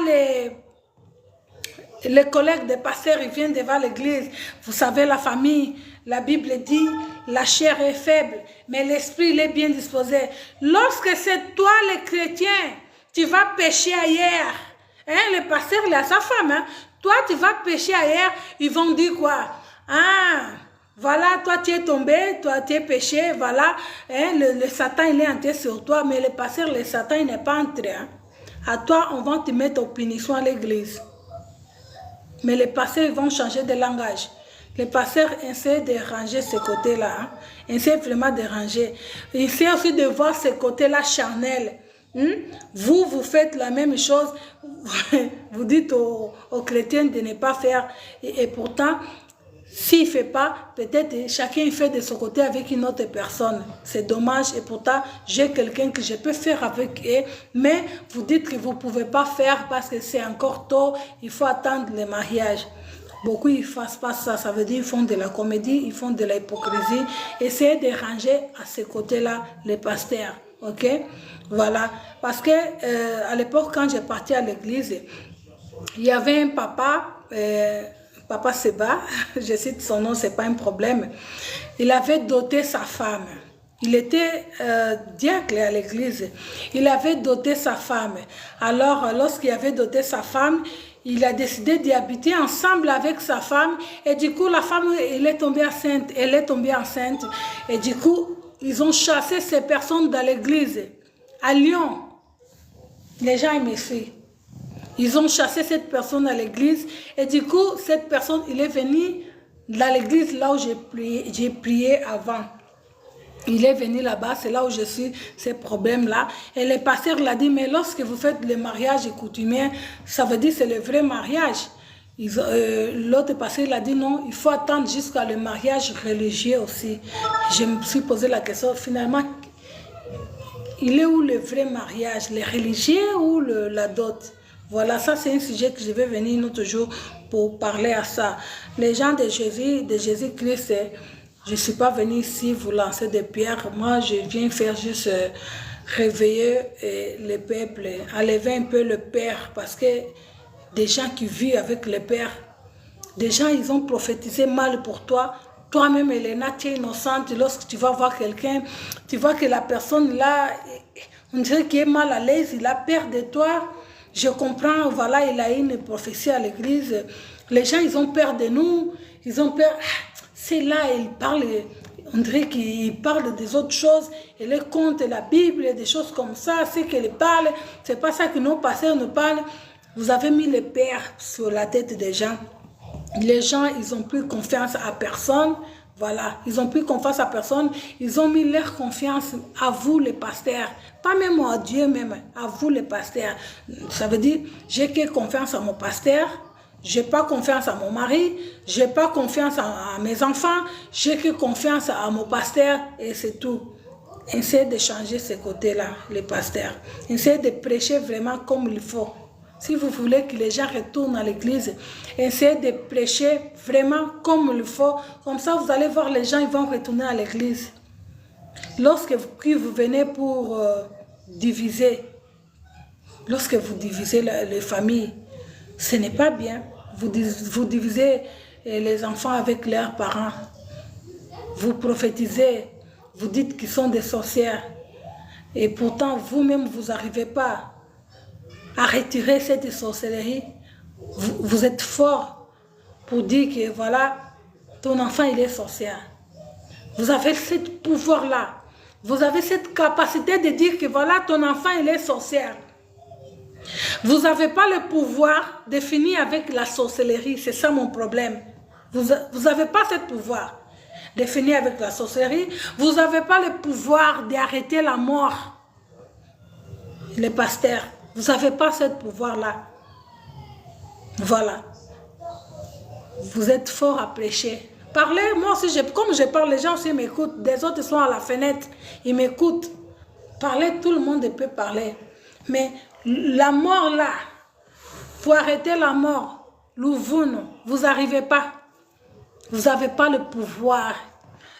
Speaker 1: les collègues des pasteurs, ils viennent devant l'église. Vous savez, la famille, la Bible dit, la chair est faible, mais l'esprit, il est bien disposé. Lorsque c'est toi, les chrétiens, tu vas pécher ailleurs. Hein, le pasteur, il a sa femme. Hein. Toi, tu vas pécher ailleurs. Ils vont dire quoi? Ah, voilà, toi, tu es tombé, toi, tu es péché. Voilà, hein, le Satan, il est entré sur toi. Mais le pasteur, le Satan, il n'est pas entré. Hein. À toi, on va te mettre en punition à l'église. Mais les pasteurs, ils vont changer de langage. Les pasteurs essaient de ranger ce côté-là. Hein. Essaient vraiment de ranger. Ils essaient aussi de voir ce côté-là charnel. Vous faites la même chose. Vous dites aux chrétiens de ne pas faire. Et pourtant, s'il ne fait pas, peut-être chacun fait de son côté avec une autre personne. C'est dommage. Et pourtant, j'ai quelqu'un que je peux faire avec eux. Mais vous dites que vous ne pouvez pas faire parce que c'est encore tôt. Il faut attendre le mariage. Beaucoup ils ne fassent pas ça. Ça veut dire qu'ils font de la comédie, ils font de l'hypocrisie. Essayez de ranger à ce côté-là les pasteurs. Ok? Voilà. Parce que à l'époque, quand j'ai parti à l'église, il y avait un papa... Papa Seba, je cite son nom, c'est pas un problème. Il avait doté sa femme. Il était diacre à l'église. Il avait doté sa femme. Alors, lorsqu'il avait doté sa femme, il a décidé d'y habiter ensemble avec sa femme. Et du coup, la femme, elle est tombée enceinte. Elle est tombée enceinte. Et du coup, ils ont chassé ces personnes dans l'église. À Lyon, les gens, ils me suivent. Ils ont chassé cette personne à l'église et du coup, cette personne, il est venu dans l'église là où j'ai prié avant. Il est venu là-bas, c'est là où je suis, ces problèmes-là. Et le pasteur l'a dit, mais lorsque vous faites le mariage coutumier, ça veut dire que c'est le vrai mariage. L'autre pasteur l'a dit, non, il faut attendre jusqu'à le mariage religieux aussi. Je me suis posé la question, finalement, il est où le vrai mariage, le religieux ou la dot? Voilà, ça c'est un sujet que je vais venir un autre jour pour parler à ça. Les gens de Jésus-Christ, je ne suis pas venu ici vous lancer des pierres. Moi, je viens faire juste réveiller le peuple, enlever un peu le Père, parce que des gens qui vivent avec le Père, des gens, ils ont prophétisé mal pour toi. Toi-même, Elena, tu es innocente. Lorsque tu vas voir quelqu'un, tu vois que la personne là, on dirait qu'il est mal à l'aise, il a peur de toi. Je comprends, voilà, il a une prophétie à l'église. Les gens, ils ont peur de nous. Ils ont peur. C'est là, ils parlent, on dirait qu'ils parlent des autres choses. Ils les comptent la Bible, des choses comme ça. C'est qu'ils parlent. C'est pas ça que nos pasteurs nous parlent. Vous avez mis les pères sur la tête des gens. Les gens, ils n'ont plus confiance à personne. Voilà, ils n'ont plus confiance à personne. Ils ont mis leur confiance à vous, les pasteurs. Pas même à Dieu, même à vous, les pasteurs. Ça veut dire, j'ai que confiance à mon pasteur. Je n'ai pas confiance à mon mari. Je n'ai pas confiance à mes enfants. J'ai que confiance à mon pasteur et c'est tout. Essayez de changer ce côté-là, les pasteurs. Essayez de prêcher vraiment comme il faut. Si vous voulez que les gens retournent à l'église, essayez de prêcher vraiment comme il faut. Comme ça, vous allez voir les gens, ils vont retourner à l'église. Lorsque vous venez pour diviser, lorsque vous divisez les familles, ce n'est pas bien. Vous divisez les enfants avec leurs parents. Vous prophétisez, vous dites qu'ils sont des sorcières. Et pourtant, vous-même, vous n'arrivez pas à retirer cette sorcellerie. Vous êtes fort pour dire que voilà, ton enfant il est sorcière. Vous avez ce pouvoir-là. Vous avez cette capacité de dire que voilà, ton enfant il est sorcière. Vous n'avez pas le pouvoir de finir avec la sorcellerie. C'est ça mon problème. Vous n'avez pas ce pouvoir de finir avec la sorcellerie. Vous n'avez pas le pouvoir d'arrêter la mort. Les pasteurs. Vous n'avez pas ce pouvoir-là. Voilà. Vous êtes fort à prêcher. Parlez, moi aussi, comme je parle, les gens aussi m'écoutent. Des autres sont à la fenêtre, ils m'écoutent. Parlez, tout le monde peut parler. Mais la mort là, pour arrêter la mort, vous n'arrivez pas. Vous n'avez pas le pouvoir.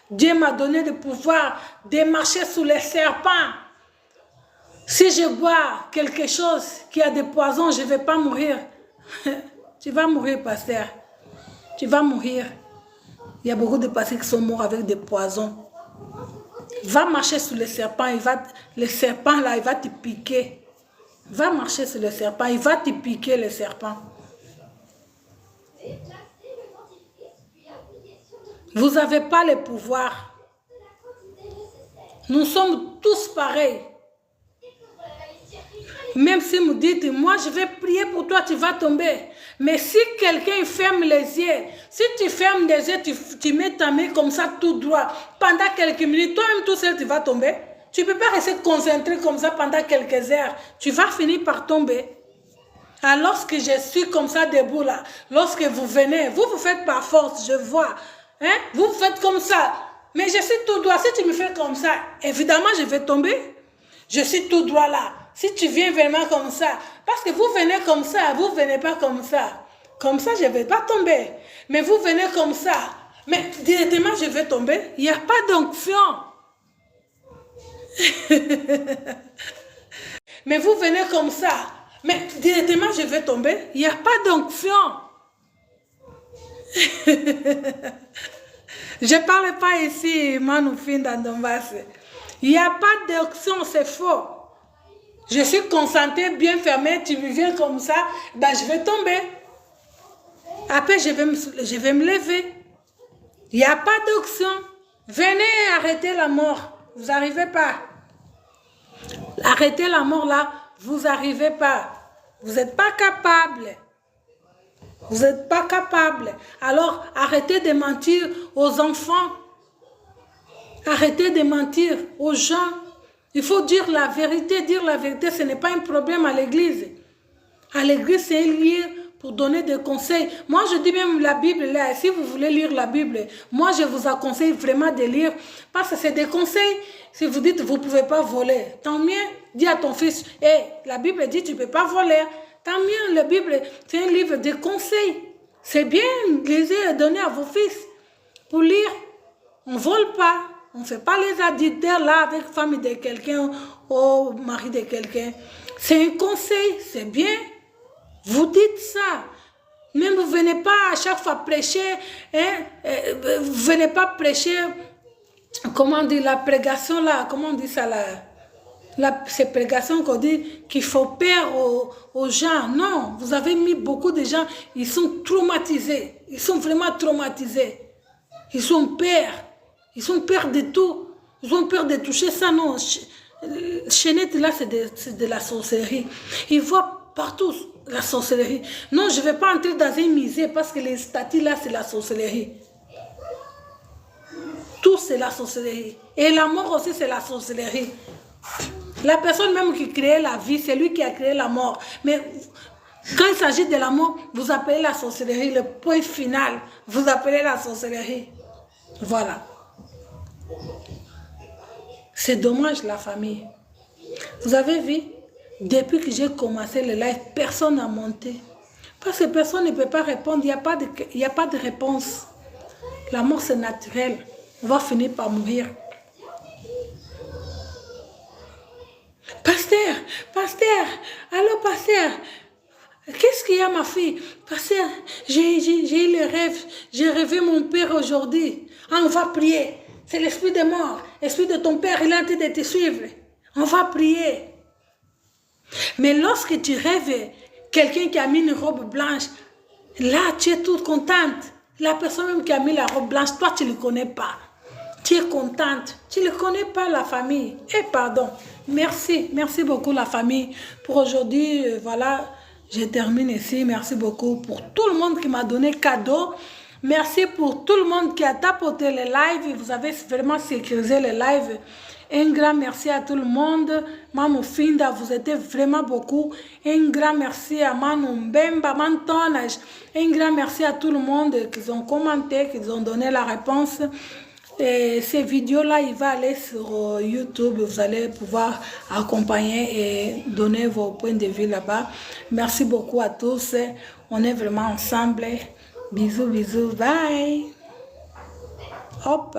Speaker 1: Dieu m'a donné le pouvoir de marcher sous les serpents. Si je bois quelque chose qui a des poisons, je ne vais pas mourir. Tu vas mourir, pasteur. Tu vas mourir. Il y a beaucoup de pasteurs qui sont morts avec des poisons. Va marcher sous le serpent, le serpent là, il va te piquer. Va marcher sur le serpent, il va te piquer le serpent. Vous n'avez pas le pouvoir. Nous sommes tous pareils. Même si vous dites, moi je vais prier pour toi, tu vas tomber. Mais si quelqu'un ferme les yeux, si tu fermes les yeux, tu mets ta main comme ça tout droit, pendant quelques minutes, toi-même tout seul, tu vas tomber. Tu ne peux pas rester concentré comme ça pendant quelques heures. Tu vas finir par tomber. Alors lorsque je suis comme ça debout là, lorsque vous venez, vous faites par force, je vois. Hein? Vous faites comme ça. Mais je suis tout droit. Si tu me fais comme ça, évidemment, je vais tomber. Je suis tout droit là. Si tu viens vraiment comme ça, parce que vous venez comme ça, vous ne venez pas comme ça. Comme ça, je ne vais pas tomber. Mais vous venez comme ça. Mais directement, je vais tomber. Il n'y a pas d'onction. Mais vous venez comme ça. Mais directement, je vais tomber. Il n'y a pas d'onction. Je ne parle pas ici, Manoufine dans Donbass. Il n'y a pas d'onction, c'est faux. Je suis concentrée, bien fermée, tu me viens comme ça, ben je vais tomber. Après, je vais me lever. Il n'y a pas d'onction. Venez arrêter la mort. Vous n'arrivez pas. Arrêtez la mort là, vous n'arrivez pas. Vous n'êtes pas capable. Vous n'êtes pas capable. Alors, arrêtez de mentir aux enfants. Arrêtez de mentir aux gens. Il faut dire la vérité. Dire la vérité, ce n'est pas un problème à l'église. À l'église, c'est un lieu pour donner des conseils. Moi, je dis même la Bible, là, si vous voulez lire la Bible, moi, je vous conseille vraiment de lire, parce que c'est des conseils. Si vous dites, vous ne pouvez pas voler, tant mieux, dis à ton fils, hey, la Bible dit, tu ne peux pas voler. Tant mieux, la Bible, c'est un livre de conseils. C'est bien, lisez et donnez à vos fils pour lire. On ne vole pas. On ne fait pas les addicteurs là avec femme de quelqu'un ou mari de quelqu'un. C'est un conseil, c'est bien. Vous dites ça. Même vous ne venez pas à chaque fois prêcher. Hein, vous ne venez pas prêcher, comment on dit, la prégation là, comment on dit ça là. Ces prégations qu'on dit qu'il faut peur aux gens. Non, vous avez mis beaucoup de gens, ils sont traumatisés. Ils sont vraiment traumatisés. Ils ont peur. Ils ont peur de tout. Ils ont peur de toucher ça. Non, Chénette là, c'est de la sorcellerie. Ils voient partout la sorcellerie. Non, je ne vais pas entrer dans un musée parce que les statues là, c'est la sorcellerie. Tout, c'est la sorcellerie. Et la mort aussi, c'est la sorcellerie. La personne même qui crée la vie, c'est lui qui a créé la mort. Mais quand il s'agit de la mort, vous appelez la sorcellerie, le point final, vous appelez la sorcellerie. Voilà. C'est dommage, la famille. Vous avez vu, depuis que j'ai commencé le live, personne n'a monté. Parce que personne ne peut pas répondre, il n'y a pas de réponse. La mort, c'est naturel. On va finir par mourir. Pasteur, allô pasteur, qu'est-ce qu'il y a ma fille? Pasteur, j'ai eu le rêve, j'ai rêvé mon père aujourd'hui. Ah, on va prier, c'est l'esprit de mort, l'esprit de ton père, il est en train de te suivre. On va prier. Mais lorsque tu rêves quelqu'un qui a mis une robe blanche, là tu es toute contente. La personne même qui a mis la robe blanche, toi tu ne le connais pas. Tu es contente. Tu ne connais pas la famille. Eh pardon. Merci. Merci beaucoup la famille. Pour aujourd'hui, voilà, je termine ici. Merci beaucoup pour tout le monde qui m'a donné cadeau. Merci pour tout le monde qui a tapoté les lives. Vous avez vraiment sécurisé les lives. Un grand merci à tout le monde. Maman Finda, vous êtes vraiment beaucoup. Un grand merci à Manon Mbemba, Mantonage. Un grand merci à tout le monde qui ont commenté, qui ont donné la réponse. Et ces vidéos-là, il va aller sur YouTube. Vous allez pouvoir accompagner et donner vos points de vue là-bas. Merci beaucoup à tous. On est vraiment ensemble. Bisous, bisous. Bye. Hop.